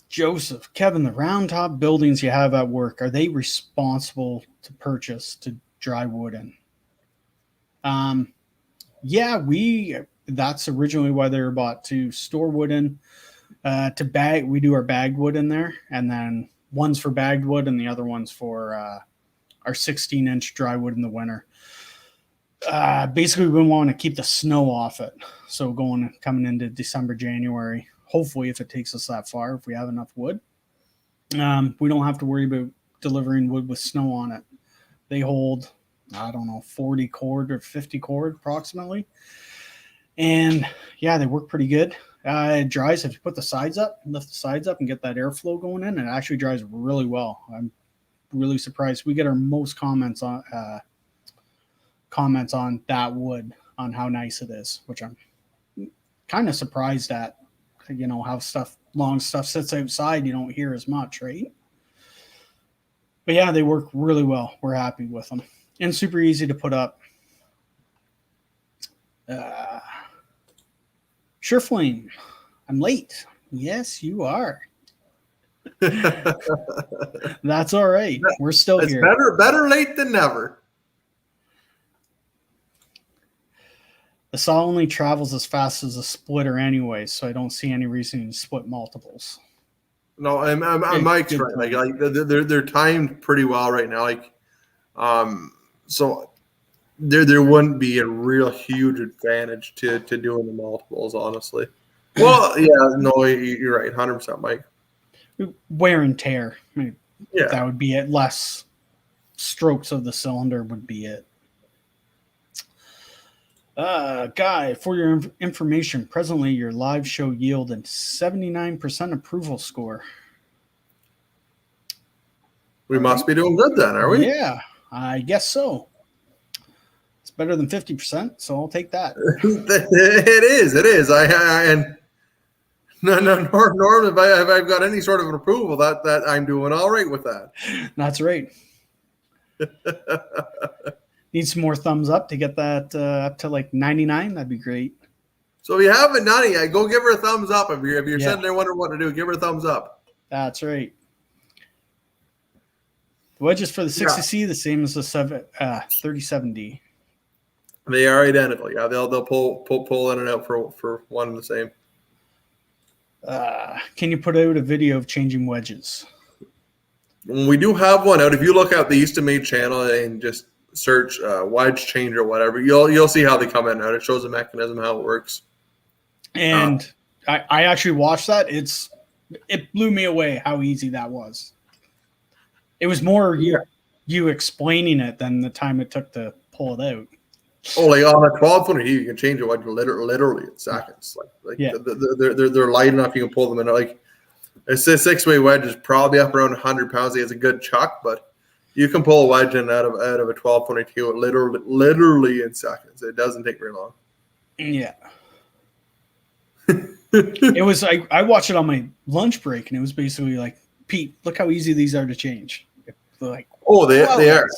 Joseph, Kevin, the round top buildings you have at work, are they responsible to purchase to dry wood in? Yeah, that's originally why they were bought, to store wood in. To bag, we do our bagged wood in there, and then one's for bagged wood and the other one's for our 16-inch dry wood in the winter. Basically, we want to keep the snow off it. So coming into December, January, hopefully if it takes us that far, if we have enough wood, we don't have to worry about delivering wood with snow on it. They hold, 40 cord or 50 cord approximately. And yeah, they work pretty good. It dries if you put the sides up, lift the sides up, and get that airflow going in. It actually dries really well. I'm really surprised. We get our most comments on that wood, on how nice it is, which I'm kind of surprised at. How long stuff sits outside, you don't hear as much, right? But yeah, they work really well. We're happy with them, and super easy to put up. Sure, Flame, I'm late. Yes, you are. That's all right. We're still here. Better late than never. The saw only travels as fast as a splitter anyway, so I don't see any reason to split multiples. No, Mike's right. Like they're timed pretty well right now. So there wouldn't be a real huge advantage to doing the multiples, honestly. Well, yeah, no, you're right, 100%, Mike. Wear and tear. That would be it. Less strokes of the cylinder would be it. Guy, for your information, presently your live show yielded 79% approval score. We must be doing good then, are we? Yeah, I guess so. It's better than 50%, so I'll take that. It is. And no, Norm, if I've got any sort of an approval, that I'm doing all right with that. That's right. Need some more thumbs up to get that up to like 99. That'd be great. So if you haven't done it yet, go give her a thumbs up. If you're Yeah. sitting there wondering what to do, give her a thumbs up. That's right. The wedges for the 60C the same as the 37D. They are identical. Yeah, they'll pull in and out for one and the same. Can you put out a video of changing wedges? We do have one out. If you look at the Eastonmade channel and just search wedge change or whatever, you'll see how they come in and out. It shows the mechanism, how it works. And I actually watched that. It blew me away how easy that was. It was more you explaining it than the time it took to pull it out. Oh, like on a 12-footer, you can change a wedge literally in seconds. Like yeah. They're light enough you can pull them in. Like a 6-way wedge is probably up around 100 pounds. He has a good chuck, but you can pull a wedge in out of a 12-22 literally in seconds. It doesn't take very long. Yeah. It was I watched it on my lunch break, and it was basically like, Pete, look how easy these are to change. They're like, they are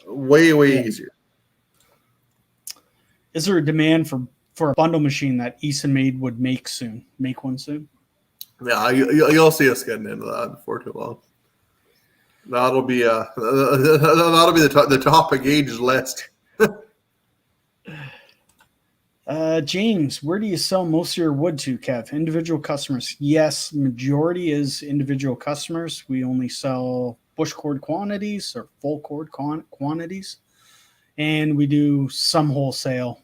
way easier. Is there a demand for a bundle machine that Eastonmade would make one soon? Yeah, you'll see us getting into that before too long. That'll be the top of Gage's list. James, where do you sell most of your wood to, Kev? Individual customers? Yes, majority is individual customers. We only sell bush cord quantities or full cord quantities, and we do some wholesale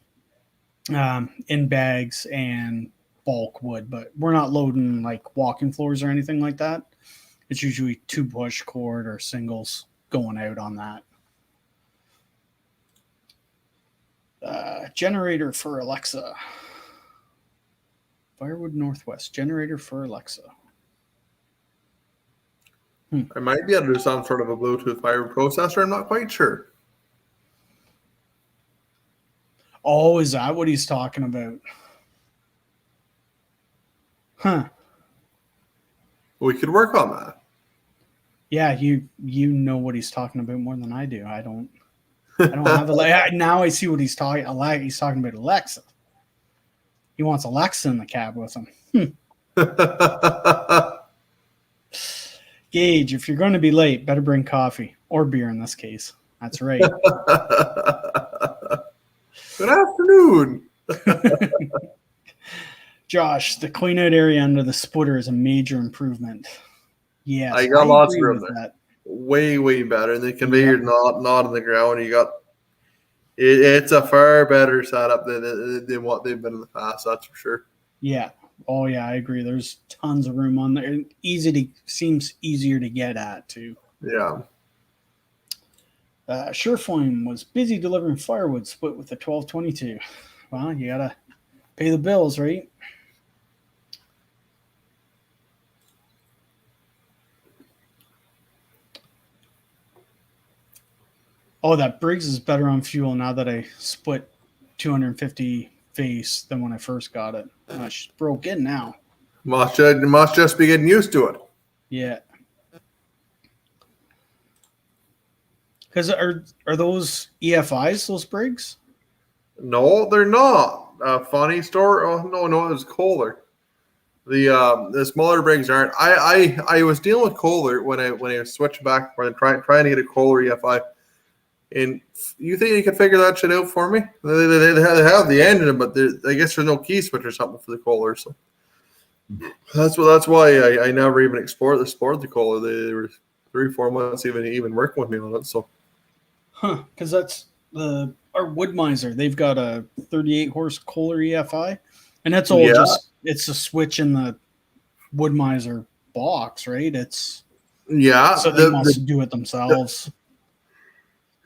in bags and bulk wood, but we're not loading like walking floors or anything like that. It's usually 2 bush cord or singles going out on that. Generator for Alexa. Firewood Northwest. Generator for Alexa. I might be able to do some sort of a Bluetooth Firewood processor. I'm not quite sure. Oh, is that what he's talking about? Huh. We could work on that. Yeah, you know what he's talking about more than I do. I don't have now I see what he's talking. He's talking about Alexa. He wants Alexa in the cab with him. Gage, if you're going to be late, better bring coffee or beer in this case. That's right. Good afternoon. Josh, the clean out area under the splitter is a major improvement. Yes, I got lots of agree room with there. that. Way better. And the conveyor not on the ground. You got it's a far better setup than what they've been in the past. That's for sure. Yeah. Oh yeah, I agree. There's tons of room on there. Seems easier to get at too. Yeah. Sureflame was busy delivering firewood split with the 1222. Well, you gotta pay the bills, right? Oh, that Briggs is better on fuel now that I split 250 face than when I first got it. She's broke in now. Must just be getting used to it. Yeah. Because are those EFIs, those Briggs? No, they're not. Funny story. Oh no, it was Kohler. The smaller Briggs aren't. I was dealing with Kohler when I switched back when trying to get a Kohler EFI. And you think you can figure that shit out for me? They have the engine, but I guess there's no key switch or something for the Kohler. So that's why I never even explored the Kohler. They were 3-4 months even working with me on it. So, because that's our Woodmiser. They've got a 38 horse Kohler EFI, and that's all it's a switch in the Woodmiser box, right? So they must do it themselves.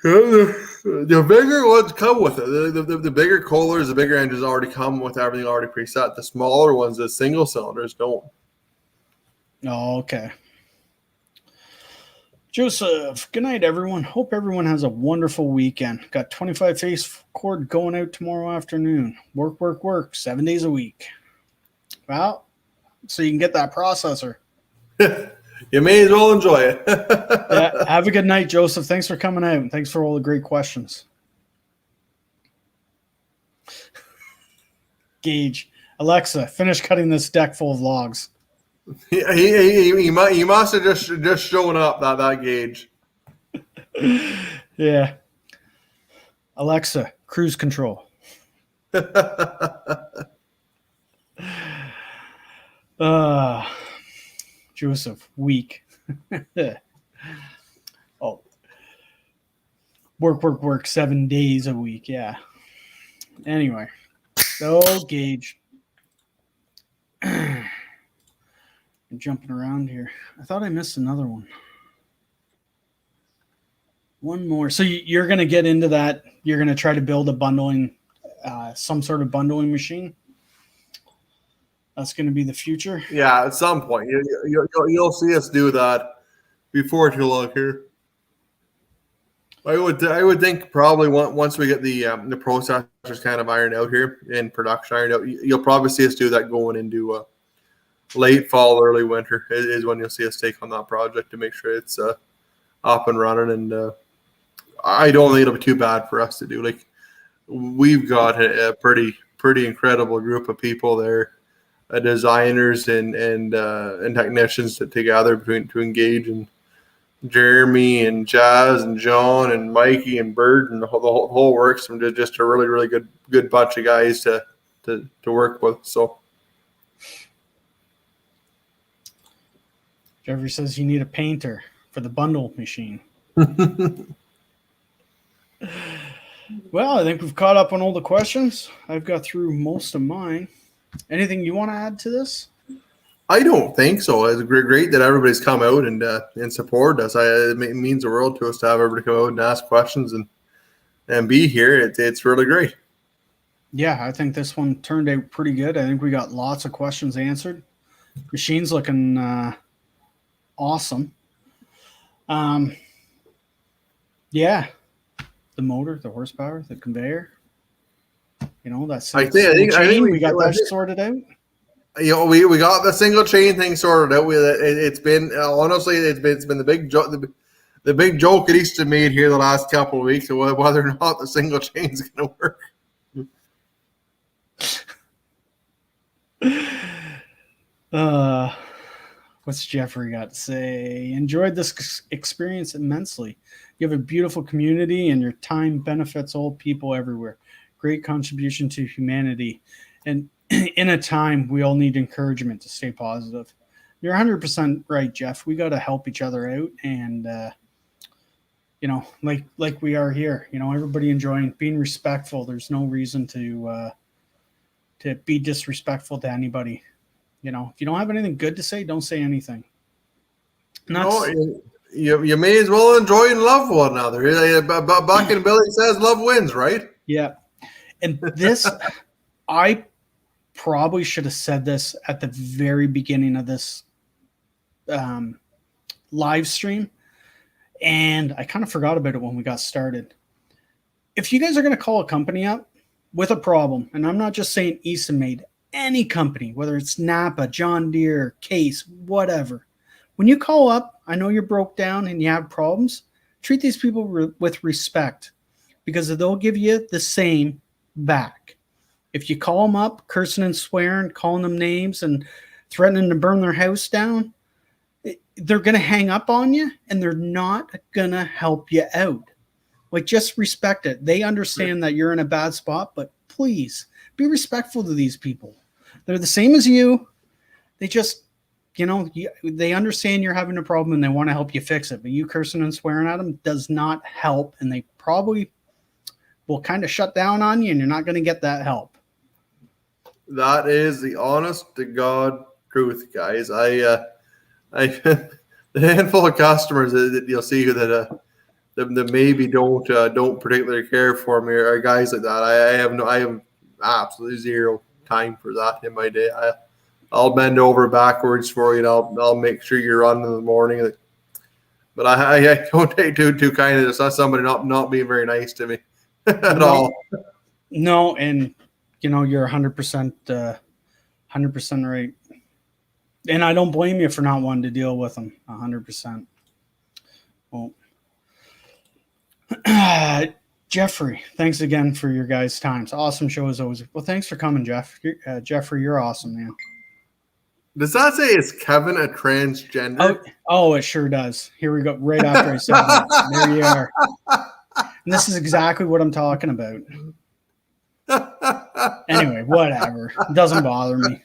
The bigger ones come with it. The bigger Kohlers, the bigger engines already come with everything already preset. The smaller ones, the single cylinders, don't. Oh, okay. Joseph, good night, everyone. Hope everyone has a wonderful weekend. Got 25 face cord going out tomorrow afternoon. Work, 7 days a week. Well, so you can get that processor. You may as well enjoy it. Yeah, have a good night, Joseph. Thanks for coming out, and thanks for all the great questions. Gage, Alexa, finish cutting this deck full of logs. He must have just shown up that Gage. Yeah. Alexa, cruise control. Joseph, weak. Oh. Work 7 days a week. Yeah. Anyway. Oh, Gage. I'm jumping around here. I thought I missed another one. One more. So you're going to get into that. You're going to try to build a bundling, some sort of bundling machine. That's going to be the future. Yeah, at some point you'll see us do that before too long here. I would think probably once we get the processors kind of ironed out here in production ironed out, you'll probably see us do that going into late fall, early winter is when you'll see us take on that project to make sure it's up and running. And I don't think it'll be too bad for us to do. Like, we've got a pretty incredible group of people there, designers and technicians together to engage, and Jeremy and Jazz and John and Mikey and Bird and the whole works from just a really good bunch of guys to work with. So Jeffrey says you need a painter for the bundle machine. Well, I think we've caught up on all the questions. I've got through most of mine. Anything you want to add to this? I don't think so. It's great that everybody's come out and supported us. It means the world to us to have everybody come out and ask questions and be here. It's really great. Yeah, I think this one turned out pretty good. I think we got lots of questions answered. Machine's looking awesome. Yeah, the motor, the horsepower, the conveyor. You know, that's I think we got that sorted out. You know, we got the single chain thing sorted out. It's been honestly, it's been the big joke. The big joke at Eastonmade here the last couple of weeks of whether or not the single chain is going to work. What's Jeffrey got to say? Enjoyed this experience immensely. You have a beautiful community, and your time benefits all people everywhere. Great contribution to humanity. And in a time, we all need encouragement to stay positive. You're 100% right, Jeff. We got to help each other out, and you know, like we are here. You know, everybody enjoying, being respectful. There's no reason to be disrespectful to anybody. You know, if you don't have anything good to say, don't say anything. No, you may as well enjoy and love one another. Buck and Billy says love wins, right? Yeah. And this, I probably should have said this at the very beginning of this live stream, and I kind of forgot about it when we got started. If you guys are going to call a company up with a problem, and I'm not just saying Eastonmade, any company, whether it's Napa, John Deere, Case, whatever, when you call up, I know you're broke down and you have problems, treat these people with respect, because they'll give you the same back. If you call them up cursing and swearing, calling them names and threatening to burn their house down, they're going to hang up on you, and they're not going to help you out. Like, just respect it. They understand that you're in a bad spot, but please be respectful to these people. They're the same as you. They just, you know, they understand you're having a problem and they want to help you fix it. But you cursing and swearing at them does not help, and they probably will kind of shut down on you, and you're not going to get that help. That is the honest to God truth, guys. I the handful of customers that you'll see that maybe don't particularly care for me are guys like that. I have absolutely zero time for that in my day. I'll bend over backwards for you, and I'll make sure you're on in the morning. But I don't take too kind of this. That's somebody not being very nice to me at all. No, and you're 100%, 100% right. And I don't blame you for not wanting to deal with them. 100%. Well, Jeffrey, thanks again for your guys' times. Awesome show as always. Well, thanks for coming, Jeff. Jeffrey, you're awesome, man. Does that say is Kevin a transgender? Oh, it sure does. Here we go. Right after I said that. There you are. And this is exactly what I'm talking about. Anyway, whatever. It doesn't bother me.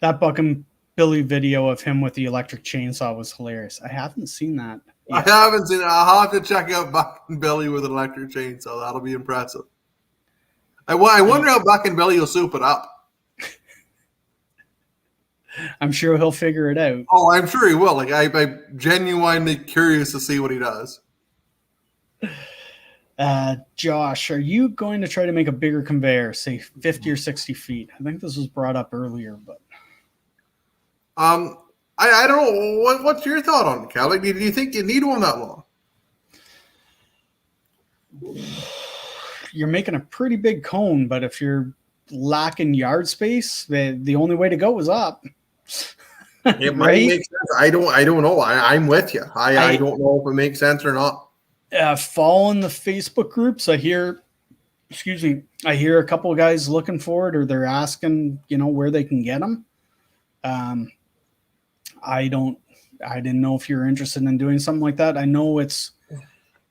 That Buck and Billy video of him with the electric chainsaw was hilarious. I haven't seen that yet. I haven't seen it. I'll have to check out Buck and Billy with an electric chainsaw. That'll be impressive. I wonder how Buck and Billy will soup it up. I'm sure he'll figure it out. Oh, I'm sure he will. Like I'm genuinely curious to see what he does. Josh, are you going to try to make a bigger conveyor, say 50 or 60 feet? I think this was brought up earlier, but I don't know. What's your thought on it, Cal? Like, do you think you need one that long? You're making a pretty big cone, but if you're lacking yard space, the only way to go is up. It might make sense. I don't know. I'm with you. I don't know if it makes sense or not. Following the Facebook groups, I hear a couple of guys looking for it, or they're asking, where they can get them. I didn't know if you're interested in doing something like that. I know it's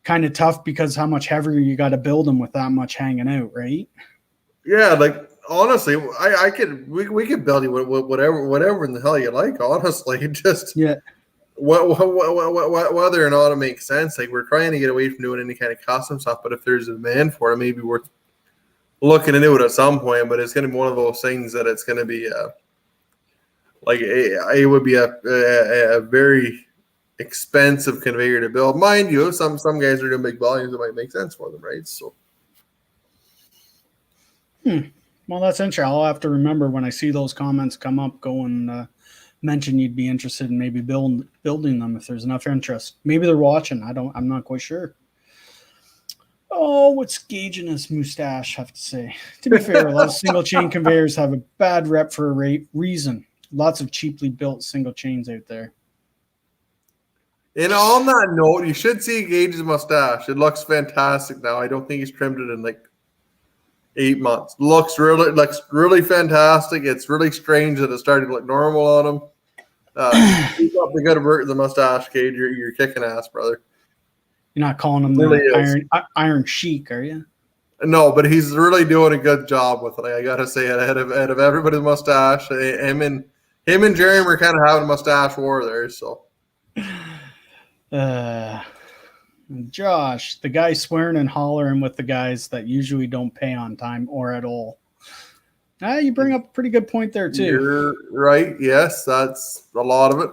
kind of tough because how much heavier you got to build them with that much hanging out, right? Yeah, like honestly, we could build you whatever in the hell you like. Honestly, just whether or not it makes sense. Like we're trying to get away from doing any kind of custom stuff, but if there's a demand for it, maybe worth looking into it at some point. But it's going to be one of those things that it's going to be it would be a very expensive conveyor to build. Mind you, some guys are doing big volumes, it might make sense for them, right? So well, that's interesting. I'll have to remember when I see those comments come up, go and mention you'd be interested in maybe building them if there's enough interest. Maybe they're watching. I'm not quite sure. Oh, what's gauging his mustache, I have to say. To be fair, a lot of single chain conveyors have a bad rep for a reason. Lots of cheaply built single chains out there. And on that note, you should see Gage's mustache. It looks fantastic now. I don't think he's trimmed it in like 8 months. Looks really fantastic. It's really strange that it started to look normal on him. Keep up the good work of the mustache, Gage. You're kicking ass, brother. You're not calling him the Iron Sheik, are you? No, but he's really doing a good job with it. I gotta say, ahead of everybody's mustache. Him and Jeremy are kind of having a mustache war there. So, Josh, the guy swearing and hollering with the guys that usually don't pay on time or at all. You bring up a pretty good point there too. You're right. Yes, that's a lot of it.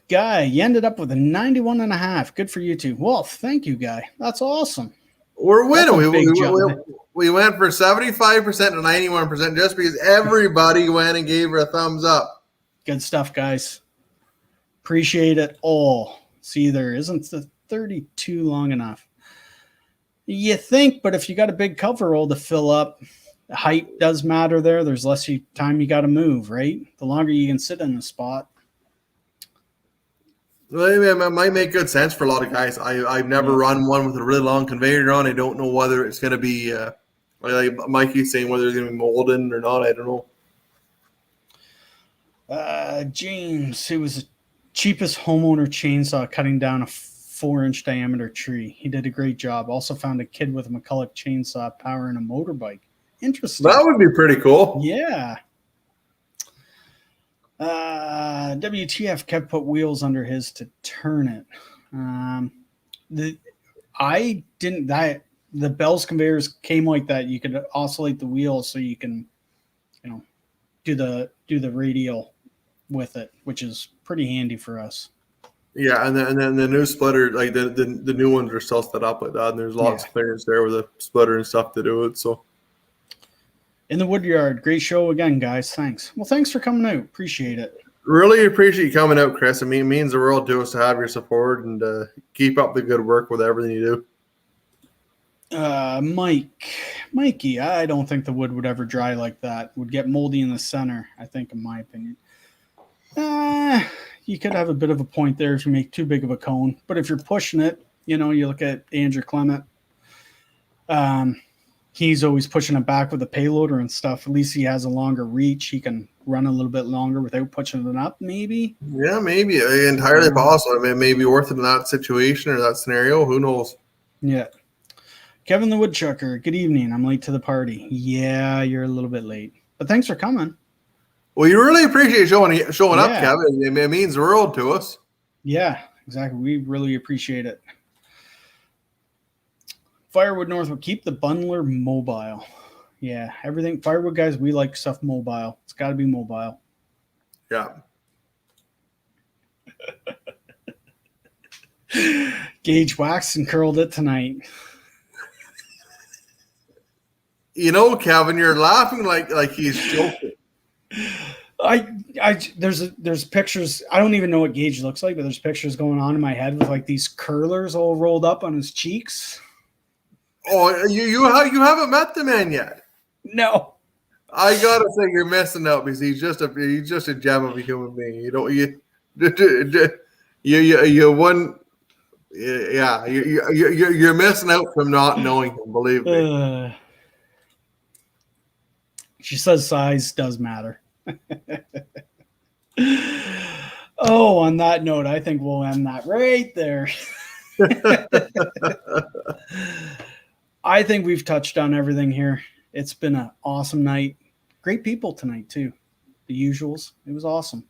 Guy, you ended up with a 91.5. Good for you two. Well, thank you, Guy. That's awesome. We're winning. We went for 75% to 91% just because everybody went and gave her a thumbs up. Good stuff, guys. Appreciate it all. See, there isn't the 32 long enough. You think, but if you got a big cover roll to fill up, height does matter there. There's less time you got to move, right? The longer you can sit in the spot. Well, it might make good sense for a lot of guys. I've never run one with a really long conveyor on. I don't know whether it's going to be, like Mikey's saying, whether it's going to be molded or not. I don't know. James, it was the cheapest homeowner chainsaw cutting down a 4-inch diameter tree. He did a great job. Also found a kid with a McCulloch chainsaw powering a motorbike. Interesting. That would be pretty cool. Yeah. WTF kept put wheels under his to turn it. The Bell's conveyors came like that. You could oscillate the wheels so you can, do the radial with it, which is pretty handy for us. Yeah, and then the new splitter, like the new ones are still set up like that, and there's lots of clearance there with a splitter and stuff to do it. So In the Woodyard. Great show again, guys. Thanks. Well, thanks for coming out. Appreciate it. Really appreciate you coming out, Chris. I mean, it means the world to us to have your support and keep up the good work with everything you do. Mikey, I don't think the wood would ever dry like that. It would get moldy in the center, I think, in my opinion. You could have a bit of a point there if you make too big of a cone. But if you're pushing it, you look at Andrew Clement. He's always pushing it back with a payloader and stuff. At least he has a longer reach. He can run a little bit longer without pushing it up, maybe. Yeah, maybe. Entirely possible. I mean, it may be worth it in that situation or that scenario. Who knows? Yeah. Kevin the Woodchucker, good evening. I'm late to the party. Yeah, you're a little bit late. But thanks for coming. Well, you really appreciate showing up, Kevin. It means the world to us. Yeah, exactly. We really appreciate it. Firewood Northwood, keep the bundler mobile. Yeah, everything. Firewood guys, we like stuff mobile. It's got to be mobile. Yeah. Gage waxed and curled it tonight. Kevin, you're laughing like he's joking. There's pictures. I don't even know what Gage looks like, but there's pictures going on in my head with like these curlers all rolled up on his cheeks. Oh, you haven't met the man yet. No. I gotta say you're missing out because he's just a gem of a human being. You're missing out from not knowing him. Believe me. She says size does matter. Oh, on that note, I think we'll end that right there. I think we've touched on everything here. It's been an awesome night. Great people tonight, too. The usuals. It was awesome.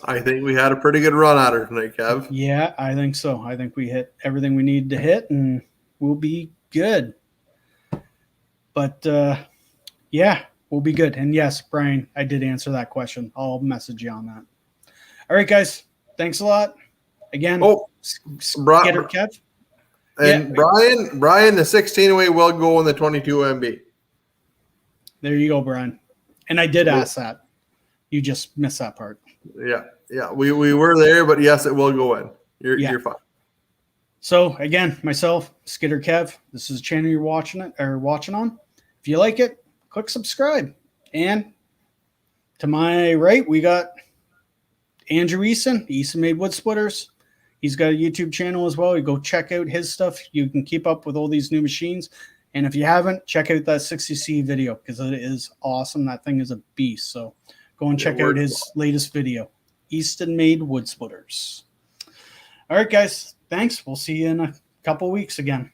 I think we had a pretty good run at her tonight, Kev. Yeah, I think so. I think we hit everything we needed to hit, and we'll be good. But, yeah, we'll be good. And, yes, Brian, I did answer that question. I'll message you on that. All right, guys. Thanks a lot. Again, get her, Kev. And yeah. Brian, the 16-way will go in the 22 MB. There you go, Brian. And I did ask that. You just missed that part. Yeah. We were there, but yes, it will go in. You're fine. So again, myself, Skidder Kev. This is the channel you're watching on. If you like it, click subscribe. And to my right, we got Andrew Eastonmade Wood Splitters. He's got a YouTube channel as well. You go check out his stuff. You can keep up with all these new machines. And if you haven't, check out that 60C video because it is awesome. That thing is a beast. So go and check out his latest video, Eastonmade Wood Splitters. All right, guys. Thanks. We'll see you in a couple weeks again.